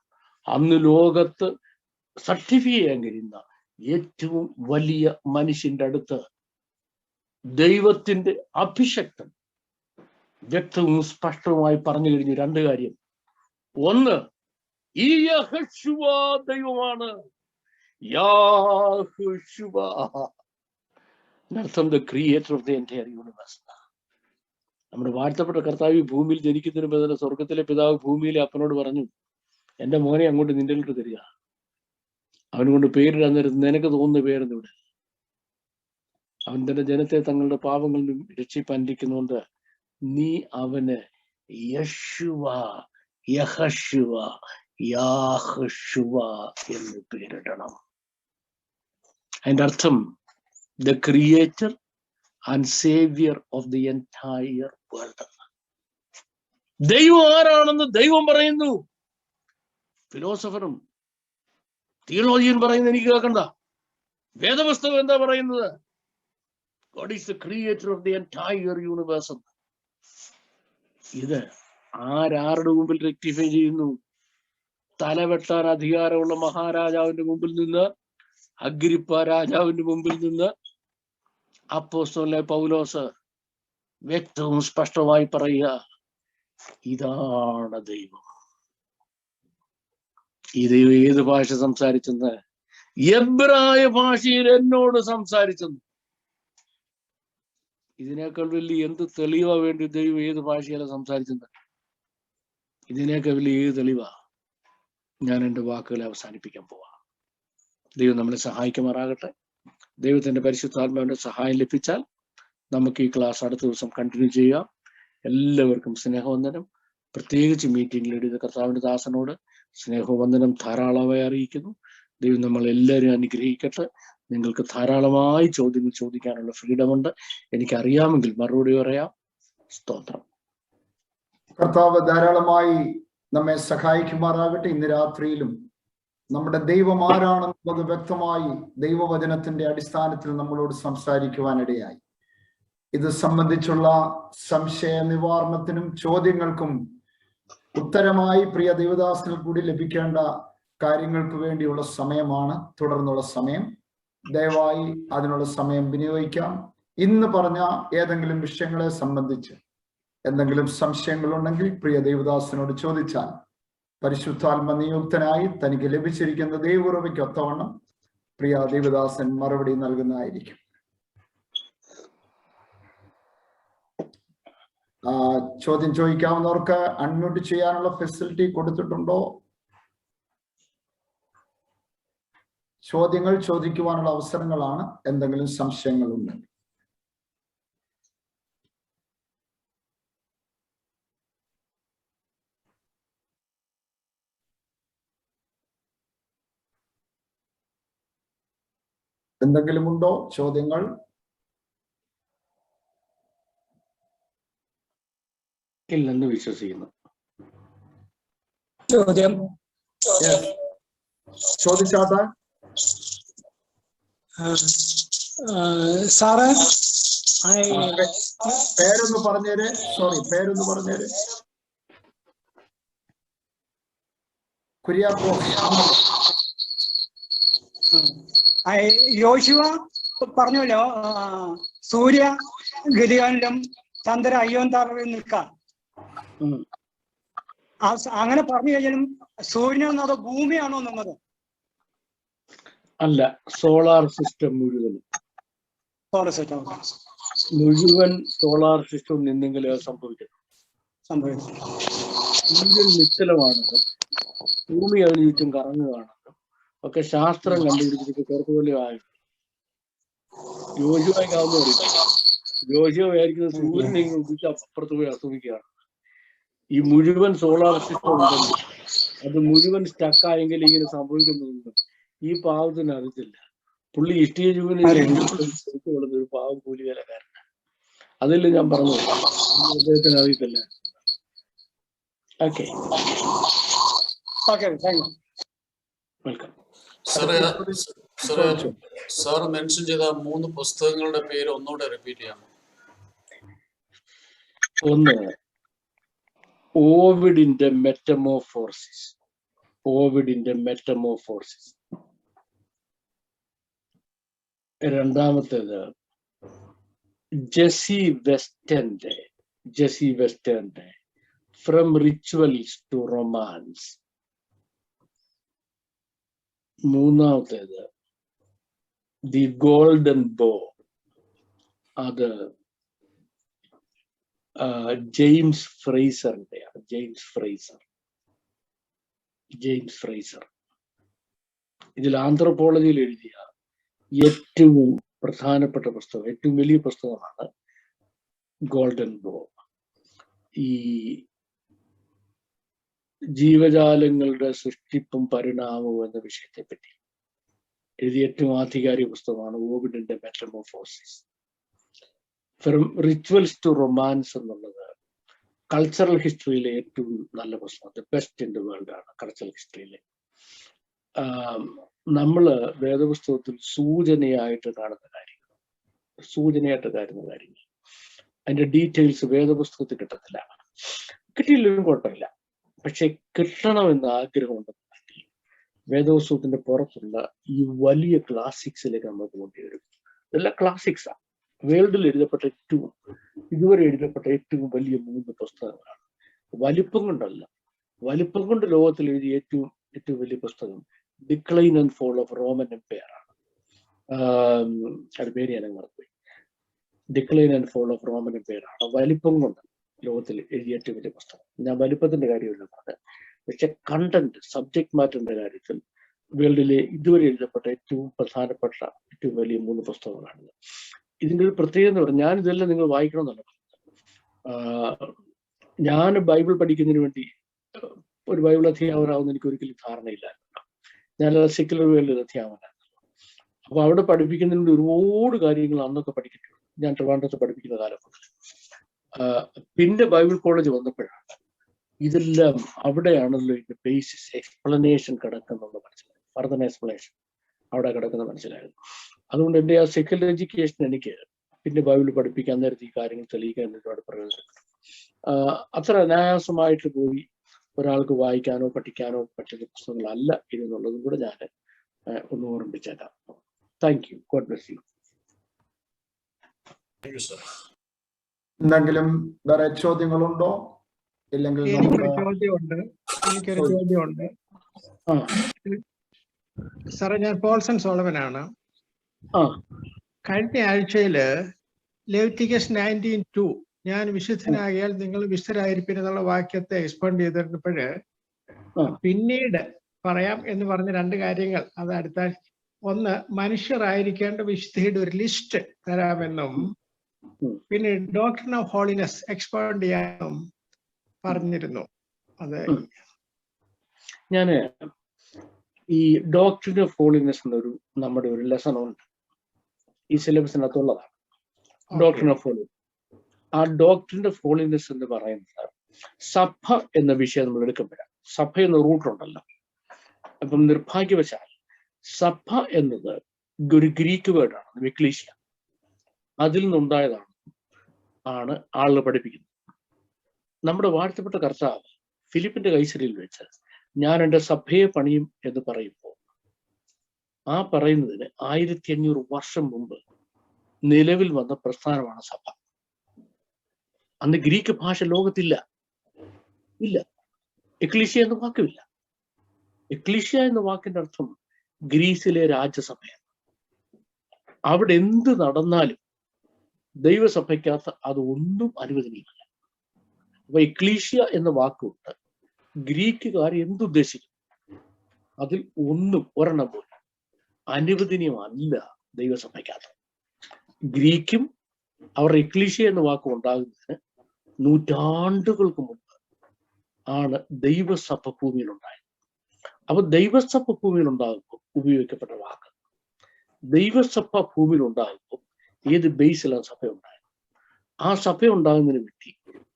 അന്ന് ലോകത്ത് സർട്ടിഫൈ ചെയ്യാൻ കഴിയുന്ന ഏറ്റവും വലിയ മനുഷ്യന്റെ അടുത്ത് ദൈവത്തിന്റെ അഭിഷക്തൻ വ്യക്തവും സ്പഷ്ടവുമായി പറഞ്ഞു കഴിഞ്ഞു രണ്ട് കാര്യം. ഒന്ന്, ഈ യഹോശുവ ദൈവമാണ്. യാഹോശുവ അർത്ഥം the creator of the entire universe. നമ്മുടെ വാഴ്ത്തപ്പെട്ട കർത്താവ് ഭൂമിയിൽ ജനിക്കുന്നതിന് ബദല സ്വർഗത്തിലെ പിതാവ് ഭൂമിയിലെ അപ്പനോട് പറഞ്ഞു, എന്റെ മോനെ അങ്ങോട്ട് നിന്റെ അടുത്ത് തരിക, അവൻ കൊണ്ട് പേരിടാൻ നേരത്ത് നിനക്ക് തോന്നുന്ന പേരെന്ന് ഇവിടെ. അവൻ തന്റെ ജനത്തെ തങ്ങളുടെ പാപങ്ങളിൽ നിന്നും രക്ഷിപ്പാനിരിക്കുന്നുകൊണ്ട് നീ അവന് യശുവ യഹശുവ യാഹശുവ എന്ന് പേരിടണം. അതിന്റെ അർത്ഥം the creator and Xavier of the entire world. ദൈവം ആരാണെന്ന് ദൈവം പറയുന്നു. ഫിലോസഫറും തിയോളജിയൻ പറയുന്നത് എനിക്ക് കേൾക്കണ്ട. വേദപുസ്തകം എന്താ പറയുന്നത്? God is the creator of the entire universe. ഇത് ആരുടെ മുമ്പിൽ റെക്ടിഫൈ ചെയ്യുന്നു? തലവെട്ടാൻ അധികാരമുള്ള മഹാരാജാവിന്റെ മുമ്പിൽ നിന്ന്, അഗ്രിപ്പ രാജാവിന്റെ മുമ്പിൽ നിന്ന് അപ്പോസ്തലനായ പൗലോസ് വ്യക്തവും സ്പഷ്ടമായി പറയുക, ഇതാണ് ദൈവം. ഈ ദൈവം ഏത് ഭാഷ സംസാരിച്ചെന്ന്? എബ്രായ ഭാഷയിൽ എന്നോട് സംസാരിച്ചെന്ന്. ഇതിനേക്കാൾ വലിയ എന്ത് തെളിവാ വേണ്ടി ദൈവം ഏത് ഭാഷയിലാണ് സംസാരിച്ചത്? ഇതിനേക്കാൾ വലിയ ഏത് തെളിവാ? ഞാൻ എൻ്റെ വാക്കുകളെ അവസാനിപ്പിക്കാൻ പോവാ. ദൈവം നമ്മളെ സഹായിക്കുമാറാകട്ടെ. ദൈവത്തിന്റെ പരിശുദ്ധാത്മാവിന്റെ സഹായം ലഭിച്ചാൽ നമുക്ക് ഈ ക്ലാസ് അടുത്ത ദിവസം കണ്ടിന്യൂ ചെയ്യാം. എല്ലാവർക്കും സ്നേഹവന്ദനം. പ്രത്യേകിച്ച് മീറ്റിംഗിൽ എഴുതിയ കർത്താവിന്റെ ദാസനോട് സ്നേഹവന്ദനം ധാരാളമായി അറിയിക്കുന്നു. ദൈവം നമ്മളെല്ലാവരും അനുഗ്രഹിക്കട്ടെ. നിങ്ങൾക്ക് ധാരാളമായി ചോദ്യങ്ങൾ ചോദിക്കാനുള്ള ഫ്രീഡം ഉണ്ട്. എനിക്കറിയാമെങ്കിൽ മറുപടി പറയാം. സ്തോത്രം. കർത്താവ് ധാരാളമായി നമ്മെ സഹായിക്കുമാറാകട്ടെ. ഇന്ന് രാത്രിയിലും നമ്മുടെ ദൈവം ആരാണെന്നുള്ളത് വ്യക്തമായി ദൈവവചനത്തിന്റെ അടിസ്ഥാനത്തിൽ നമ്മളോട് സംസാരിക്കുവാനിടയായി. ഇത് സംബന്ധിച്ചുള്ള സംശയ നിവാരണത്തിനും ചോദ്യങ്ങൾക്കും ഉത്തരമായി പ്രിയ ദൈവദാസനിൽ കൂടി ലഭിക്കേണ്ട കാര്യങ്ങൾക്ക് വേണ്ടിയുള്ള സമയമാണ് തുടർന്നുള്ള സമയം. ദയവായി അതിനുള്ള സമയം വിനിയോഗിക്കാം. ഇന്ന് പറഞ്ഞ ഏതെങ്കിലും വിഷയങ്ങളെ സംബന്ധിച്ച് എന്തെങ്കിലും സംശയങ്ങളുണ്ടെങ്കിൽ പ്രിയ ദൈവദാസനോട് ചോദിച്ചാൽ പരിശുദ്ധാത്മ നിയുക്തനായി തനിക്ക് ലഭിച്ചിരിക്കുന്ന ദൈവകൃപയ്ക്ക് ഒത്തവണ്ണം പ്രിയ ദൈവദാസൻ മറുപടി നൽകുന്നതായിരിക്കും. ചോദ്യം ചോദിക്കാവുന്നവർക്ക് അൺമ്യൂട്ട് ചെയ്യാനുള്ള ഫെസിലിറ്റി കൊടുത്തിട്ടുണ്ടോ? ചോദ്യങ്ങൾ ചോദിക്കുവാനുള്ള അവസരങ്ങളാണ്. എന്തെങ്കിലും സംശയങ്ങളുണ്ട്? എന്തെങ്കിലും ഉണ്ടോ ചോദ്യങ്ങൾ? ഇല്ലെന്ന് വിശ്വസിക്കുന്നു. ചോദ്യം ചോദിച്ചാട്ടെ. സാറ് പേരൊന്ന് പറഞ്ഞേര്. സോറി, പേരൊന്ന് പറഞ്ഞേര്. കുര്യാക്കോസ്. യോശുവ പറഞ്ഞല്ലോ, സൂര്യ ഗതികാനിലും ചന്ദ്ര അയ്യോൻ താറവിൽ നിൽക്കാം. അങ്ങനെ പറഞ്ഞു കഴിഞ്ഞാലും സൂര്യനാണോ അതോ ഭൂമിയാണോ നിന്നത്? അല്ല, സോളാർ സിസ്റ്റം മുഴുവനും. മുഴുവൻ സോളാർ സിസ്റ്റം നിന്നെങ്കിലും അത് സംഭവിക്കുന്നു. സൂര്യൻ നിശ്ചലമാണെന്നും ഭൂമി അതിന് ചുറ്റും കറങ്ങുകയാണെന്നും ഒക്കെ ശാസ്ത്രം കണ്ടുപിടിച്ചിട്ട് കുറച്ചുപോലെ ആയി. യോശുവയ്ക്കാവുന്ന അറിയില്ല. യോശുവ വിചാരിക്കുന്നത് സൂര്യനെ ഉപയോഗിച്ച് അപ്പുറത്ത് പോയി അസ്തമിക്കുകയാണ്. ഈ മുഴുവൻ സോളാർ സിസ്റ്റം ഉണ്ടെങ്കിൽ അത് മുഴുവൻ സ്റ്റക്കായെങ്കിൽ ഇങ്ങനെ സംഭവിക്കുന്നുണ്ട്. ഈ പാവത്തിന് അറിയത്തില്ല. പുള്ളി ഇഷ്ടിക ജീവന് ഒരു പാവം കൂലിവേലക്കാരനാണ്. അതല്ലേ ഞാൻ പറഞ്ഞത്, അദ്ദേഹത്തിന് അറിയത്തില്ല. Okay, welcome. സാർ മെൻഷൻ ചെയ്ത 3 പുസ്തകങ്ങളുടെ പേര് ഒന്നുകൂടെ റിപ്പീറ്റ് ചെയ്യാമോ? ഒന്ന്, ഓവിഡിന്റെ മെറ്റമോർഫോസിസ്. ഓവിഡിന്റെ മെറ്റമോർഫോസിസ്. രണ്ടാമത്തേത് ജെസി വെസ്റ്റന്റെ ഫ്രം റിച്വൽസ് ടു റൊമാൻസ്. മൂന്നാമത്തേത് ദി ഗോൾഡൻ ബോ. അത് ജെയിംസ് ഫ്രേസറിന്റെയാണ്. ജെയിംസ് ഫ്രേസർ ഇതിൽ ആന്ത്രോപോളജിയിൽ എഴുതിയ ഏറ്റവും പ്രധാനപ്പെട്ട പുസ്തകം, ഏറ്റവും വലിയ പുസ്തകമാണ് ഗോൾഡൻ ബോ. ഈ ജീവജാലങ്ങളുടെ സൃഷ്ടിപ്പും പരിണാമവും എന്ന വിഷയത്തെ പറ്റി എഴുതിയ ഏറ്റവും ആധികാരിക പുസ്തകമാണ് ഓവിഡിന്റെ metamorphosis. From rituals to romance എന്നുള്ളത് കൾച്ചറൽ ഹിസ്റ്ററിയിലെ ഏറ്റവും നല്ല പുസ്തകം. The best in the world ആണ് കൾച്ചറൽ ഹിസ്റ്ററിയിലെ. നമ്മള് വേദപുസ്തകത്തിൽ സൂചനയായിട്ട് കാണുന്ന കാര്യങ്ങൾ, അതിന്റെ ഡീറ്റെയിൽസ് വേദപുസ്തകത്തിൽ കിട്ടത്തില്ല. കിട്ടിയില്ലെങ്കിലും കുഴപ്പമില്ല. പക്ഷെ കിട്ടണമെന്ന് ആഗ്രഹമുണ്ടെന്നുണ്ടെങ്കിൽ വേദപുസ്തകത്തിന്റെ പുറത്തുള്ള ഈ വലിയ ക്ലാസിക്സിലേക്ക് നമ്മൾ കൊണ്ടുവരും. ഇതെല്ലാം ക്ലാസിക്സാണ്. വേൾഡിൽ ഇതുവരെ എഴുതപ്പെട്ട ഏറ്റവും വലിയ 3 പുസ്തകങ്ങളാണ്. വലിപ്പം കൊണ്ടല്ല, വലിപ്പം കൊണ്ട് ലോകത്തിൽ എഴുതിയ ഏറ്റവും വലിയ പുസ്തകം Decline and Fall of Roman Empire ആണ്. അത് പേര് ഞാൻ മറന്നുപോയി. Decline and Fall of Roman Empire ആണ്. വലിപ്പം കൊണ്ട് ലോകത്തിൽ എഴുതിയ ഏറ്റവും വലിയ പുസ്തകം. ഞാൻ വലിപ്പത്തിന്റെ കാര്യമല്ല പറഞ്ഞത്, പക്ഷെ കണ്ടന്റ്, സബ്ജക്ട് മാറ്ററിന്റെ കാര്യത്തിൽ വേൾഡിലെ ഇതുവരെ എഴുതപ്പെട്ട ഏറ്റവും പ്രധാനപ്പെട്ട ഏറ്റവും വലിയ 3 പുസ്തകങ്ങളാണ്. ഇതിൻ്റെ ഒരു പ്രത്യേകത എന്ന് പറഞ്ഞാൽ, ഞാനിതെല്ലാം നിങ്ങൾ വായിക്കണമെന്നല്ല പറഞ്ഞത്. ഞാൻ ബൈബിൾ പഠിക്കുന്നതിന് വേണ്ടി ഒരു ബൈബിൾ അധ്യാപകനാവുന്ന എനിക്ക് ഒരിക്കലും ധാരണയില്ലായിരുന്നു. ഞാൻ സെക്യുലർ വേൾഡിൽ അധ്യാപകനായിരുന്നു. അപ്പൊ അവിടെ പഠിപ്പിക്കുന്നതിന് ഒരുപാട് കാര്യങ്ങൾ അന്നൊക്കെ പഠിക്കുന്നുണ്ട്. ഞാൻ ട്രിവാൻഡ്രത്ത് പഠിപ്പിക്കുന്ന കാലം മുതൽ. പിന്നെ ബൈബിൾ കോളേജ് വന്നപ്പോഴാണ് ഇതെല്ലാം അവിടെയാണല്ലോ ഇതിന്റെ ബേസിസ് എക്സ്പ്ലനേഷൻ കിടക്കുന്നുള്ളത് മനസ്സിലായത്. ഫർദർ എക്സ്പ്ലനേഷൻ അവിടെ കിടക്കുന്ന മനസ്സിലായത്. അതുകൊണ്ട് എൻ്റെ ആ സെക്യുലർ എഡ്യൂക്കേഷൻ എനിക്ക് പിന്നെ ബൈബിൾ പഠിപ്പിക്കാൻ നേരത്തെ ഈ കാര്യങ്ങൾ തെളിയിക്കാൻ ഒരുപാട് പ്രയോജനപ്പെട്ടു. അത്ര അനായാസമായിട്ട് പോയി ഒരാൾക്ക് വായിക്കാനോ പഠിക്കാനോ പറ്റുന്ന പുസ്തകങ്ങളല്ല ഇതെന്നുള്ളതും കൂടെ ഞാൻ ഒന്ന് ഓർമ്മിച്ചേക്കാം. Thank you. God bless you. എന്തെങ്കിലും വേറെ ചോദ്യങ്ങളുണ്ടോ? ഇല്ലെങ്കിൽ എനിക്കൊരു ചോദ്യമുണ്ട്. സാറേ, ഞാൻ പോൾസൺ സോളമനാണ്. കഴിഞ്ഞ ആഴ്ചയില് ലെവിറ്റിക്കസ് 19:2 ഞാൻ വിശുദ്ധനാകിയാൽ നിങ്ങൾ വിശുദ്ധരായിരിക്കും എന്നുള്ള വാക്യത്തെ എക്സ്പാൻഡ് ചെയ്തിരുന്നപ്പോഴ് പിന്നീട് പറയാം എന്ന് പറഞ്ഞ 2 കാര്യങ്ങൾ, അത് അടുത്ത ഒന്ന് മനുഷ്യരായിരിക്കേണ്ട വിശുദ്ധിയുടെ ഒരു ലിസ്റ്റ് തരാമെന്നും പിന്നെ ഡോക്ടർ ഓഫ് ഹോളിനെസ് എക്സ്പാൻഡ് ചെയ്യാനും പറഞ്ഞിരുന്നു. അത് ഞാന് ഈ ഡോക്ടർ ഓഫ് ഹോളിനെസ് എന്നൊരു നമ്മുടെ ഒരു ലെസൺ ഉണ്ട്, ഈ സിലബസിനകത്തുള്ളതാണ്. Doctor of holiness. ആ ഡോക്ടർ ഓഫ് ഹോളിനെസ് എന്ന് പറയുന്നത് സഭ എന്ന വിഷയം നമ്മൾ എടുക്കുമ്പോഴാണ്. സഭ എന്ന റൂട്ടുണ്ടല്ലോ. അപ്പം നിർഭാഗ്യവശാൽ സഭ എന്നത് ഒരു ഗ്രീക്ക് വേർഡാണ്, എക്ലീഷ്യ. അതിൽ നിന്നുണ്ടായതാണ് ആളുകൾ പഠിപ്പിക്കുന്നത്. നമ്മുടെ വാഴ്ത്തപ്പെട്ട കർത്താവ് ഫിലിപ്പിന്റെ കൈസരിയിൽ വെച്ച് ഞാൻ എൻ്റെ സഭയെ പണിയും എന്ന് പറയുമ്പോൾ ആ പറയുന്നതിന് 1500 വർഷം മുമ്പ് നിലവിൽ വന്ന പ്രസ്ഥാനമാണ് സഭ. അന്ന് ഗ്രീക്ക് ഭാഷ ലോകത്തില്ല, ഇല്ല. എക്ലീഷ്യ എന്ന വാക്കുമില്ല. എക്ലീഷ്യ എന്ന വാക്കിന്റെ അർത്ഥം ഗ്രീസിലെ രാജ്യസഭയാണ്. അവിടെ എന്ത് നടന്നാലും ദൈവസഭയ്ക്കകത്ത് അത് ഒന്നും അനുവദനീയമല്ല. അപ്പൊ എക്ലീഷ്യ എന്ന വാക്കുകൊണ്ട് ഗ്രീക്കുകാർ എന്തുദ്ദേശിക്കും, അതിൽ ഒന്നും ഒരെണ്ണം പോലും അനുവദനീയമല്ല ദൈവസഭയ്ക്കകത്ത്. ഗ്രീക്കും അവരുടെ എക്ലീഷ്യ എന്ന വാക്ക് ഉണ്ടാകുന്നതിന് നൂറ്റാണ്ടുകൾക്ക് മുമ്പ് ആണ് ദൈവസഭ ഭൂമിയിൽ ഉണ്ടായത്. അപ്പൊ ദൈവസഭ ഭൂമിയിൽ ഉണ്ടാകുമ്പോൾ ഉപയോഗിക്കപ്പെട്ട വാക്ക്, ദൈവസഭ ഭൂമിയിൽ ഉണ്ടാകുമ്പോൾ ഏത് ബേസിലാണ് സഭ ഉണ്ടായത്? ആ സഭ ഉണ്ടാകുന്നതിന് വേണ്ടി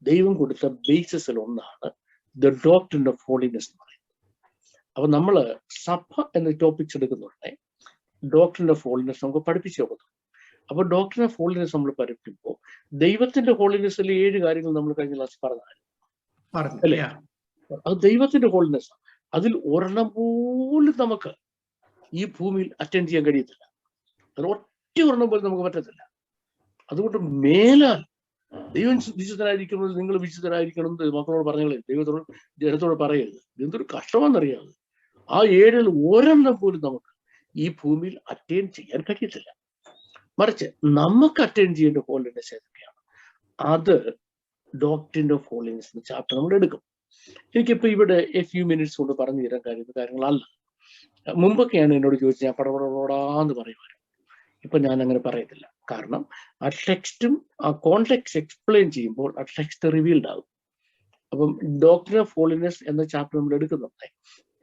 ദൈവം കൊടുത്ത ബേസിസിൽ ഒന്നാണ് ദ ഡോക്ട്രിൻ ഓഫ് ഹോളിനെസ് എന്ന് പറയുന്നത്. അപ്പൊ നമ്മള് സഭ എന്ന ടോപ്പിക്സ് എടുക്കുന്നുണ്ടെ ഡോക്ട്രിൻ ഓഫ് ഹോളിനെസ് നമുക്ക് പഠിപ്പിച്ചു കൊടുക്കും. അപ്പൊ ഡോക്ട്രിൻ ഓഫ് ഹോളിനെസ് നമ്മൾ പഠിപ്പിക്കുമ്പോൾ ദൈവത്തിന്റെ ഹോളിനെസ്സിൽ 7 കാര്യങ്ങൾ നമ്മൾ കഴിഞ്ഞ ക്ലാസ് പറഞ്ഞല്ലേ? അത് ദൈവത്തിന്റെ ഹോളിനെസ്. അതിൽ ഒരെണ്ണം പോലും നമുക്ക് ഈ ഭൂമിയിൽ അറ്റൻഡ് ചെയ്യാൻ കഴിയത്തില്ല. അത് ഒറ്റ ഒരെണ്ണം പോലും നമുക്ക് പറ്റത്തില്ല. അതുകൊണ്ട് മേലാൽ ദൈവം വിശുദ്ധനായിരിക്കുന്നത് നിങ്ങൾ വിശുദ്ധരായിരിക്കണം എന്ന് മക്കളോട് പറഞ്ഞോളെ, ദൈവത്തോട് ജനത്തോട് പറയരുത്. എന്തൊരു കഷ്ടമാണെന്നറിയാതെ ആ 7-ൽ ഒരെണ്ണം പോലും നമുക്ക് ഈ ഭൂമിയിൽ അറ്റൻഡ് ചെയ്യാൻ കഴിയത്തില്ല. മറിച്ച് നമുക്ക് അറ്റൻഡ് ചെയ്യേണ്ട ഹോളിനെസ് ഏതൊക്കെയാണ്, അത് ഡോക്ട്രിൻ ഓഫ് ഹോളിനെസ് എന്ന ചാപ്റ്റർ നമ്മൾ എടുക്കും. എനിക്കിപ്പോ ഇവിടെ ഫ്യൂ മിനിറ്റ്സ് കൊണ്ട് പറഞ്ഞു തരാൻ കാര്യങ്ങളല്ല. മുമ്പൊക്കെയാണ് എന്നോട് ചോദിച്ചാൽ ഞാൻ പടപടപടാന്ന് പറയുമായിരുന്നു. ഇപ്പൊ ഞാൻ അങ്ങനെ പറയത്തില്ല. കാരണം ആ ടെക്സ്റ്റും ആ കോണ്ടെക്സ്റ്റ് എക്സ്പ്ലെയിൻ ചെയ്യുമ്പോൾ ആ ടെക്സ്റ്റ് റിവീൽഡ് ആകും. അപ്പം ഡോക്ട്രിൻ ഓഫ് ഹോളിനെസ് എന്ന ചാപ്റ്റർ നമ്മൾ എടുക്കുന്നുണ്ട്,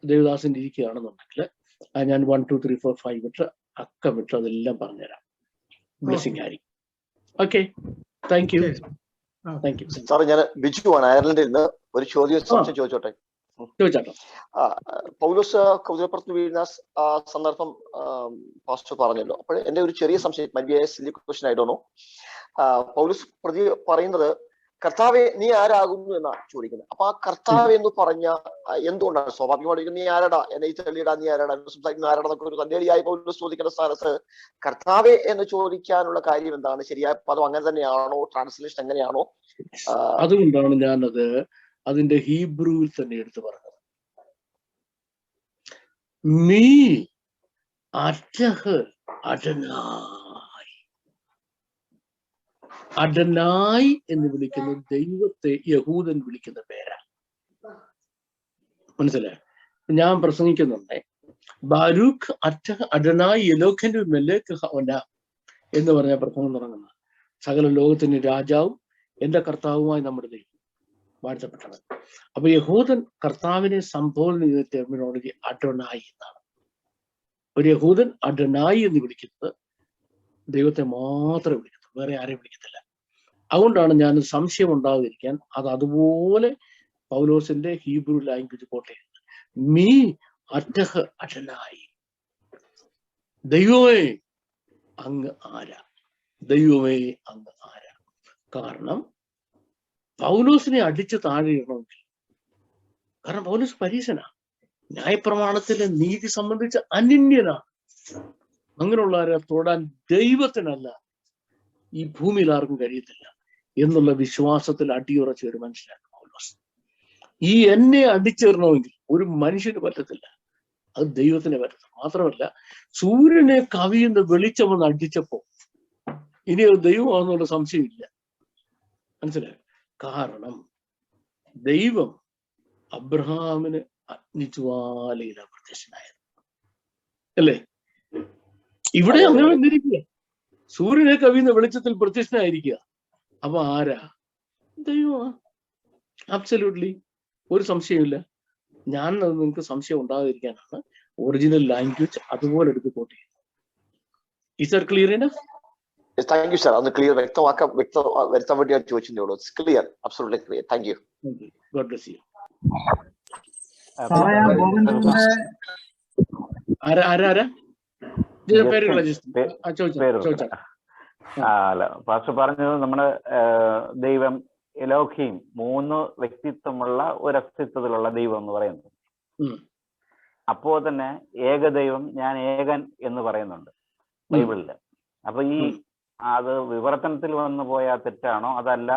ദേവദാസിന്റെ ഇരിക്കുകയാണെന്നുണ്ടെങ്കിൽ ഞാൻ 1, 2, 3, 4, 5 വിട്ട് അക്കം വിട്ട് അതെല്ലാം പറഞ്ഞുതരാം. ബ്ലെസ്സിംഗ് ആയിരിക്കും. Okay, thank U. Thank you sir. ഞാൻ ബിജു ആണ്, അയർലൻഡിൽ നിന്ന്. ഒരു സംശയം ചോദിച്ചോട്ടെ? ചോദിച്ചാട്ടോ. പൗലോസ് കൗതലപ്പുറത്ത് വീഴുന്ന സന്ദർഭം പാസ്റ്റർ പറഞ്ഞല്ലോ. അപ്പോൾ എന്റെ ഒരു ചെറിയ സംശയം, സില്ലി ക്വസ്റ്റ്യൻ ആയിട്ടോ, പൗലോസ് പ്രതി പറയുന്നത് കർത്താവെ നീ ആരാകുന്നു എന്നാണ് ചോദിക്കുന്നത്. അപ്പൊ ആ കർത്താവ് എന്ന് പറഞ്ഞ എന്തുകൊണ്ടാണ്? സ്വാഭാവികമായിട്ട് നീ ആരടാ, എന്നെ ഈ തെളിയിടാ, നീ ആരടാ, സംസാരിക്കുന്ന ആരടാ എന്നൊക്കെ ഒരു തന്റേടിയായി പൗലോസ് ചോദിക്കേണ്ട സ്ഥാനത്ത് കർത്താവെ എന്ന് ചോദിക്കാനുള്ള കാര്യം എന്താണ്? ശരിയായ പദം അങ്ങനെ തന്നെയാണോ? ട്രാൻസ്ലേഷൻ എങ്ങനെയാണോ? അതുകൊണ്ടാണ് ഞാനത് അതിന്റെ ഹീബ്രുവിൽ തന്നെ എടുത്തു പറഞ്ഞത്. മീ അറ്റഹ് അഡനായ്. അഡനായ് എന്ന് വിളിക്കുന്ന ദൈവത്തെ യഹൂദൻ വിളിക്കുന്ന പേരാണ്. മനസ്സിലായോ? ഞാൻ പ്രസംഗിക്കുന്നുണ്ടേ, ബാരൂഖ് അറ്റഹ് അഡനായ് എലോഖന്റെ മെലേക്ക് ഹവന എന്ന് പറഞ്ഞ പ്രസംഗം തുടങ്ങുന്നത്. സകല ലോകത്തിന്റെ രാജാവും എന്റെ കർത്താവുമായി നമ്മുടെ ദൈവം വാഴ്ത്തപ്പെട്ടത്. അപ്പൊ യഹൂദൻ കർത്താവിനെ സംബോധന ചെയ്ത ടെർമിനോളജി അഡോനായി എന്നാണ്. ഒരു യഹൂദൻ അഡോനായി എന്ന് വിളിക്കുന്നത് ദൈവത്തെ മാത്രമേ വിളിക്കത്തുള്ളൂ, വേറെ ആരെയും വിളിക്കത്തില്ല. അതുകൊണ്ടാണ് ഞാൻ സംശയം ഉണ്ടാകാതിരിക്കാൻ അത് അതുപോലെ പൗലോസിന്റെ ഹീബ്രു ലാംഗ്വേജ് കോട്ട് ചെയ്യുന്നത്. മീ അറ്റഹ് അഡോനായി. ദൈവമേ അങ്ങ് ആരാ, ദൈവമേ അങ്ങ് ആരാ. കാരണം പൗലോസിനെ അടിച്ച് താഴെ ഇടണമെങ്കിൽ, കാരണം പൗലോസ് പരീശനാ, ന്യായപ്രമാണത്തിലെ നീതി സംബന്ധിച്ച് അനന്യനാണ്. അങ്ങനെയുള്ളവരെ തൊടാൻ ദൈവത്തിനല്ല ഈ ഭൂമിയിൽ ആർക്കും കഴിയത്തില്ല എന്നുള്ള വിശ്വാസത്തിൽ അടിയുറച്ച ഒരു മനുഷ്യനാണ് പൗലോസ്. ഈ എന്നെ അടിച്ചേറണമെങ്കിൽ ഒരു മനുഷ്യന് പറ്റത്തില്ല, അത് ദൈവത്തിന് പറ്റത്തില്ല. മാത്രമല്ല സൂര്യനെ കവിയുന്ന വെളിച്ചമെന്ന് അടിച്ചപ്പോ ഇനി അത് ദൈവമാണെന്നുള്ള സംശയമില്ല. മനസ്സിലായോ? കാരണം ദൈവം അബ്രഹാമിന് അഗ്നിജ്വാലയിലാണ് പ്രത്യക്ഷനായത്, അല്ലേ? ഇവിടെ അങ്ങനെ വന്നിരിക്കുക. സൂര്യനെ കവിയുന്ന വെളിച്ചത്തിൽ പ്രത്യക്ഷനായിരിക്കുക. അപ്പൊ ആരാ? ദൈവമാ. അബ്സല്യൂട്ട്ലി ഒരു സംശയമില്ല. ഞാൻ നിങ്ങൾക്ക് സംശയം ഉണ്ടാകാതിരിക്കാനാണ് ഒറിജിനൽ ലാംഗ്വേജ് അതുപോലെ എടുത്ത് കോട്ട് ചെയ്യുന്നത്. Is that clear enough? Thank you sir. അത് ക്ലിയർ വ്യക്തമാക്കാൻ വേണ്ടി ഞാൻ ചോദിച്ചതേ ഉള്ളൂ. It's clear, absolutely clear. Thank you. God bless you. ആരാ അല്ല, പാസ്റ്റർ പറഞ്ഞത് നമ്മുടെ ദൈവം എലോഹീം 3 വ്യക്തിത്വമുള്ള ഒരു അസ്തിത്വത്തിലുള്ള ദൈവം എന്ന് പറയുന്നത്. അപ്പോ തന്നെ ഏകദൈവം, ഞാൻ ഏകൻ എന്ന് പറയുന്നുണ്ട് ബൈബിളില്. അപ്പൊ ഈ അത് വിവർത്തനത്തിൽ വന്നു പോയാൽ തെറ്റാണോ? അതല്ല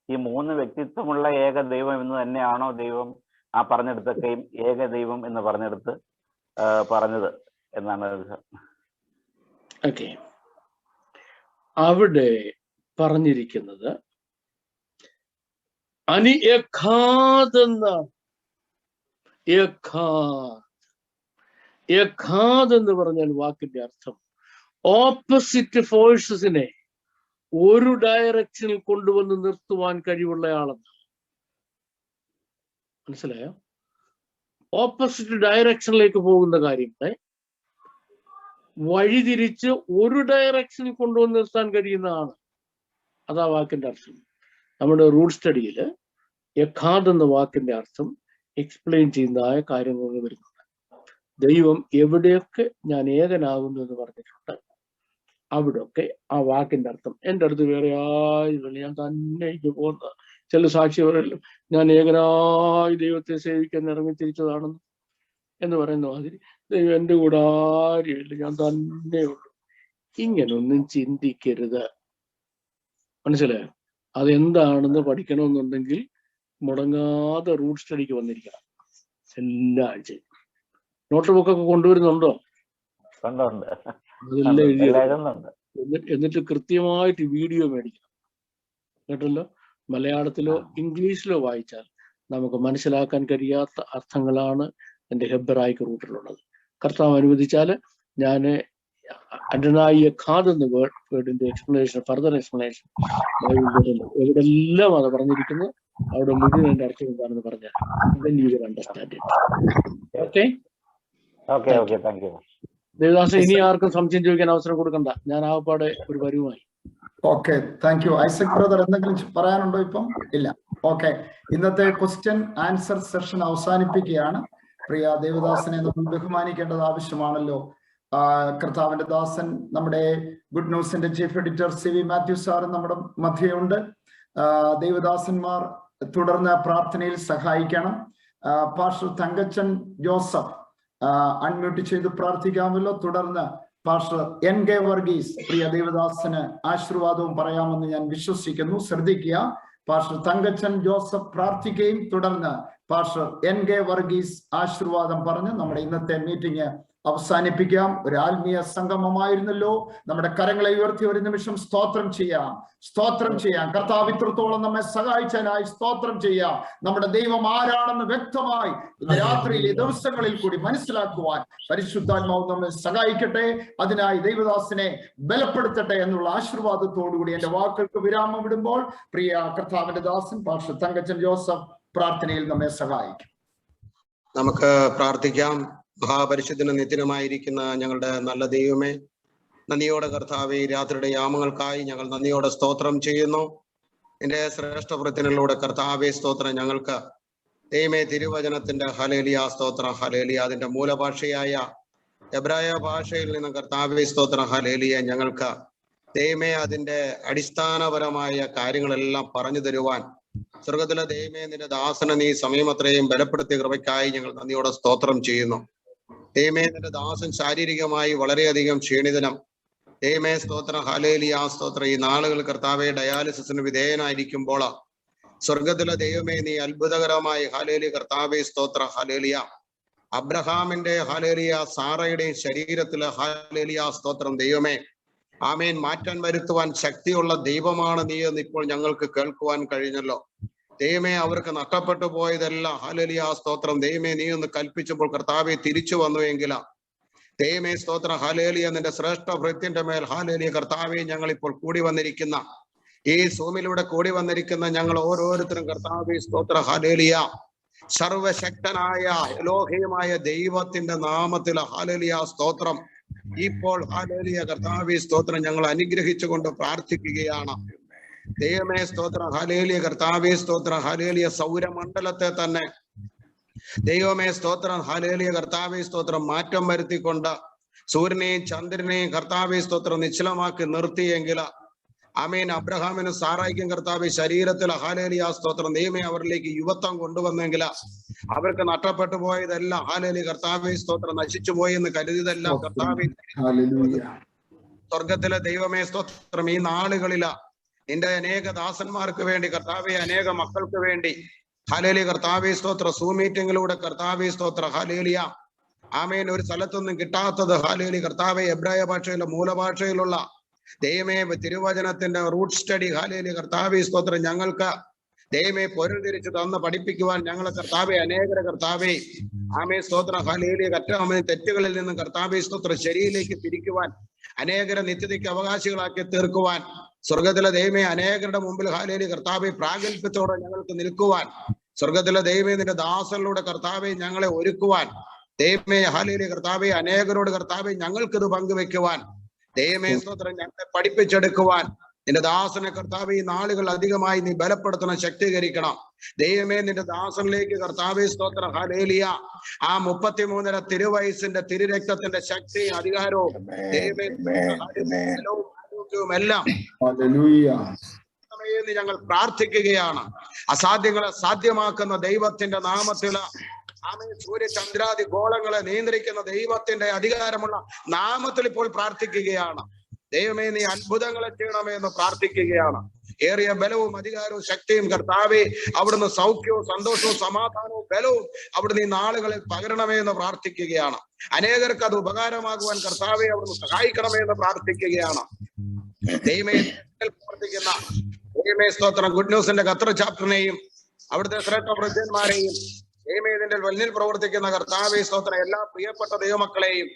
ഈ 3 വ്യക്തിത്വമുള്ള ഏകദൈവം എന്ന് തന്നെയാണോ ദൈവം ആ പറഞ്ഞെടുത്തൊക്കെയും ഏകദൈവം എന്ന് പറഞ്ഞെടുത്ത് പറഞ്ഞത് എന്നാണ്? ഓക്കെ, അവിടെ പറഞ്ഞിരിക്കുന്നത് അനി എഖാദ് എന്നാണ്. എഖാദ് എന്ന് പറഞ്ഞാൽ വാക്കിന്റെ അർത്ഥം ഓപ്പോസിറ്റ് ഫോഴ്സസിനെ ഒരു ഡയറക്ഷനിൽ കൊണ്ടുവന്ന് നിർത്തുവാൻ കഴിവുള്ളയാളെന്ന്. മനസ്സിലായോ? ഓപ്പോസിറ്റ് ഡയറക്ഷനിലേക്ക് പോകുന്ന കാര്യങ്ങളെ വഴിതിരിച്ച് ഒരു ഡയറക്ഷനിൽ കൊണ്ടുവന്ന് നിർത്താൻ കഴിയുന്നതാണ്. അതാ വാക്കിന്റെ അർത്ഥം. നമ്മുടെ റൂട്ട് സ്റ്റഡിയിൽ എഖാദ് എന്ന വാക്കിന്റെ അർത്ഥം എക്സ്പ്ലെയിൻ ചെയ്യുന്നതായ കാര്യങ്ങൾ വരുന്നുണ്ട്. ദൈവം എവിടെയൊക്കെ ഞാൻ ഏകനാകുന്നു എന്ന് പറഞ്ഞിട്ടുണ്ട്, അവിടെയൊക്കെ ആ വാക്കിന്റെ അർത്ഥം എൻ്റെ അടുത്ത് വേറെ ആരുമില്ല, ഞാൻ തന്നെ പോകുന്ന ചില സാക്ഷികളെല്ലാം ഞാൻ ഏകനായി ദൈവത്തെ സേവിക്കാൻ ഇറങ്ങി തിരിച്ചതാണെന്ന് എന്ന് പറയുന്ന മാതിരി ദൈവം എൻ്റെ കൂടെ ആരുമില്ല, ഞാൻ തന്നെ ഉള്ളു. ഇങ്ങനൊന്നും ചിന്തിക്കരുത്. മനസ്സിലായോ? അതെന്താണെന്ന് പഠിക്കണമെന്നുണ്ടെങ്കിൽ മുടങ്ങാതെ റൂട്ട് സ്റ്റഡിക്ക് വന്നിരിക്കണം എല്ലാ ആഴ്ചയും. നോട്ട് ബുക്കൊക്കെ കൊണ്ടുവരുന്നുണ്ടോ? അതെല്ലാം എഴുതി എന്നിട്ട് കൃത്യമായിട്ട് വീഡിയോ മേടിക്കണം. കേട്ടല്ലോ? മലയാളത്തിലോ ഇംഗ്ലീഷിലോ വായിച്ചാൽ നമുക്ക് മനസ്സിലാക്കാൻ കഴിയാത്ത അർത്ഥങ്ങളാണ് എൻ്റെ ഹെബ്രായിക്ക് റൂട്ടിലുള്ളത്. കർത്താവ് അനുവദിച്ചാൽ ഞാൻ അഡനായി എഖാദ് എന്ന വേർഡിന്റെ എക്സ്പ്ലനേഷൻ, ഫർദർ എക്സ്പ്ലനേഷൻ എവിടെല്ലാം അത് പറഞ്ഞിരിക്കുന്നത് അവിടെ മുഴുവൻ എൻ്റെ അർത്ഥം എന്താണെന്ന് പറഞ്ഞാൽ then you will understand it. Okay? Thank you. ദേവദാസ, ഇനി ആർക്കും സംശയം ചോദിക്കാൻ അവസരം കൊടുക്കണ്ട. ഞാൻ ആകപ്പാടെ ഒരു വരുമായി. Okay, thank you. Isaac brother എന്തെങ്കിലും പറയാനുണ്ടോ ഇപ്പം? ഇല്ല. ഓക്കെ, ഇന്നത്തെ ക്വസ്റ്റ്യൻ ആൻസർ സെഷൻ അവസാനിപ്പിക്കുകയാണ്. പ്രിയ ദേവദാസനെ നമ്മൾ ബഹുമാനിക്കേണ്ടത് ആവശ്യമാണല്ലോ. കർത്താവിന്റെ ദാസൻ, നമ്മുടെ ഗുഡ് ന്യൂസിന്റെ ചീഫ് എഡിറ്റർ CV മാത്യു സാറും നമ്മുടെ മധ്യയുണ്ട്. ദേവദാസന്മാർ തുടർന്ന് പ്രാർത്ഥനയിൽ സഹായിക്കണം. പാസ്റ്റർ തങ്കച്ചൻ ജോസഫ് അൺമ്യൂട്ട് ചെയ്ത് പ്രാർത്ഥിക്കാമല്ലോ. തുടർന്ന് പാസ്റ്റർ NK വർഗീസ് പ്രിയ ദേവദാസന് ആശീർവാദവും പറയാമെന്ന് ഞാൻ വിശ്വസിക്കുന്നു. ശ്രദ്ധിക്കുക, പാസ്റ്റർ തങ്കച്ചൻ ജോസഫ് പ്രാർത്ഥിക്കുകയും തുടർന്ന് പാസ്റ്റർ NK വർഗീസ് ആശീർവാദം പറഞ്ഞ് നമ്മുടെ ഇന്നത്തെ മീറ്റിംഗ് അവസാനിപ്പിക്കാം. ഒരു ആത്മീയ സംഗമമായിരുന്നല്ലോ. നമ്മുടെ കരങ്ങളെ ഉയർത്തി ഒരു നിമിഷം സ്തോത്രം ചെയ്യാം. കർത്താവ് ഇത്രത്തോളം നമ്മെ സഹായിച്ചതിനായി സ്തോത്രം ചെയ്യാം. നമ്മുടെ ദൈവം ആരാണെന്ന് വ്യക്തമായി ഇന്ന് രാത്രിയിൽ ഈ ദിവസങ്ങളിൽ കൂടി മനസ്സിലാക്കുവാൻ പരിശുദ്ധാത്മാവ് നമ്മെ സഹായിക്കട്ടെ. അതിനായി ദൈവദാസനെ ബലപ്പെടുത്തട്ടെ എന്നുള്ള ആശീർവാദത്തോടുകൂടി എന്റെ വാക്കുകൾക്ക് വിരാമം വിടുമ്പോൾ പ്രിയ കർത്താവിന്റെ ദാസൻ പാസ്റ്റർ തങ്കച്ചൻ ജോസഫ് പ്രാർത്ഥനയിൽ നമ്മെ സഹായിക്കും. നമുക്ക് പ്രാർത്ഥിക്കാം. മഹാപരിശുദ്ധന നിത്യനുമായിരിക്കുന്ന ഞങ്ങളുടെ നല്ല ദൈവമേ, നന്ദിയോടെ കർത്താവേ, രാത്രിയുടെ യാമങ്ങൾക്കായി ഞങ്ങൾ നന്ദിയോടെ സ്തോത്രം ചെയ്യുന്നു. എന്റെ ശ്രേഷ്ഠവൃത്തിനിലൂടെ കർത്താവേ സ്തോത്രം. ഞങ്ങൾക്ക് ദൈവമേ തിരുവചനത്തിന്റെ ഹല്ലേലൂയ സ്തോത്രം, ഹല്ലേലൂയ. അതിന്റെ മൂലഭാഷയായ എബ്രായ ഭാഷയിൽ നിന്ന് കർത്താവേ സ്തോത്രം, ഹല്ലേലൂയ. ഞങ്ങൾക്ക് ദൈവമേ അതിന്റെ അടിസ്ഥാനപരമായ കാര്യങ്ങളെല്ലാം പറഞ്ഞു തരുവാൻ സ്വർഗത്തിലെ ദൈവമേ നിന്റെ ദാസനെ നീ സമയമത്രയും ബലപ്പെടുത്തിയ കൃപയ്ക്കായി ഞങ്ങൾ നന്ദിയോടെ സ്തോത്രം ചെയ്യുന്നു. ദൈവമേ നിന്റെ ദാസൻ ശാരീരികമായി വളരെയധികം ക്ഷീണിതനം. ദൈവമേ സ്തോത്രം, ഹല്ലേലൂയ സ്തോത്രം. ഈ നാളുകൾ കർത്താവെ ഡയാലിസിന് വിധേയനായിരിക്കുമ്പോൾ സ്വർഗത്തിലെ ദൈവമേ നീ അത്ഭുതകരമായി ഹല്ലേലൂയ കർത്താവെ സ്തോത്രം, ഹല്ലേലൂയ. അബ്രഹാമിന്റെ ഹല്ലേലൂയ, സാറയുടെയും ശരീരത്തിലെ ഹല്ലേലൂയ സ്തോത്രം ദൈവമേ ആമേൻ മാറ്റാൻ വരുത്തുവാൻ ശക്തിയുള്ള ദൈവമാണ് നീ എന്ന് ഇപ്പോൾ ഞങ്ങൾക്ക് കേൾക്കുവാൻ കഴിഞ്ഞല്ലോ. ദൈവമേ അവർക്ക് നഷ്ടപ്പെട്ടു പോയതെല്ലാം ഹല്ലേലൂയ സ്തോത്രം ദൈവമേ നീ ഒന്ന് കൽപ്പിച്ചപ്പോൾ കർത്താവെ തിരിച്ചു വന്നുവെങ്കിൽ ദൈവമേ സ്തോത്രം ഹല്ലേലൂയ. നിന്റെ ശ്രേഷ്ഠ ഭൃത്യന്റെ മേൽ ഹല്ലേലൂയ കർത്താവെ, ഞങ്ങൾ ഇപ്പോൾ കൂടി വന്നിരിക്കുന്ന ഈ സൂമിലൂടെ കൂടി വന്നിരിക്കുന്ന ഞങ്ങൾ ഓരോരുത്തരും കർത്താവെ സ്തോത്രം ഹല്ലേലൂയ സർവശക്തനായ എലോഹീമായ ദൈവത്തിന്റെ നാമത്തിൽ ഹല്ലേലൂയ സ്തോത്രം ഇപ്പോൾ ഹല്ലേലൂയ കർത്താവെ സ്തോത്രം ഞങ്ങൾ അനുഗ്രഹിച്ചുകൊണ്ട് പ്രാർത്ഥിക്കുകയാണ്. ദൈവമേ സ്തോത്രം ഹല്ലേലൂയ കർത്താവെ സ്തോത്രം ഹല്ലേലൂയ സൗരമണ്ഡലത്തെ തന്നെ ദൈവമേ സ്തോത്രം ഹല്ലേലൂയ കർത്താവെ സ്തോത്രം മാറ്റം വരുത്തിക്കൊണ്ട് സൂര്യനെയും ചന്ദ്രനെയും കർത്താവെ സ്തോത്രം നിശ്ചലമാക്കി നിർത്തിയെങ്കിൽ ആമേൻ അബ്രഹാമിനും സാറായിക്കും കർത്താവെ ശരീരത്തിൽ ഹല്ലേലൂയ സ്തോത്രം ദൈവമേ അവരിലേക്ക് യുവത്വം കൊണ്ടുവന്നെങ്കിൽ അവർക്ക് നഷ്ടപ്പെട്ടു പോയതെല്ലാം ഹല്ലേലൂയ കർത്താവെ സ്തോത്രം നശിച്ചു പോയെന്ന് കരുതിയതെല്ലാം കർത്താവെ സ്വർഗത്തിലെ ദൈവമേ സ്തോത്രം ഈ നാളുകളില് നിന്റെ അനേക ദാസന്മാർക്ക് വേണ്ടി കർത്താവെ അനേക മക്കൾക്ക് വേണ്ടി ഹല്ലേലൂയ കർത്താവെ സ്തോത്ര സൂം മീറ്റിംഗിലൂടെ കർത്താവെ സ്തോത്ര ഹല്ലേലൂയ ആമേൻ ഒരു സ്ഥലത്തൊന്നും കിട്ടാത്തത് ഹല്ലേലൂയ കർത്താവെ എബ്രായ ഭാഷയിലെ മൂലഭാഷയിലുള്ള ദൈവമേ തിരുവചനത്തിന്റെ റൂട്ട് സ്റ്റഡി ഹല്ലേലൂയ കർത്താവെ സ്തോത്രം ഞങ്ങൾക്ക് ദൈവമേ പൊരുൾ തിരിച്ചു തന്ന് പഠിപ്പിക്കുവാൻ ഞങ്ങൾ കർത്താവെ അനേകരെ കർത്താവെ ആമേ സ്തോത്രം ഹല്ലേലൂയ കർത്താവേ തെറ്റുകളിൽ നിന്നും കർത്താവെ സ്തോത്രം ശരിയിലേക്ക് തിരിക്കുവാൻ അനേകരെ നിത്യതയ്ക്ക് അവകാശികളാക്കി തീർക്കുവാൻ സ്വർഗത്തിലെ ദൈവമേ അനേകരുടെ മുമ്പിൽ ഹല്ലേലൂയ കർത്താവെ പ്രാഗൽഭ്യത്തോടെ ഞങ്ങൾക്ക് നിൽക്കുവാൻ സ്വർഗത്തിലെ ദൈവമേ നിന്റെ ദാസനിലൂടെ കർത്താവെ ഞങ്ങളെ ഒരുക്കുവാൻ ദൈവമേ ഹല്ലേലൂയ കർത്താവെ അനേകരോട് കർത്താവെ ഞങ്ങൾക്കിത് പങ്കുവെക്കുവാൻ ദൈവമേ സ്തോത്രം ഞങ്ങളെ പഠിപ്പിച്ചെടുക്കുവാൻ നിന്റെ ദാസനെ കർത്താവെ ഈ നാളുകൾ അധികമായി നീ ബലപ്പെടുത്തണം, ശക്തീകരിക്കണം. ദൈവമേ നിന്റെ ദാസനിലേക്ക് കർത്താവെ സ്തോത്രം ഹല്ലേലൂയ ആ 33 തിരുവയസ്സിന്റെ തിരുരക്തത്തിന്റെ ശക്തിയും അധികാരവും ദൈവമേ എല്ലാം ഞങ്ങൾ പ്രാർത്ഥിക്കുകയാണ്. അസാധ്യങ്ങളെ സാധ്യമാക്കുന്ന ദൈവത്തിന്റെ നാമത്തിൽ ആമേൻ സൂര്യചന്ദ്രാദി ഗോളങ്ങളെ നിയന്ത്രിക്കുന്ന ദൈവത്തിന്റെ അധികാരമുള്ള നാമത്തിൽ ഇപ്പോൾ പ്രാർത്ഥിക്കുകയാണ്. ദൈവമേ നീ അത്ഭുതങ്ങളെ ചെയ്യണമേ എന്ന് പ്രാർത്ഥിക്കുകയാണ്. ഏറിയ ബലവും അധികാരവും ശക്തിയും കർത്താവെ അവിടുന്ന് സൗഖ്യവും സന്തോഷവും സമാധാനവും ബലവും അവിടുന്ന് ഈ നാളുകളിൽ പകരണമേ എന്ന് പ്രാർത്ഥിക്കുകയാണ്. അനേകർക്ക് അത് ഉപകാരമാകുവാൻ കർത്താവെ അവിടുന്ന് സഹായിക്കണമേ എന്ന് പ്രാർത്ഥിക്കുകയാണ്. ദൈവമേ പ്രവർത്തിക്കുന്ന ദൈവമേ സ്തോത്രം ഗുഡ് ന്യൂസിന്റെ ഖത്തർ ചാപ്റ്ററിനെയും അവിടുത്തെ ശ്രേഷ്ഠ ഭൃത്യന്മാരെയും ദൈവമേ ഇതിന്റെ വല്ലിൽ പ്രവർത്തിക്കുന്ന കർത്താവെ സ്തോത്രം എല്ലാ പ്രിയപ്പെട്ട ദൈവമക്കളെയും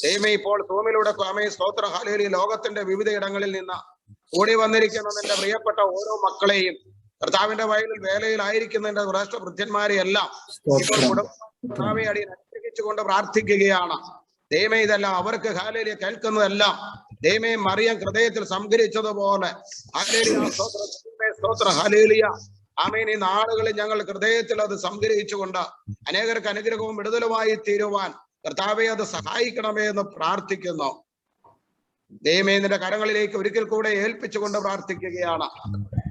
ദൈവമേ ഇപ്പോൾ സൂമിലൂടെ ആമേ സ്തോത്ര ഹല്ലേലൂയ ലോകത്തിന്റെ വിവിധ ഇടങ്ങളിൽ നിന്ന് കൂടി വന്നിരിക്കുന്ന നിന്റെ പ്രിയപ്പെട്ട ഓരോ മക്കളെയും കർത്താവിന്റെ വയലിൽ വേലയിലായിരിക്കുന്ന നിന്റെ ശ്രേഷ്ഠ ഭൃത്യന്മാരെ എല്ലാം ഇപ്പോൾ കർത്താവെ അടിയിൽ അനുഗ്രഹിച്ചുകൊണ്ട് പ്രാർത്ഥിക്കുകയാണ്. ദൈവമേ ഇതെല്ലാം അവർക്ക് ഹല്ലേലൂയ കേൾക്കുന്നതെല്ലാം ദൈവമേ മറിയം ഹൃദയത്തിൽ സംഗ്രഹിച്ചതുപോലെ ഹല്ലേലൂയ സ്തോത്ര ഹല്ലേലൂയ ആമേൻ ഈ നാളുകളിൽ ഞങ്ങൾ ഹൃദയത്തിൽ അത് സംഗ്രഹിച്ചുകൊണ്ട് അനേകർക്ക് അനുഗ്രഹവും വിടുതലുമായി തീരുവാൻ കർത്താവെ അത് സഹായിക്കണമേ എന്ന് പ്രാർത്ഥിക്കുന്നു. ദൈവമേ നിന്റെ കരങ്ങളിലേക്ക് ഒരിക്കൽ കൂടെ ഏൽപ്പിച്ചുകൊണ്ട് പ്രാർത്ഥിക്കുകയാണ്.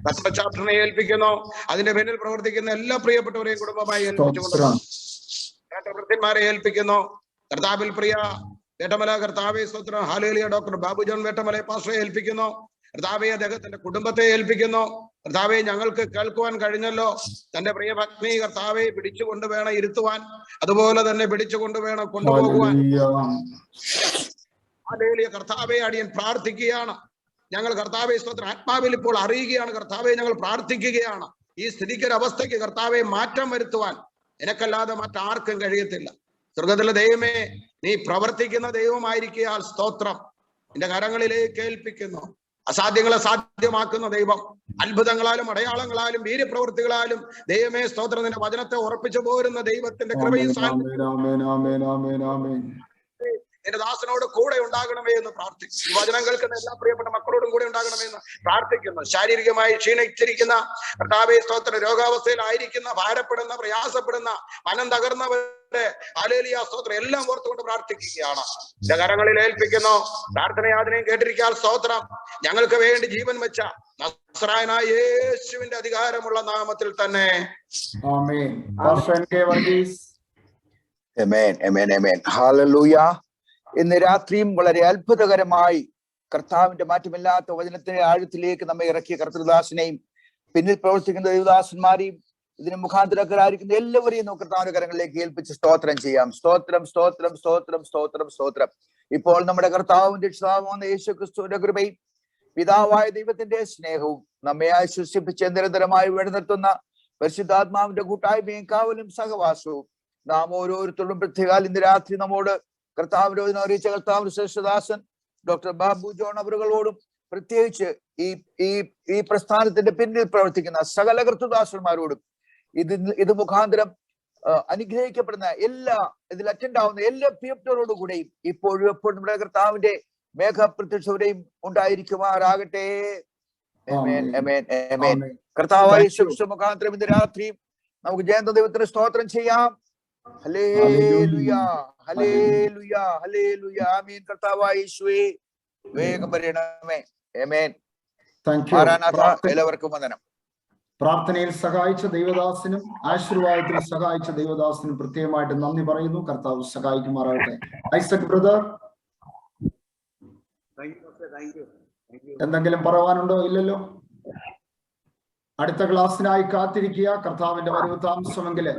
ഖത്തർ ചാപ്റ്ററിനെ ഏൽപ്പിക്കുന്നു, അതിന്റെ പിന്നിൽ പ്രവർത്തിക്കുന്ന എല്ലാ പ്രിയപ്പെട്ടവരെയും കുടുംബമായി ഏൽപ്പിച്ചുകൊണ്ട് ഭൃത്യന്മാരെ ഏൽപ്പിക്കുന്നു. കർത്താവിൽ പ്രിയ വേട്ടമല കർത്താവെ സ്തോത്രം hallelujah doctor Babu John Vettamala പാസ്റ്ററെ ഏൽപ്പിക്കുന്നു. കർത്താവെ അദ്ദേഹത്തിന്റെ കുടുംബത്തെ ഏൽപ്പിക്കുന്നു. കർത്താവെ ഞങ്ങൾക്ക് കേൾക്കുവാൻ കഴിഞ്ഞല്ലോ, തന്റെ പ്രിയ ഭക്തി കർത്താവെ പിടിച്ചുകൊണ്ട് വേണം ഇരുത്തുവാൻ, അതുപോലെ തന്നെ പിടിച്ചുകൊണ്ട് വേണം കൊണ്ടുപോകുവാൻ. ഹല്ലേലൂയ കർത്താവെ അടിയൻ പ്രാർത്ഥിക്കുകയാണ്. ഞങ്ങൾ കർത്താവെ സ്തോത്രം ആത്മാവിൽ ഇപ്പോൾ അറിയുകയാണ്. കർത്താവെ ഞങ്ങൾ പ്രാർത്ഥിക്കുകയാണ്. ഈ സ്ഥിതിക്കൊരവസ്ഥയ്ക്ക് കർത്താവെ മാറ്റം വരുത്തുവാൻ എനക്കല്ലാതെ മറ്റാർക്കും കഴിയത്തില്ല. സ്വർഗത്തിലെ ദൈവമേ നീ പ്രവർത്തിക്കുന്ന ദൈവമായിരിക്കാൽ സ്തോത്രം നിന്റെ കരങ്ങളിലേക്ക് ഏൽപ്പിക്കുന്നു. അസാധ്യങ്ങളെ സാധ്യമാക്കുന്ന ദൈവം, അത്ഭുതങ്ങളാലും അടയാളങ്ങളാലും വീര്യപ്രവൃത്തികളാലും ദൈവമേ സ്തോത്രം നിന്റെ വചനത്തെ ഉറപ്പിച്ചു പോരുന്ന ദൈവത്തിന്റെ കൃപയും നിന്റെ ദാസനോട് കൂടെ ഉണ്ടാകണമേ എന്ന് പ്രാർത്ഥിക്കുന്നു. ഈ വചനം കേൾക്കുന്ന എല്ലാ പ്രിയപ്പെട്ട മക്കളോടും കൂടെ ഉണ്ടാകണമേ എന്ന് പ്രാർത്ഥിക്കുന്നു. ശാരീരികമായി ക്ഷീണിച്ചിരിക്കുന്ന കർത്താവേ സ്തോത്രം രോഗാവസ്ഥയിലായിരിക്കുന്ന ഭാരപ്പെടുന്ന പ്രയാസപ്പെടുന്ന മനം തകർന്നവരുടെ ഹല്ലേലൂയ സ്തോത്രം എല്ലാം ഓർത്തുകൊണ്ട് പ്രാർത്ഥിക്കുകയാണ്. എന്റെ കരങ്ങളിൽ ഏൽപ്പിക്കുന്നു. പ്രാർത്ഥനയാതിനെയും കേട്ടിരിക്കാൻ സ്തോത്രം. ഞങ്ങൾക്ക് വേണ്ടി ജീവൻ വെച്ച നസ്രായനായ യേശുവിന്റെ അധികാരമുള്ള നാമത്തിൽ തന്നെ ആമേൻ. ഹല്ലേലൂയ. ഇന്ന് രാത്രിയും വളരെ അത്ഭുതകരമായി കർത്താവിന്റെ മാറ്റമില്ലാത്ത വചനത്തിന്റെ ആഴത്തിലേക്ക് നമ്മെ ഇറക്കിയ കർത്തൃദാസനെയും പിന്നിൽ പ്രവർത്തിക്കുന്ന ദൈവദാസന്മാരെയും ഇതിന് മുഖാന്തരക്കാരായിരിക്കുന്ന എല്ലാവരെയും നമുക്ക് കർത്താവിന്റെ കരങ്ങളിലേക്ക് ഏൽപ്പിച്ച് സ്തോത്രം ചെയ്യാം. സ്തോത്രം സ്തോത്രം സ്തോത്രം സ്തോത്രം സ്തോത്രം. ഇപ്പോൾ നമ്മുടെ കർത്താവും രക്ഷിതാവുമായ യേശു ക്രിസ്തുവിന്റെ കൃപയും പിതാവായ ദൈവത്തിന്റെ സ്നേഹവും നമ്മെ ആശ്വസിപ്പിച്ച് നിരന്തരമായി വഴിനിർത്തുന്ന പരിശുദ്ധാത്മാവിന്റെ കൂട്ടായ്മയും കാവലും സഹവാസവും നാം ഓരോരുത്തരും പ്രത്യേകാൽ ഇന്ന് രാത്രി നമ്മോട് കർത്താവിന്റെ വചനം അറിയിച്ച കർത്താവിന്റെ ശ്രേഷ്ഠദാസൻ ഡോക്ടർ ബാബു ജോൺ അവറുകളോടും പ്രത്യേകിച്ച് ഈ പ്രസ്ഥാനത്തിന്റെ പിന്നിൽ പ്രവർത്തിക്കുന്ന സകല കർത്തൃദാസന്മാരോടും ഇത് മുഖാന്തരം അനുഗ്രഹിക്കപ്പെടുന്ന ഇതിൽ അറ്റൻഡ് ആവുന്ന എല്ലാ പ്രിയപ്പെട്ടവരോടും കൂടെയും ഇപ്പോഴും എപ്പോഴും നമ്മുടെ കർത്താവിന്റെ മേഘപ്രത്യക്ഷതയും ഉണ്ടായിരിക്കുമാറാകട്ടെ. കർത്താവായ യേശു മുഖാന്തരം ഇന്ന് രാത്രിയും നമുക്ക് ജയന്ത ദൈവത്തിന് സ്തോത്രം ചെയ്യാം. ഹല്ലേലൂയ, ഹല്ലേലൂയ, ഹല്ലേലൂയ. ആമേൻ. കർത്താവായ യേശുവേ വേഗം വരണമേ. ആമേൻ. എല്ലാവർക്കും വന്ദനം. പ്രാർത്ഥനയിൽ സഹായിച്ച ദൈവദാസനും ആശീർവാദത്തിൽ സഹായിച്ച ദൈവദാസനും പ്രത്യേകമായിട്ട് നന്ദി പറയുന്നു. കർത്താവ് സഹായിക്കുമാറാകട്ടെ. ഐസക് ബ്രദർ, എന്തെങ്കിലും പറയാനുണ്ടോ? ഇല്ലല്ലോ. അടുത്ത ക്ലാസ്സിനായി കാത്തിരിക്കുക. കർത്താവിന്റെ വരവ് താമസമെങ്കിൽ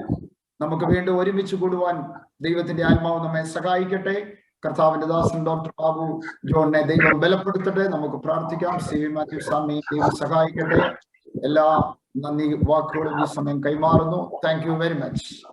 നമുക്ക് വീണ്ടും ഒരുമിച്ച് കൂടുവാൻ ദൈവത്തിന്റെ ആത്മാവ് നമ്മെ സഹായിക്കട്ടെ. കർത്താവിന്റെ ദാസൻ ഡോക്ടർ ബാബു ജോണിനെ ദൈവം ബലപ്പെടുത്തട്ടെ. നമുക്ക് പ്രാർത്ഥിക്കാം. സി വി മാത്യു സ്വാമി ദൈവം സഹായിക്കട്ടെ. എല്ലാ നന്ദി വാക്കുകളും ഈ സമയം കൈമാറുന്നു. Thank you very much.